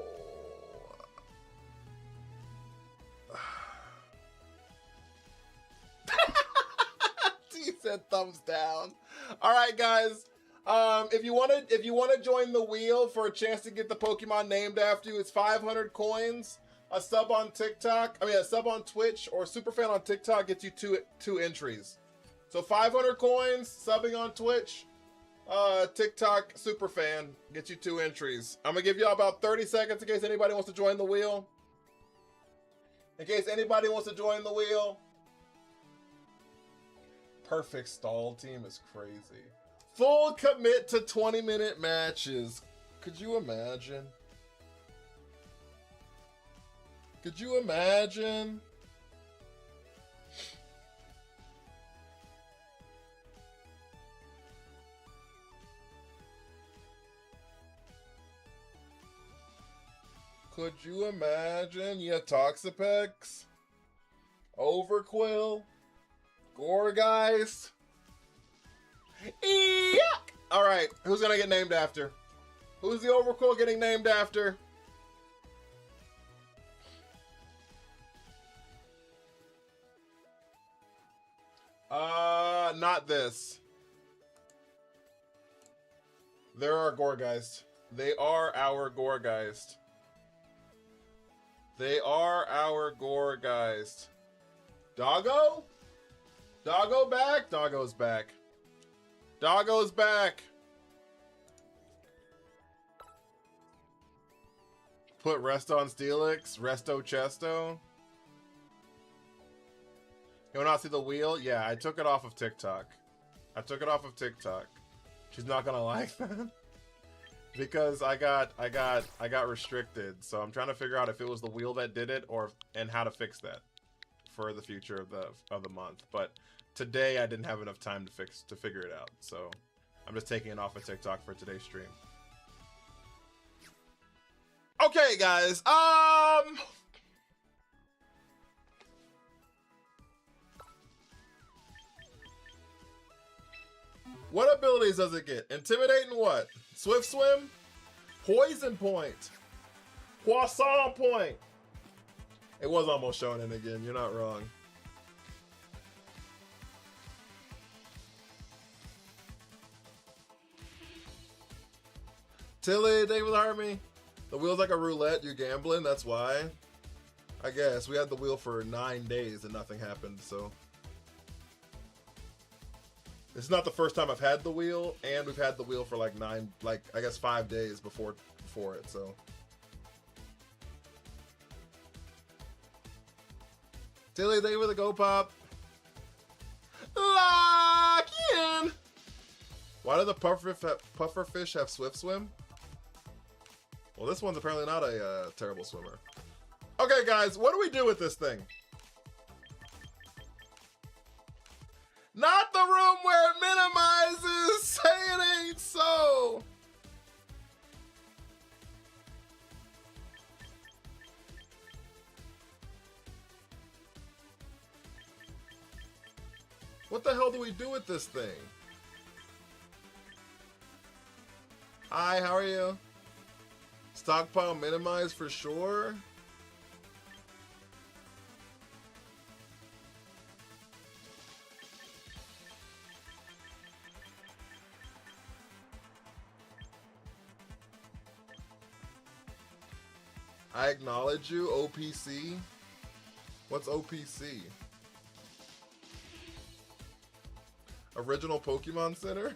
He said thumbs down. All right, guys. If you want to join the wheel for a chance to get the Pokemon named after you, it's 500 coins. A sub on TikTok, a sub on Twitch or Superfan on TikTok gets you two entries. So 500 coins, subbing on Twitch, TikTok Superfan gets you 2 entries. I'm gonna give y'all about 30 seconds in case anybody wants to join the wheel. Perfect stall team is crazy. Full commit to 20-minute matches. Could you imagine? Could you imagine? Could you imagine? Yeah, Toxapex, Overquill, Gourgeist. Eek! All right, who's gonna get named after? Who's the Overquill getting named after? Not this. There are Gourgeist. They are our Gourgeist. They are our Gourgeist. Doggo? Doggo back? Doggo's back. Doggo's back. Put Resto on Steelix. Resto Chesto. You want to see the wheel? Yeah, I took it off of TikTok. She's not gonna like that. Because I got restricted. So I'm trying to figure out if it was the wheel that did it and how to fix that for the future of the month. But today I didn't have enough time to figure it out, so I'm just taking it off of TikTok for today's stream. Okay, guys. What abilities does it get? Intimidating what? Swift Swim? Poison Point? Poisson Point? It was almost shonen again. You're not wrong. Tilly, David Army. The wheel's like a roulette. You're gambling. That's why. I guess we had the wheel for 9 days and nothing happened. So it's not the first time I've had the wheel, and we've had the wheel for like I guess 5 days before it. So Tilly, they with a go pop. Lock in. Why do the pufferfish have swift swim? Well, this one's apparently not a terrible swimmer. Okay, guys, what do we do with this thing? Not the room where it minimizes. Say it ain't so. What the hell do we do with this thing? Hi, how are you? Stockpile minimize for sure. I acknowledge you, OPC. What's OPC? Original Pokemon Center?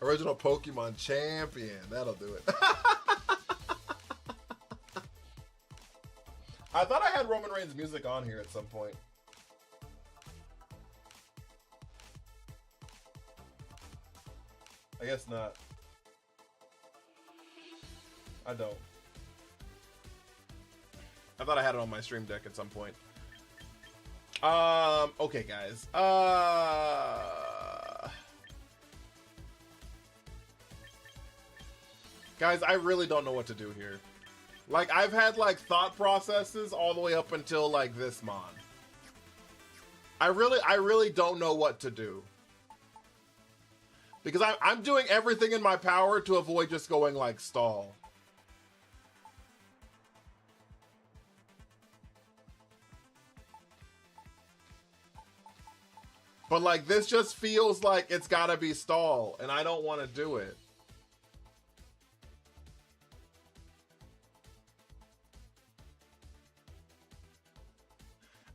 Original Pokemon Champion. That'll do it. I thought I had Roman Reigns music on here at some point. I guess not. I don't. I thought I had it on my stream deck at some point. Okay, guys. Guys, I really don't know what to do here. Like, I've had, like, thought processes all the way up until, like, this mon. I really don't know what to do. Because I'm doing everything in my power to avoid just going, like, stall. But, like, this just feels like it's gotta be stall, and I don't want to do it.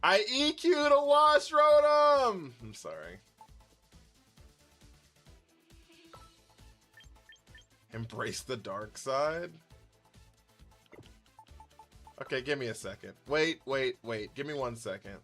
I EQ'd a Wash Rotom! I'm sorry. Embrace the dark side? Okay, give me a second. Wait. Give me 1 second.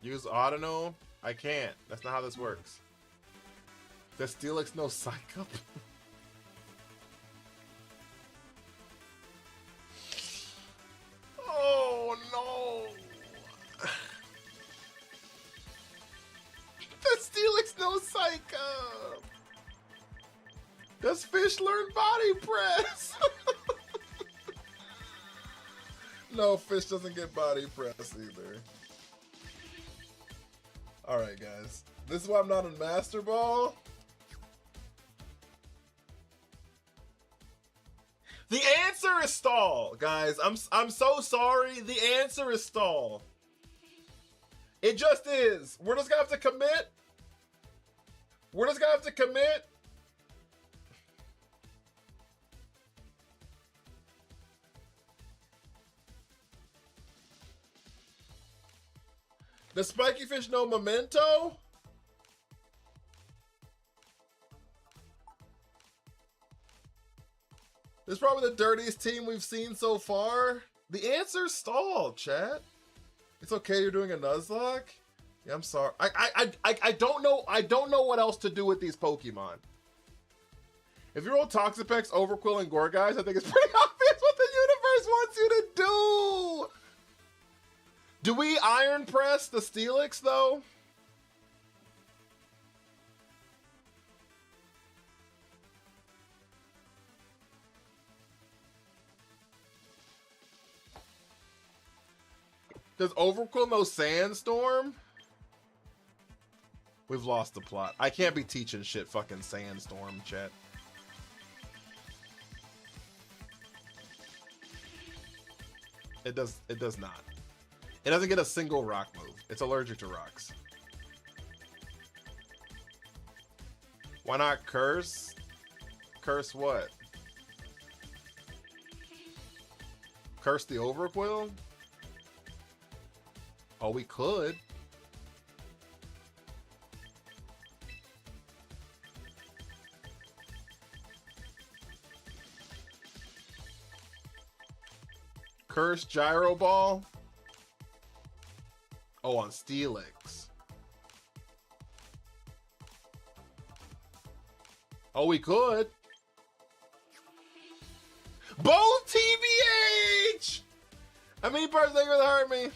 Use Autono? I can't. That's not how this works. Does Steelix know Psych Up? Oh no! Does Steelix know Psych Up? Does Fish learn Body Press? No, Fish doesn't get Body Press either. Alright, guys. This is why I'm not in Master Ball. The answer is stall, guys. I'm so sorry. The answer is stall. It just is. We're just gonna have to commit. We're just gonna have to commit. Does Spiky Fish know Memento? This is probably the dirtiest team we've seen so far. The answer's stall, chat. It's okay, you're doing a Nuzlocke? Yeah, I'm sorry. I don't know. I don't know what else to do with these Pokemon. If you roll Toxapex, Overquill, and Gorgeist, I think it's pretty obvious what the universe wants you to do. Do we Iron Press the Steelix, though? Does Overquill know Sandstorm? We've lost the plot. I can't be teaching shit fucking Sandstorm, chat. It does not. It doesn't get a single rock move. It's allergic to rocks. Why not curse? Curse what? Curse the Overquill? Oh, we could. Curse Gyro Ball? Oh, on Steelix. Oh, we could. Both TBH! How many parts think would hurt me?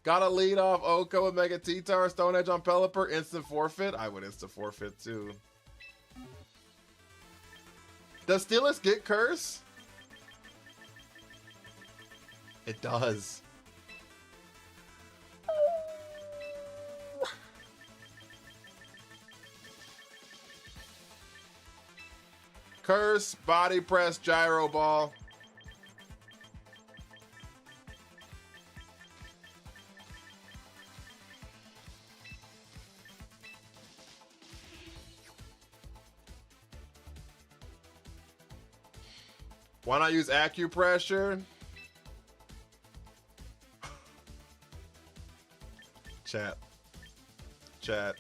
Gotta lead off Oko with Mega T-Tar, Stone Edge on Pelipper, instant forfeit. I would instant forfeit too. Does Steelix get curse? It does. Curse, Body Press, Gyro Ball. Why not use acupressure? Chat. Chat.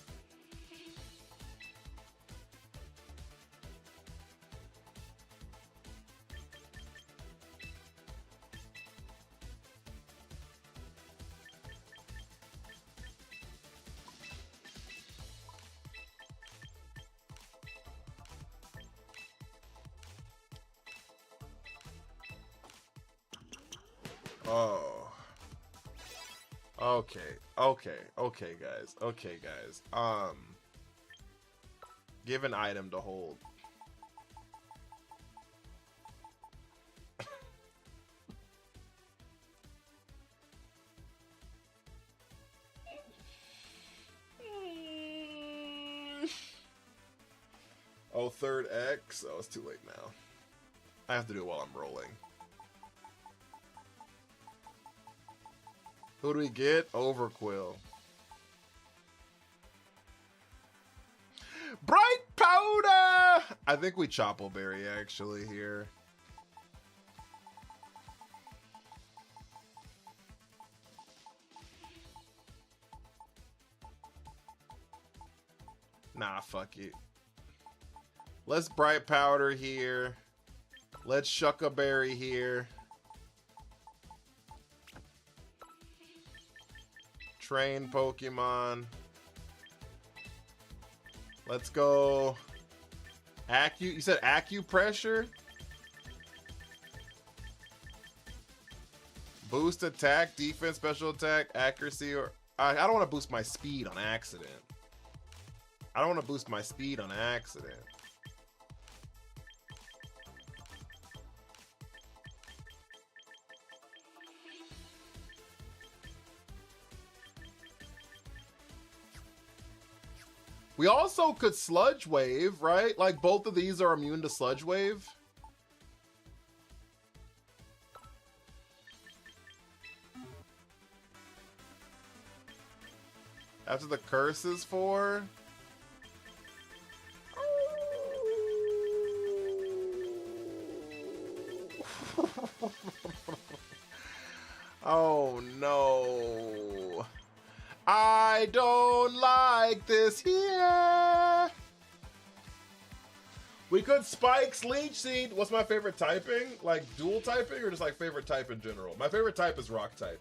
Oh. Okay, guys. Give an item to hold. Oh, third X? Oh, it's too late now. I have to do it while I'm rolling. Who do we get? Overquill. Bright Powder! I think we Choppleberry actually here. Nah, fuck it. Let's Bright Powder here. Let's Shuckaberry here. Train Pokemon. Let's go. You said acupressure? Boost attack, defense, special attack, accuracy, or I don't want to boost my speed on accident. I don't want to boost my speed on accident. We also could Sludge Wave, right? Like, both of these are immune to Sludge Wave. After the curse is 4. Oh no. I don't like this here. We could Spike's Leech Seed. What's my favorite typing? Like dual typing or just like favorite type in general? My favorite type is rock type.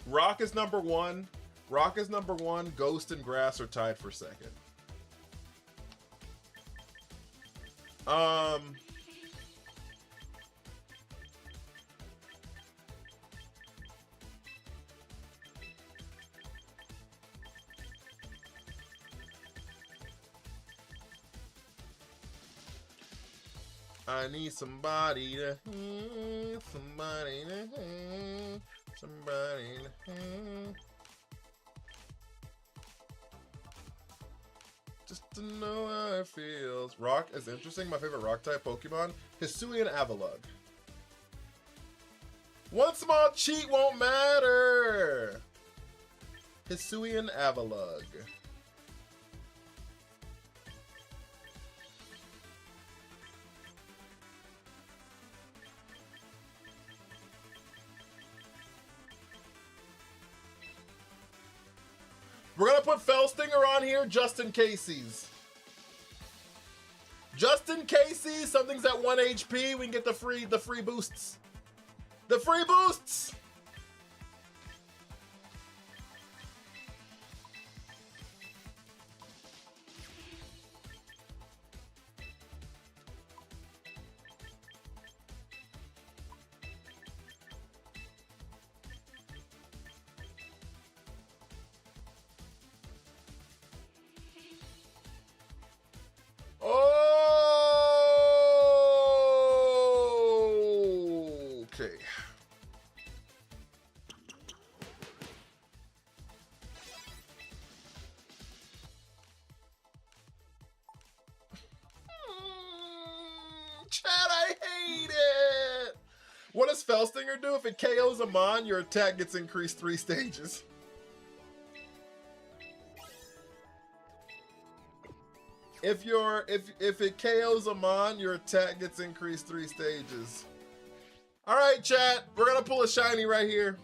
Rock is number 1. Rock is number 1. Ghost and grass are tied for second. I need somebody to somebody to somebody to just to know how it feels. Rock is interesting. My favorite rock type Pokemon, Hisuian Avalugg. One small cheat won't matter. Hisuian Avalugg. We're gonna put Felstinger on here just in cases. Just in cases, something's at 1 HP, we can get the free boosts. The free boosts! Okay. Chat, I hate it! What does Felstinger do? If it KOs a mon, your attack gets increased 3 stages. If it KOs a mon, your attack gets increased 3 stages. Alright, chat, we're gonna pull a shiny right here.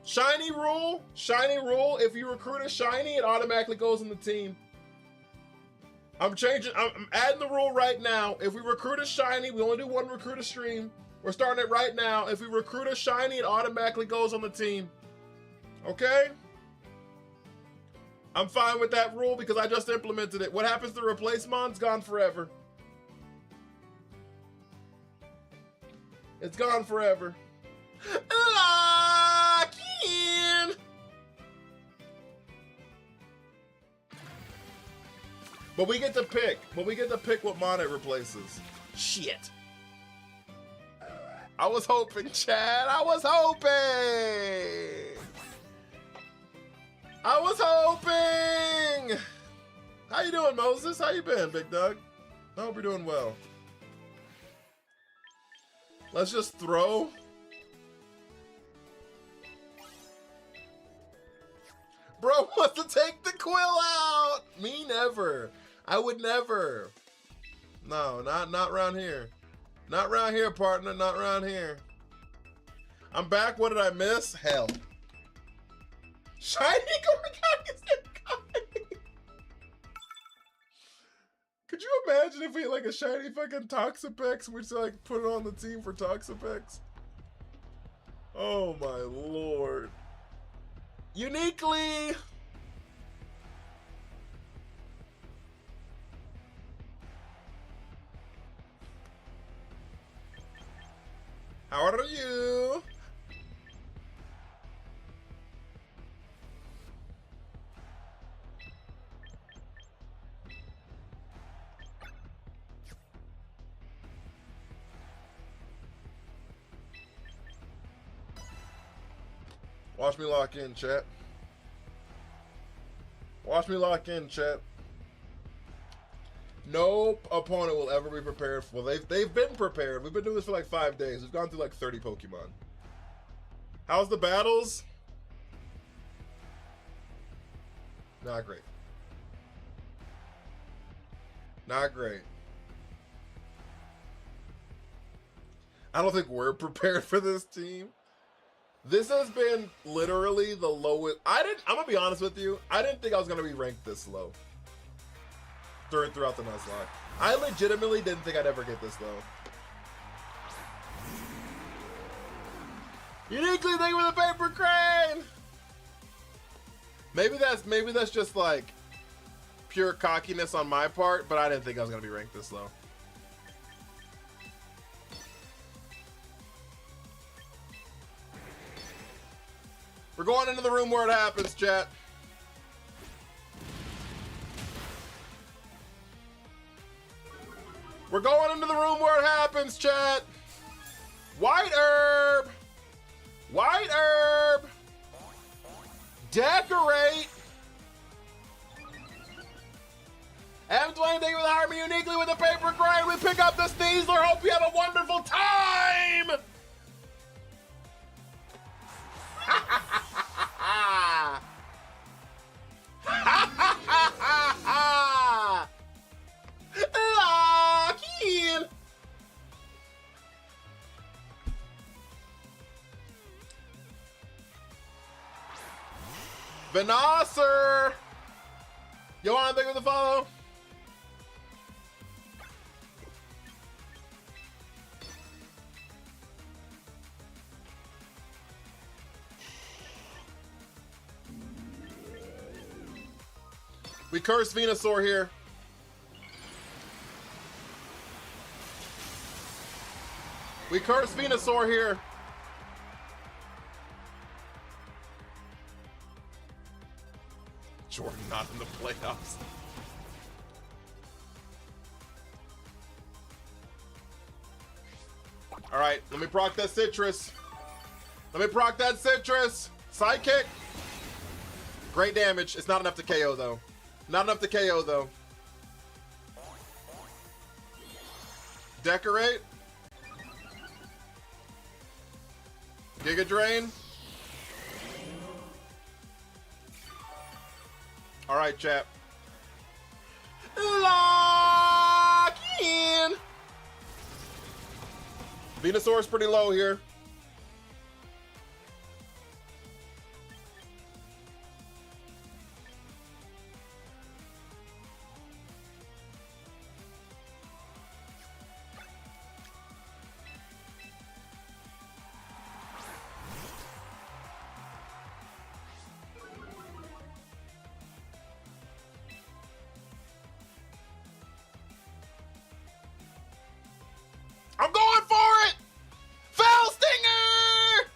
Shiny rule, if you recruit a shiny, it automatically goes in the team. I'm adding the rule right now. If we recruit a shiny, we only do 1 recruit a stream. We're starting it right now. If we recruit a shiny, it automatically goes on the team. Okay? I'm fine with that rule because I just implemented it. What happens to replacement's gone forever. It's gone forever. Lock in. But we get to pick. What mon it replaces. Shit. I was hoping, Chad. I was hoping. How you doing, Moses? How you been, big dog? I hope you're doing well. Let's just throw. Bro wants to take the quill out. Me never. I would never. No, not around here. Not around here, partner. Not around here. I'm back. What did I miss? Hell. Shiny Gorgon. Could you imagine if we had like a shiny fucking Toxapex, which like put it on the team for Toxapex? Oh my lord. Uniquely. How are you? Watch me lock in, chat. Watch me lock in, chat. No opponent will ever be prepared for. They've been prepared. We've been doing this for like 5 days. We've gone through like 30 Pokemon. How's the battles? Not great. Not great. I don't think we're prepared for this team. This has been literally the lowest. I'm gonna be honest with you. I didn't think I was gonna be ranked this low throughout the Nuzlocke. I legitimately didn't think I'd ever get this low. Uniquely thank you for the paper crane. Maybe that's just like pure cockiness on my part, but I didn't think I was gonna be ranked this low. We're going into the room where it happens, chat. We're going into the room where it happens, chat. White herb. White herb. Decorate. M20, thank you for the harmony uniquely with the paper grind. We pick up the Sneasler. Hope you have a wonderful time. Lock in. Venosser. You want anything with the follow? We curse Venusaur here. We curse Venusaur here. Jordan not in the playoffs. All right, let me proc that citrus. Let me proc that citrus. Sidekick. Great damage. It's not enough to KO though. Not enough to KO though. Decorate. Giga Drain. All right, chap. Lock in. Venusaur's pretty low here. I'm going for it! Fell Stinger!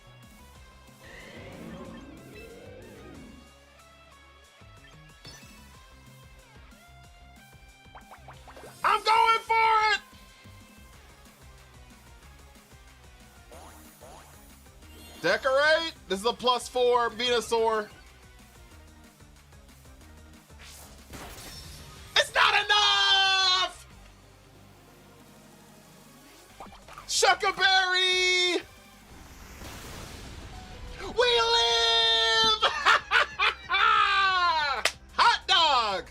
I'm going for it! Decorate. This is a +4 Venusaur. It's not enough! Shuckaberry! We live! Hot dog!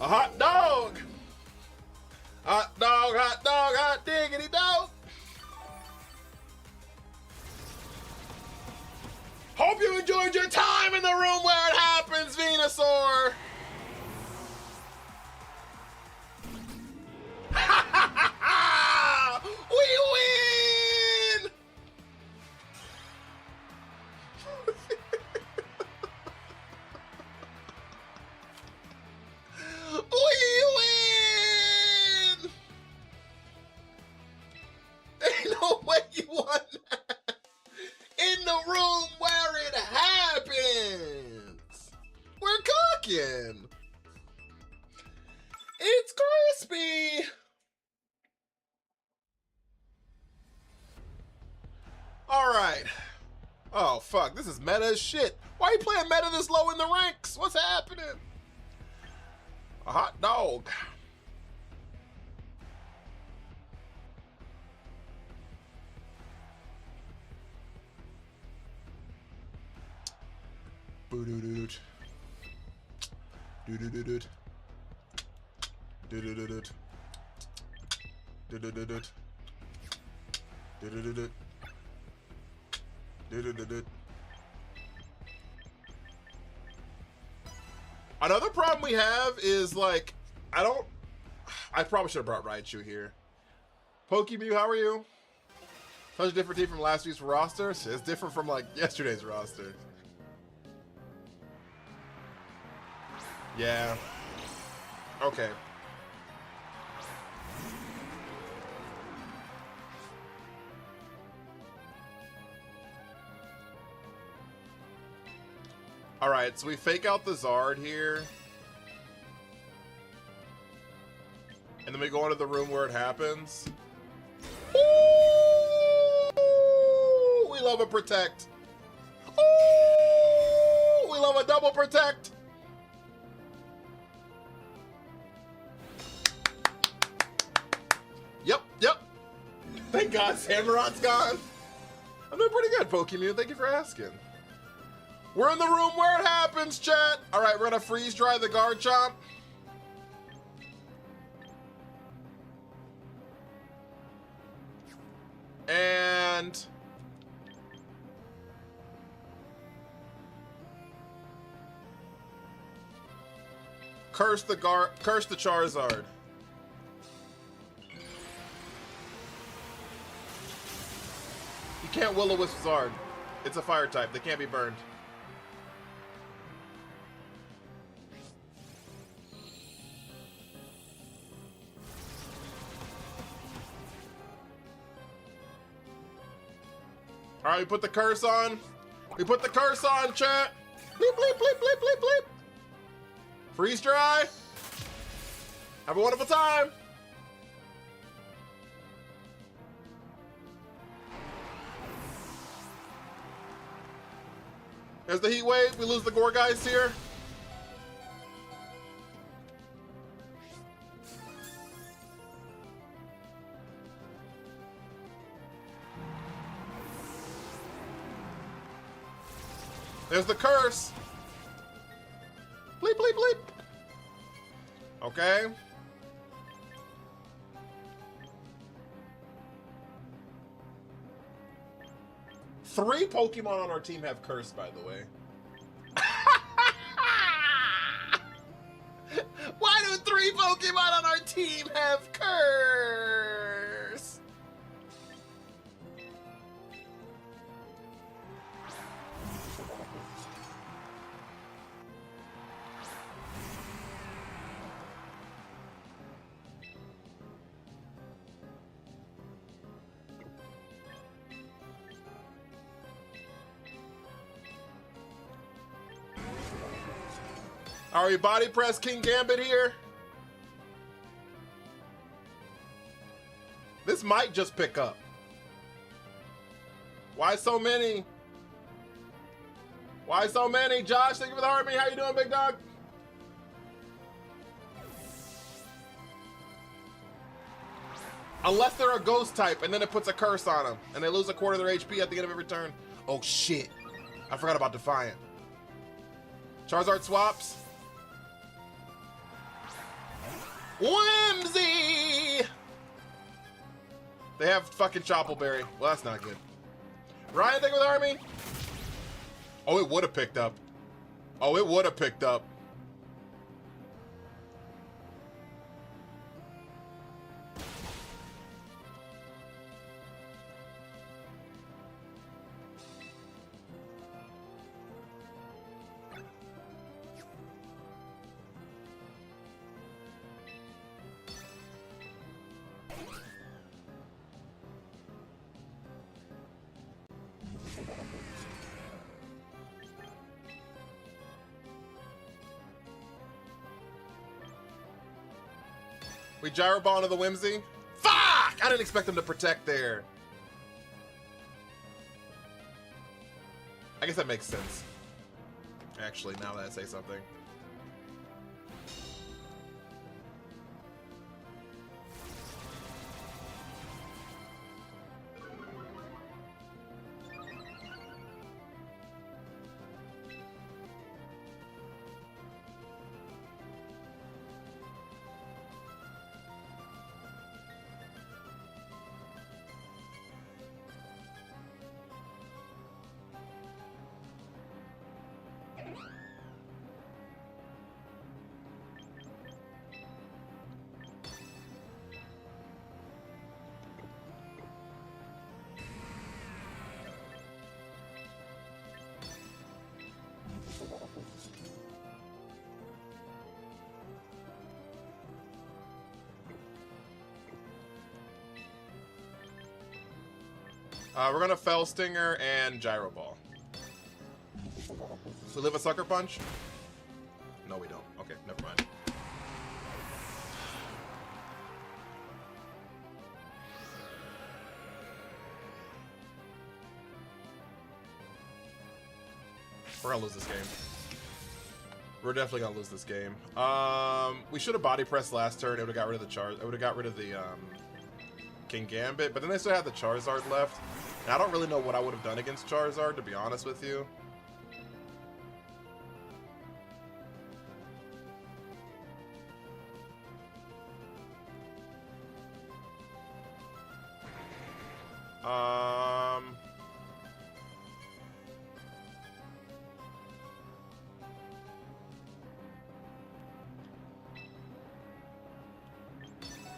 A hot dog! Hot dog, hot dog, hot diggity dog! Hope you enjoyed your time in the room where it happens, Venusaur! We win! We win! Ain't no way you won that. In the room where it happens. We're cooking. fuck? This is meta as shit. Why are you playing meta this low in the ranks? What's happening? A hot dog. Boo-doo-doo-doo. Do-do-do-do. Do-do-do-do. Do-do-do-do. Do-do-do-do. Do-do-do-do. Another problem we have is, like, I probably should have brought Raichu here. Pokemew, how are you? Such a different team from last week's roster. It's different from, like, yesterday's roster. Yeah. Okay. Alright, so we fake out the Zard here. And then we go into the room where it happens. Ooh, we love a protect. Ooh, we love a double protect. Yep. Thank God Samurot's gone. I'm doing pretty good, Pokemew. Thank you for asking. We're in the room where it happens, chat. All right, we're gonna freeze dry the Garchomp. And curse the Charizard. You can't Will-O-Wisp Zard. It's a fire type. They can't be burned. All right, we put the curse on. We put the curse on, chat. Bleep, bleep, bleep, bleep, bleep, bleep. Freeze dry. Have a wonderful time. There's the heat wave. We lose the Gourgeist here. There's the curse. Bleep, bleep, bleep. Okay. Three Pokemon on our team have curse, by the way. Why do 3 Pokemon on our team have curse? Are we body press King Gambit here? This might just pick up. Why so many? Why so many? Josh, thank you for the heart. How you doing, big dog? Unless they're a ghost type, and then it puts a curse on them, and they lose a quarter of their HP at the end of every turn. Oh shit! I forgot about Defiant. Charizard swaps. Whimsy! They have fucking Choppleberry. Well, that's not good. Ryan, thank you for the army. Oh, it would have picked up. Oh, it would have picked up. We gyro ball into the Whimsy. Fuck! I didn't expect him to protect there. I guess that makes sense. Actually, now that I say something. We're gonna Fell Stinger and Gyro Ball. So we live a Sucker Punch? No, we don't. Okay, never mind. We're gonna lose this game. We're definitely gonna lose this game. We should have body pressed last turn. It would have got rid of the Char. It would have got rid of the King Gambit, but then they still had the Charizard left. And I don't really know what I would have done against Charizard, to be honest with you.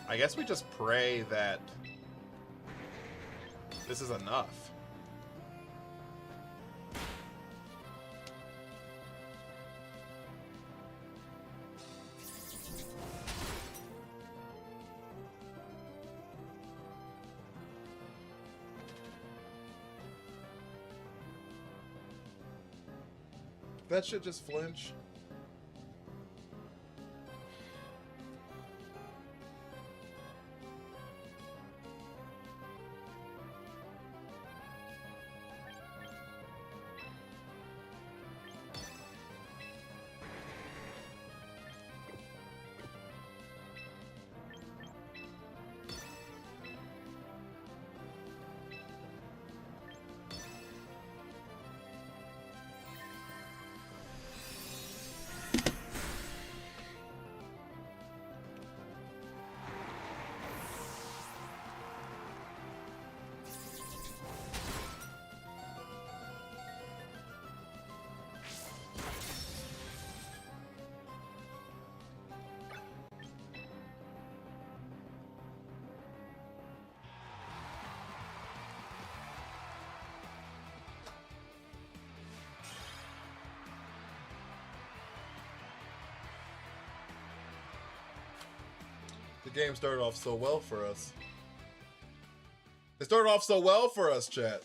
I guess we just pray that this is enough. That should just flinch. The game started off so well for us. It started off so well for us, chat.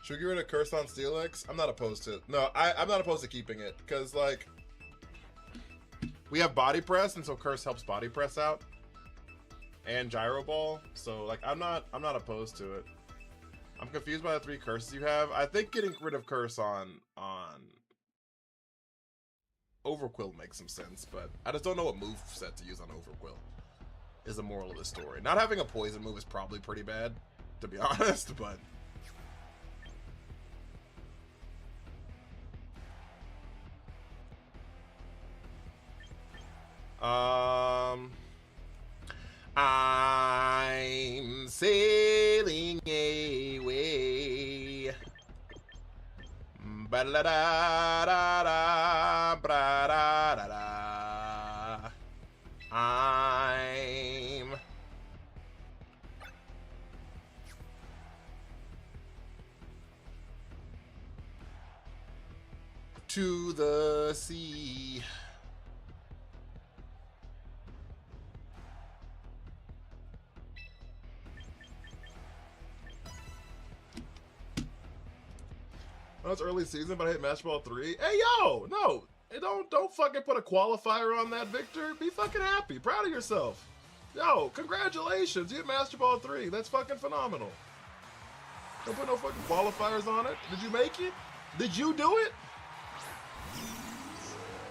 Should we get rid of Curse on Steelix? I'm not opposed to it. No, I'm not opposed to keeping it. Because, like, we have Body Press, and so Curse helps Body Press out. And Gyro Ball. So, like, I'm not opposed to it. I'm confused by the 3 curses you have. I think getting rid of Curse on Overquill makes some sense, but I just don't know what move set to use on Overquill is the moral of the story. Not having a poison move is probably pretty bad, to be honest, but I'm sailing away. Ba-da-da-da-da, I'm to the sea. Well, it's early season, but I hit Match Ball 3. Hey, yo! No! Don't fucking put a qualifier on that, Victor. Be fucking happy. Proud of yourself. Yo, congratulations. You hit Master Ball 3. That's fucking phenomenal. Don't put no fucking qualifiers on it. Did you make it? Did you do it?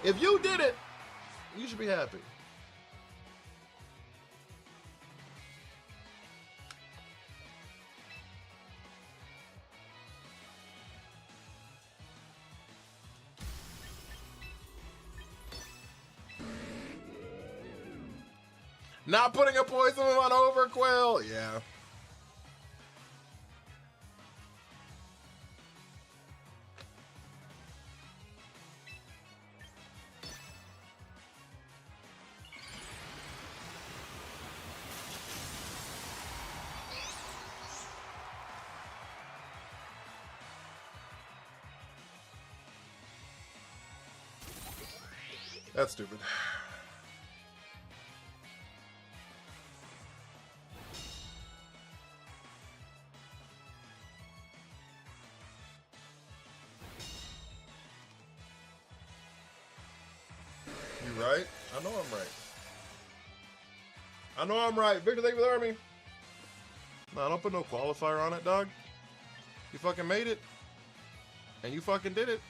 If you did it, you should be happy. Not putting a poison move on Overquill. Yeah. That's stupid. You right? I know I'm right. I know I'm right. Victor, thank you for the army. No, don't put no qualifier on it, dog. You fucking made it. And you fucking did it.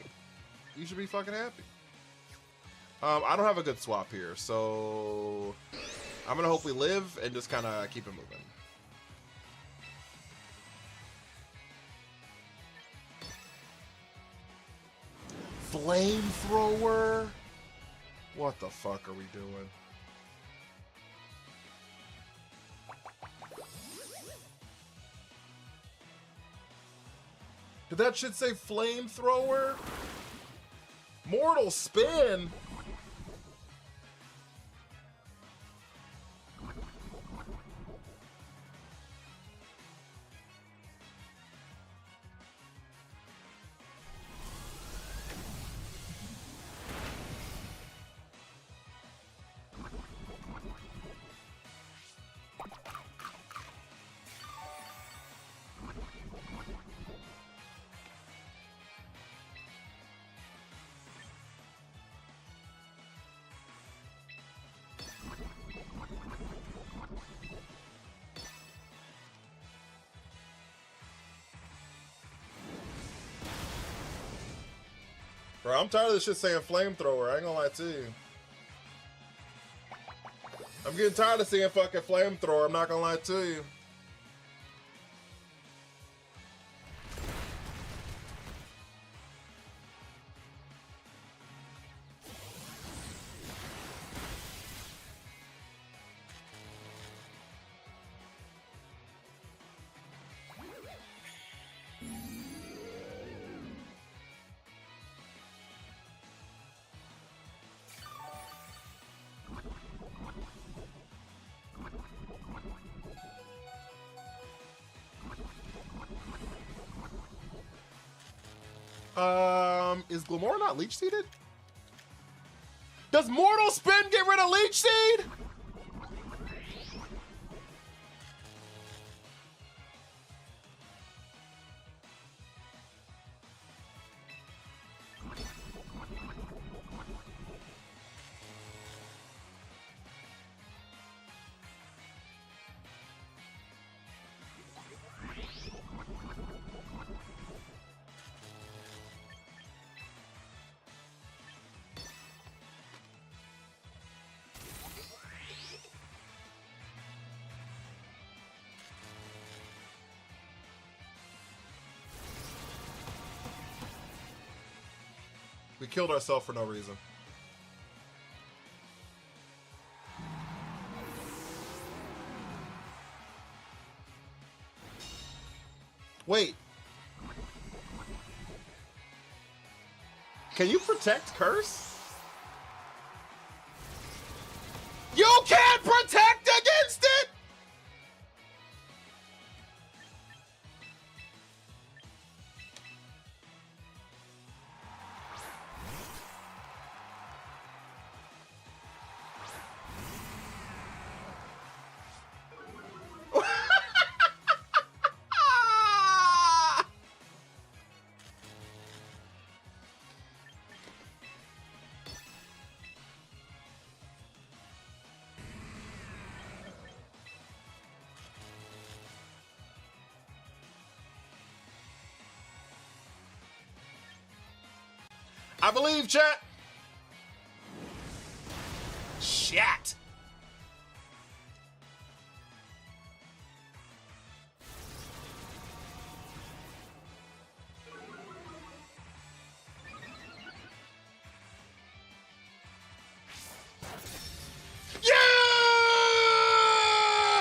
You should be fucking happy. I don't have a good swap here, so I'm gonna hope we live and just kind of keep it moving. Flamethrower? What the fuck are we doing? Did that shit say flamethrower? Mortal spin? Bro, I'm tired of this shit saying flamethrower. I ain't gonna lie to you. I'm getting tired of seeing fucking flamethrower. I'm not gonna lie to you. Is Glamora not Leech Seeded? Does Mortal Spin get rid of Leech Seed? We killed ourselves for no reason. Wait. Can you protect Curse? You can't protect against it! I believe, chat. Shit.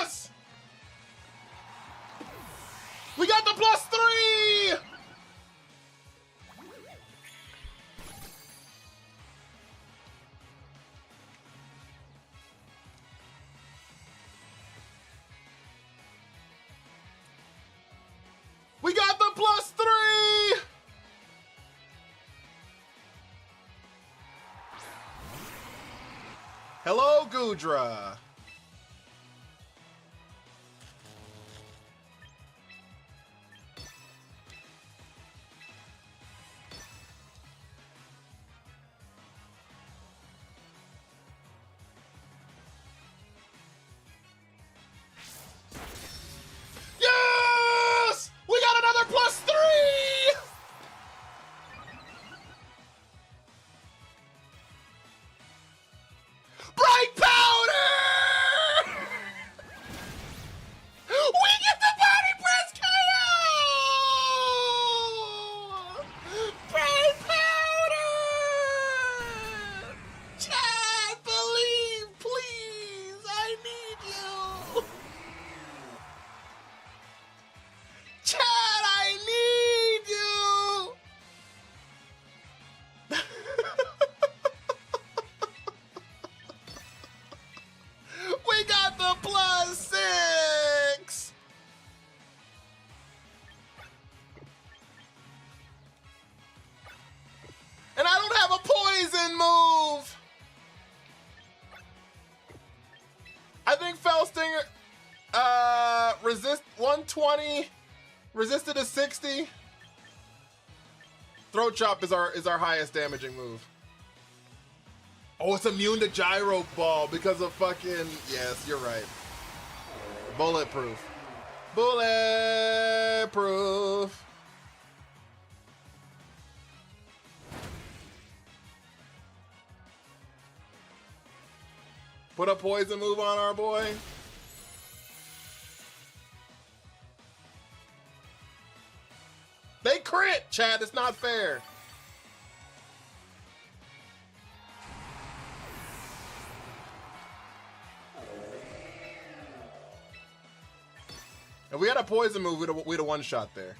Yes! We got the +3! We got the +3! Hello, Gudra. Yes! We got another +3! Bright powder! We get the body press KO! Bright powder! Chad, believe, please! I need you! Chad, I need you! We got the +6! And I don't have a poison move! I think Fellstinger, resist 120, resisted to 60. Throat Chop is our highest damaging move. Oh, it's immune to Gyro Ball because of fucking... Yes, you're right. Bulletproof. Bulletproof. Put a poison move on our boy. They crit, Chad. It's not fair. If we had a poison move, we'd have one shot there.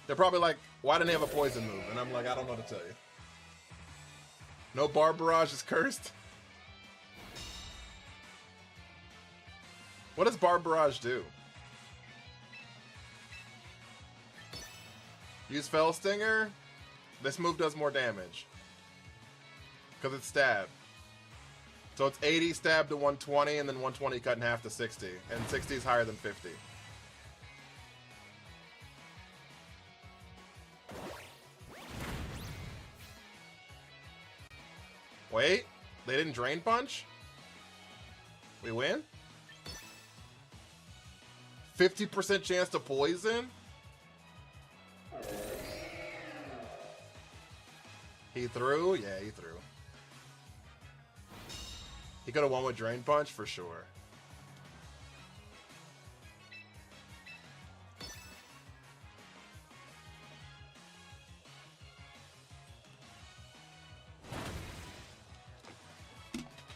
They're probably like, why didn't he have a poison move? And I'm like, I don't know what to tell you. No Bar Barrage is cursed. What does Bar Barrage do? Use Fell Stinger. This move does more damage. Because it's stab. So it's 80 stab to 120, and then 120 cut in half to 60. And 60 is higher than 50. Wait, they didn't Drain Punch? We win? 50% chance to poison? He threw? Yeah, he threw. He could have won with Drain Punch for sure.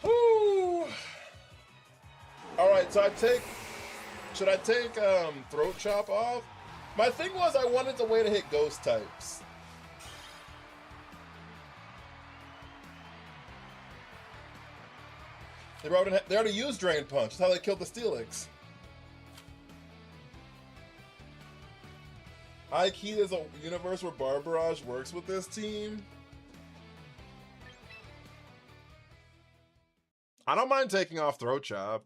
Woo! Alright, so should I take Throat Chop off? My thing was I wanted a way to hit ghost types. They already used Drain Punch. That's how they killed the Steelix. Ike, there's a universe where Bar Barrage works with this team. I don't mind taking off Throat Chop.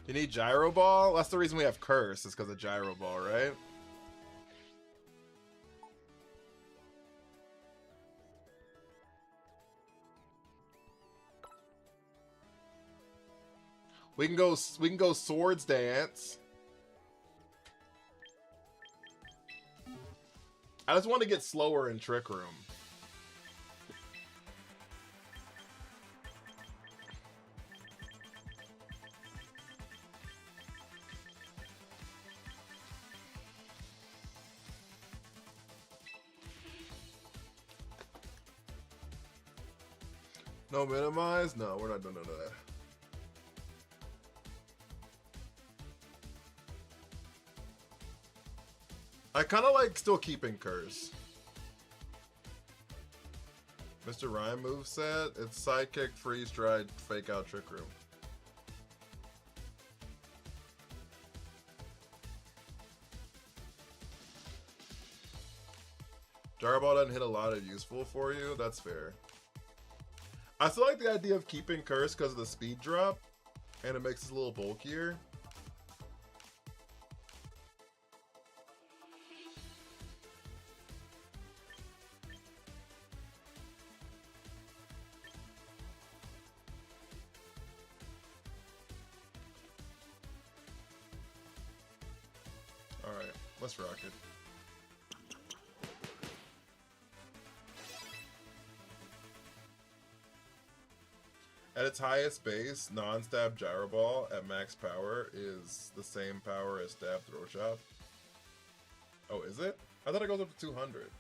You need Gyro Ball? That's the reason we have Curse, is because of Gyro Ball, right? We can go Swords Dance. I just want to get slower in Trick Room. No minimize? No, we're not doing none of that. I kind of like still keeping Curse. Mr. Rhyme moveset, it's sidekick, freeze, dried, fake out, Trick Room. Gyro Ball doesn't hit a lot of useful for you, that's fair. I still like the idea of keeping Curse because of the speed drop, and it makes us a little bulkier. Alright, let's rock it. At its highest base, non-stab Gyro Ball at max power is the same power as stab Throw Shot. Oh, is it? I thought it goes up to 200.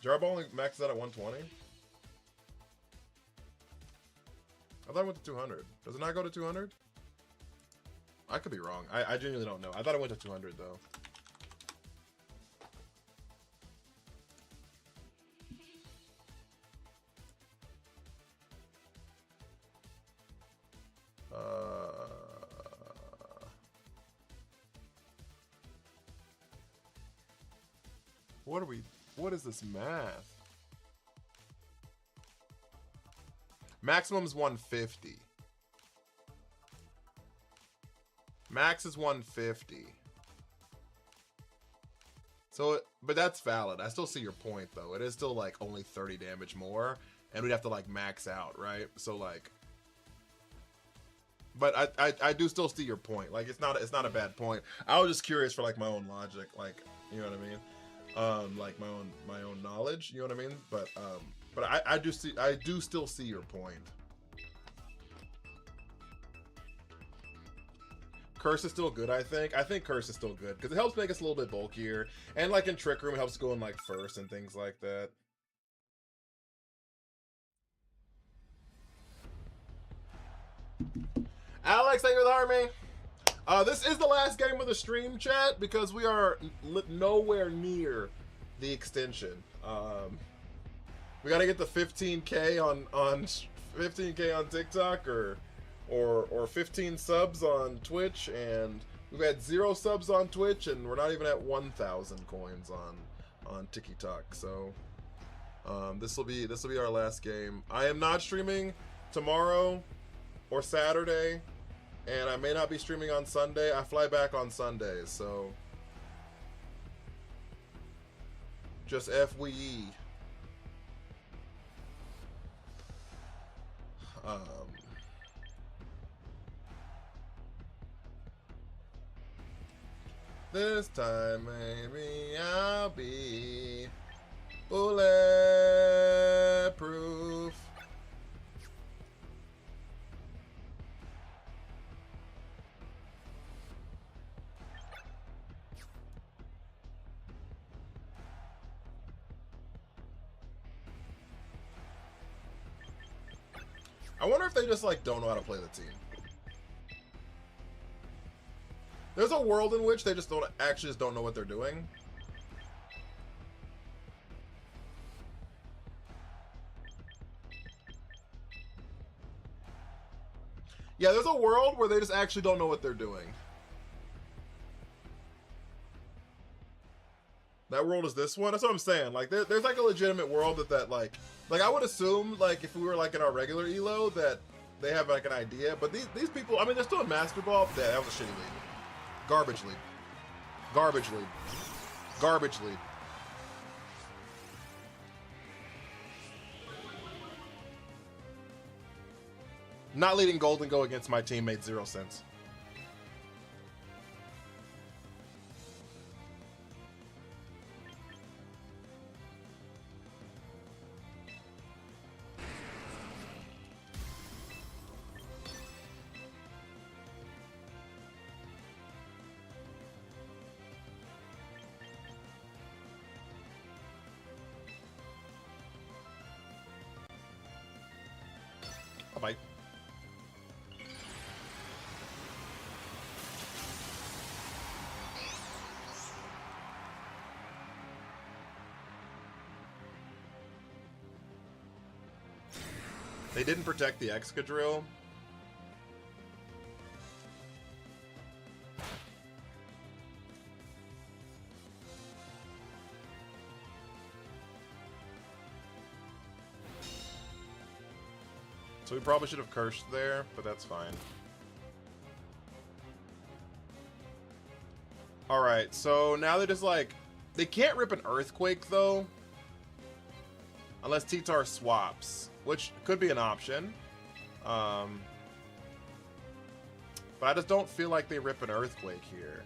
Gyro Ball only maxes out at 120? I thought it went to 200. Does it not go to 200? I could be wrong. I genuinely don't know. I thought it went to 200 though. What is this math? Maximum is 150. Max is 150. So, but that's valid. I still see your point though. It is still like only 30 damage more, and we'd have to like max out, right? So like, but I do still see your point. Like it's not a bad point. I was just curious for like my own logic, like, you know what I mean? Like my own knowledge, you know what I mean? But I do still see your point. Curse is still good, I think. I think Curse is still good because it helps make us a little bit bulkier, and like in Trick Room, it helps go in like first and things like that. Alex, thank you for the army. This is the last game of the stream, chat, because we are nowhere near the extension. We gotta get the 15K on 15K on TikTok or 15 subs on Twitch, and we've had 0 subs on Twitch, and we're not even at 1,000 coins on TikTok. So this will be our last game. I am not streaming tomorrow or Saturday. And I may not be streaming on Sunday. I fly back on Sundays, so just FYE. This time maybe I'll be bulletproof. I wonder if they just like don't know how to play the team. There's a world in which they just don't know what they're doing. Yeah, there's a world where they just actually don't know what they're doing. That world is this one? That's what I'm saying. Like, there's like a legitimate world that like I would assume, like, if we were like in our regular ELO, that they have like an idea. But these people, I mean, they're still in Master Ball. Yeah, that was a shitty lead. Garbage lead. Garbage lead. Garbage lead. Not leading Golden Go against my team made 0 sense. Bye. They didn't protect the Excadrill. So we probably should have cursed there, but that's fine. Alright, so now they're just like... They can't rip an Earthquake, though. Unless T-Tar swaps, which could be an option. But I just don't feel like they rip an Earthquake here.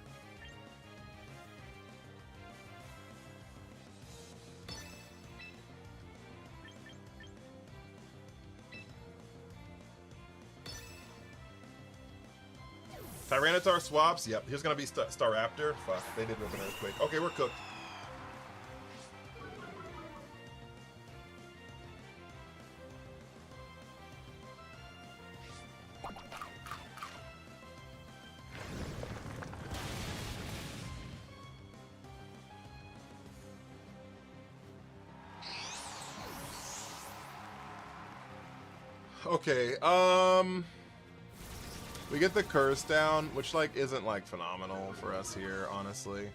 Tyranitar swaps? Yep. Here's gonna be Staraptor. Fuck, they did rip an Earthquake. Okay, we're cooked. Okay, we get the curse down, which, like, isn't, like, phenomenal for us here, honestly.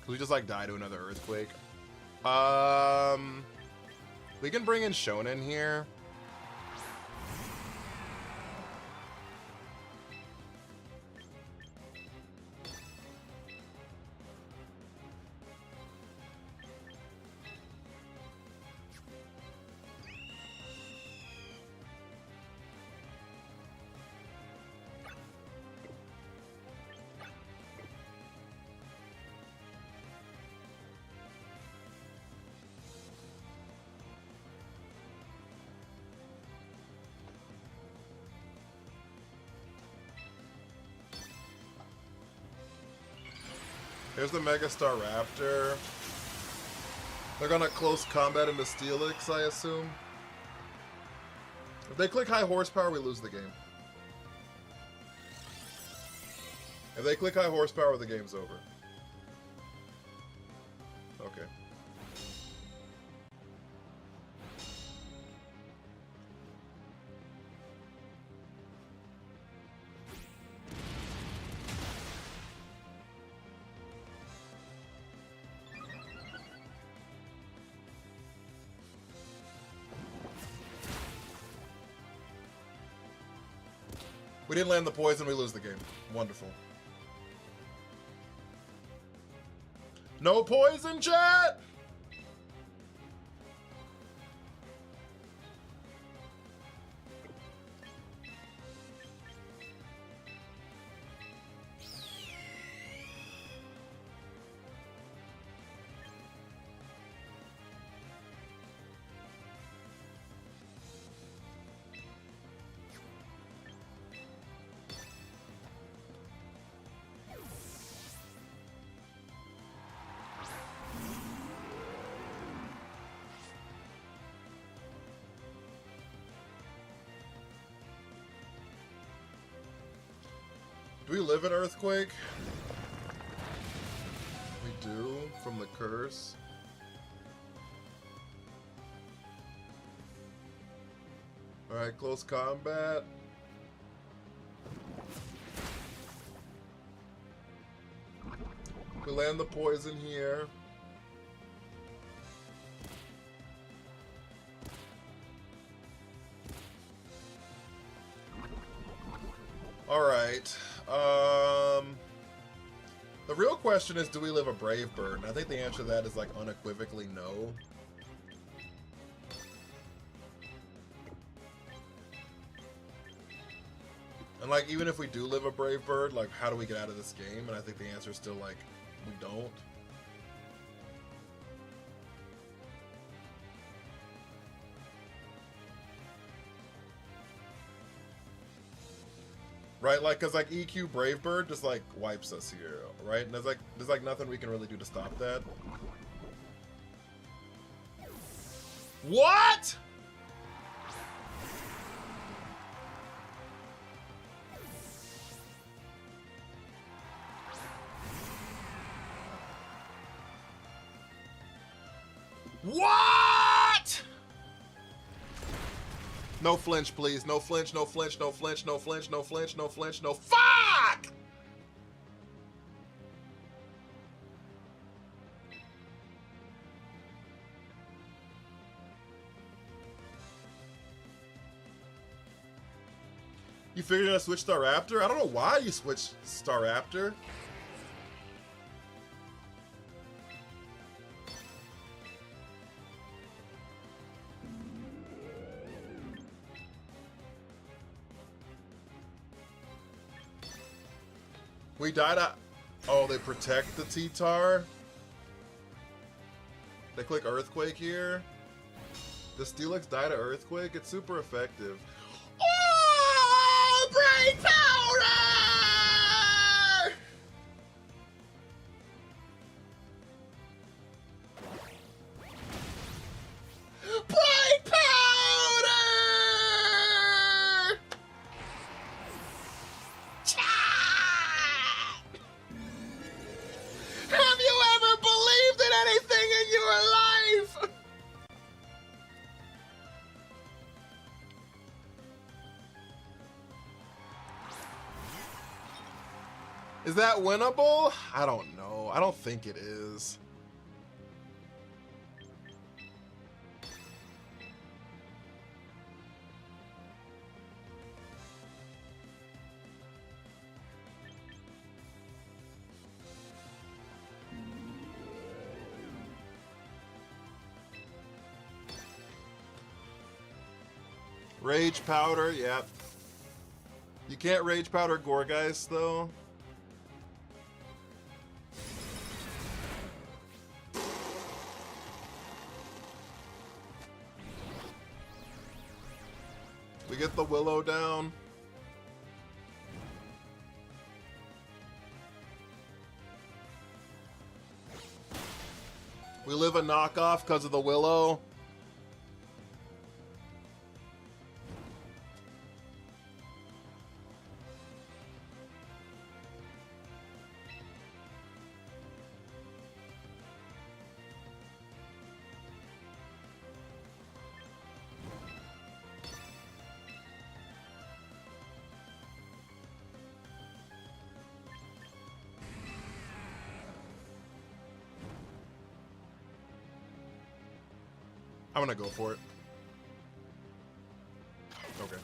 Cause we just, like, die to another Earthquake. We can bring in Shonen here. Here's the Mega Staraptor. They're gonna close combat into Steelix, I assume. If they click high horsepower, we lose the game. If they click high horsepower, the game's over. Okay. We didn't land the poison, we lose the game. Wonderful. No poison, chat! Do we live in Earthquake? We do, from the curse. Alright, close combat. We land the poison here. Alright. The real question is, do we live a Brave Bird? And I think the answer to that is, like, unequivocally no. And like, even if we do live a Brave Bird, like, how do we get out of this game? And I think the answer is still like, we don't. Right, like, cause like EQ Brave Bird just like wipes us here, right? And there's like nothing we can really do to stop that. What? What? No flinch, please. No flinch, no flinch, no flinch, no flinch, no flinch, no flinch, no fuck! You figured you're gonna switch Staraptor? I don't know why you switched Staraptor. We died at... Oh, they protect the T-Tar? They click Earthquake here? The Steelix died at Earthquake? It's super effective. Oh! Brain powder! Brain powder! Have you ever believed in anything in your life? Is that winnable? I don't know. I don't think it is. Rage Powder, yep. You can't Rage Powder Gourgeist, though. We get the Willow down. We live a knockoff because of the Willow. I'm gonna go for it. Okay.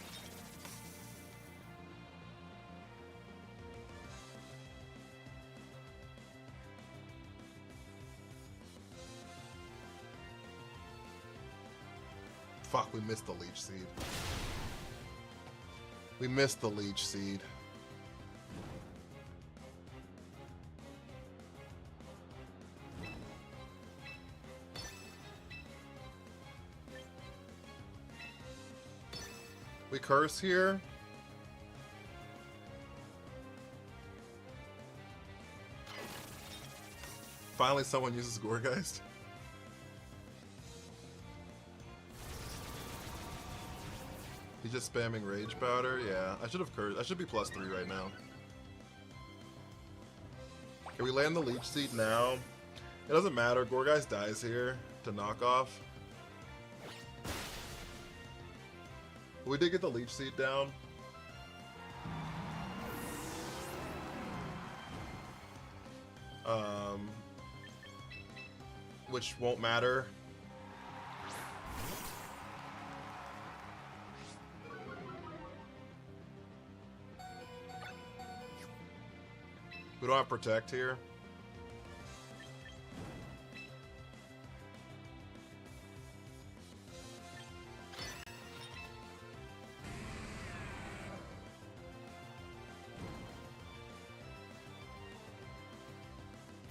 Fuck, we missed the Leech Seed. We missed the Leech Seed. We curse here. Finally someone uses Gourgeist. He's just spamming Rage Powder. Yeah, I should have cursed. I should be +3 right now. Can we land the Leech Seed now? It doesn't matter. Gourgeist dies here to knock off. We did get the Leech Seed down. Which won't matter. We don't have Protect here.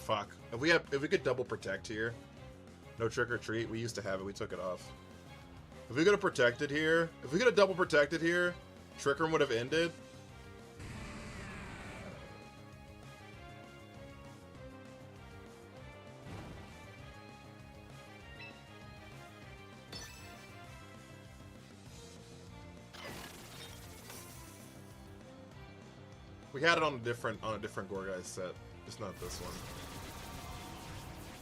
Fuck. If we could double protect here, no trick or treat. We used to have it. We took it off. If we could have protected here, if we could have double protected here, Trick Room would have ended. We had it on a different Gorgai set, just not this one.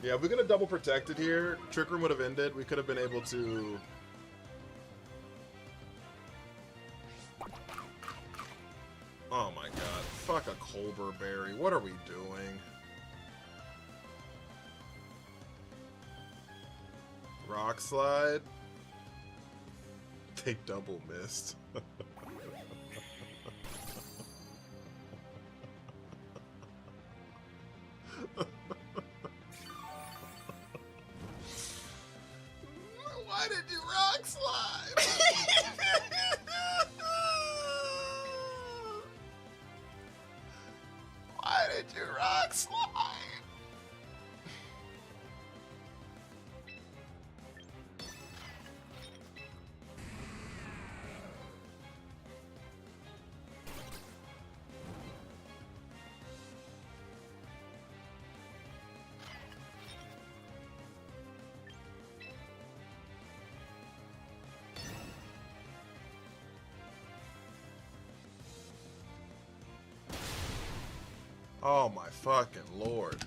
Yeah, if we could have double protected here, Trick Room would have ended. We could have been able to. Oh my god! Fuck a Colbur Berry. What are we doing? Rock Slide. They double missed. Why did you rock slide? Why did you rock slide? Oh my fucking lord.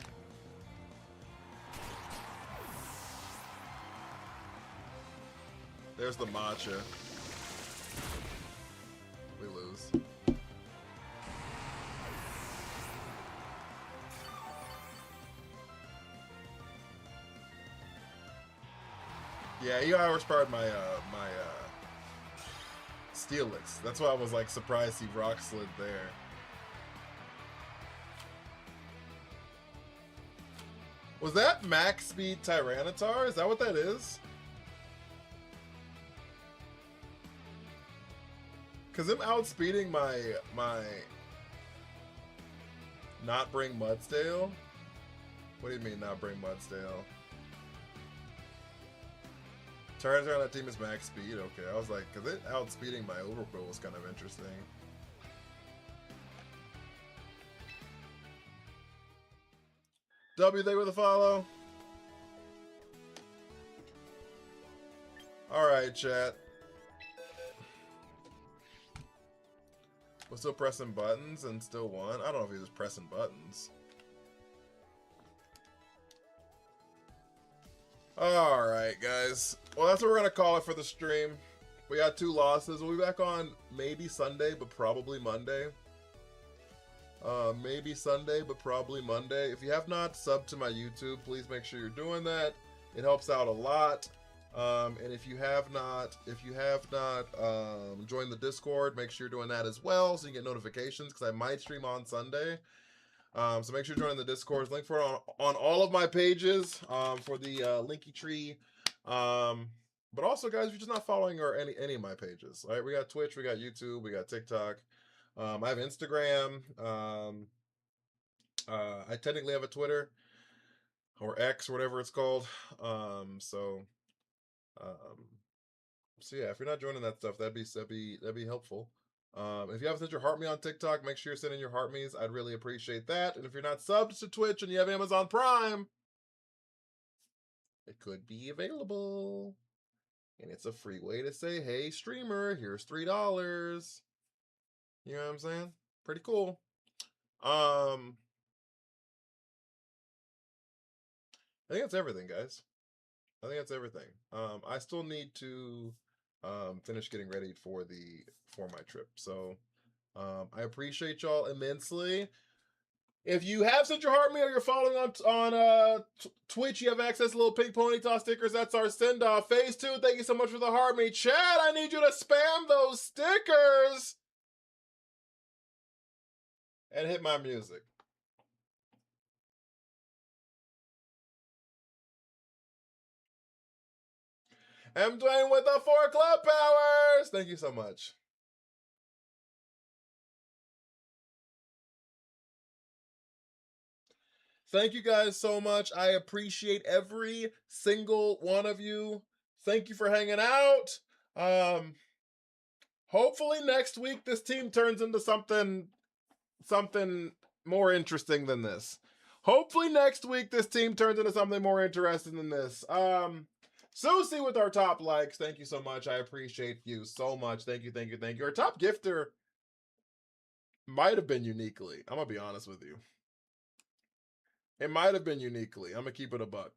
There's the matcha. We lose. Yeah, you outsparred my Steelix. That's why I was like surprised he rock slid there. Was that max speed Tyranitar? Is that what that is? Cause I'm outspeeding my not bring Mudsdale? What do you mean not bring Mudsdale? Tyranitar on that team is max speed? Okay, I was like, cause it outspeeding my Overqwil was kind of interesting. W, they with a follow. Alright, chat. We're still pressing buttons and still won. I don't know if he was pressing buttons. Alright, guys. Well, that's what we're going to call it for the stream. We got 2 losses. We'll be back on maybe Sunday, but probably Monday. Maybe Sunday, but probably Monday. If you have not subbed to my YouTube, please make sure you're doing that. It helps out a lot. And if you have not joined the Discord, make sure you're doing that as well, so you get notifications, because I might stream on Sunday. So make sure you're joining the Discord. Link for it on all of my pages for the Linky Tree. But also, guys, if you're just not following any of my pages, right? We got Twitch, we got YouTube, we got TikTok. I have Instagram. I technically have a Twitter or X, or whatever it's called. So yeah, if you're not joining that stuff, that'd be helpful. If you haven't sent your heart me on TikTok, make sure you're sending your heart me's. I'd really appreciate that. And if you're not subbed to Twitch and you have Amazon Prime, it could be available. And it's a free way to say, hey, streamer, here's $3. You know what I'm saying? Pretty cool. I think that's everything, guys. I think that's everything. I still need to finish getting ready for my trip. So I appreciate y'all immensely. If you have sent your heart me or you're following on Twitch, you have access to little pink ponytail stickers. That's our send off. Phase 2. Thank you so much for the heart me. Chad, I need you to spam those stickers and hit my music. M. Dwayne with the 4 club powers. Thank you so much. Thank you guys so much. I appreciate every single one of you. Thank you for hanging out. Hopefully next week this team turns into something more interesting than this. Hopefully next week this team turns into something more interesting than this. Susie with our top likes. Thank you so much. I appreciate you so much. Thank you. Our top gifter might have been Uniquely. I'm gonna be honest with you. It might have been Uniquely. I'm gonna keep it a buck.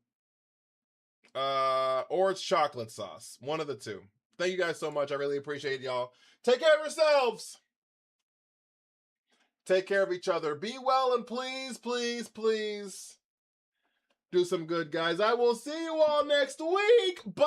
Or it's chocolate sauce. One of the two. Thank you guys so much. I really appreciate y'all. Take care of yourselves. Take care of each other. Be well, and please, please, please do some good, guys. I will see you all next week. Bye!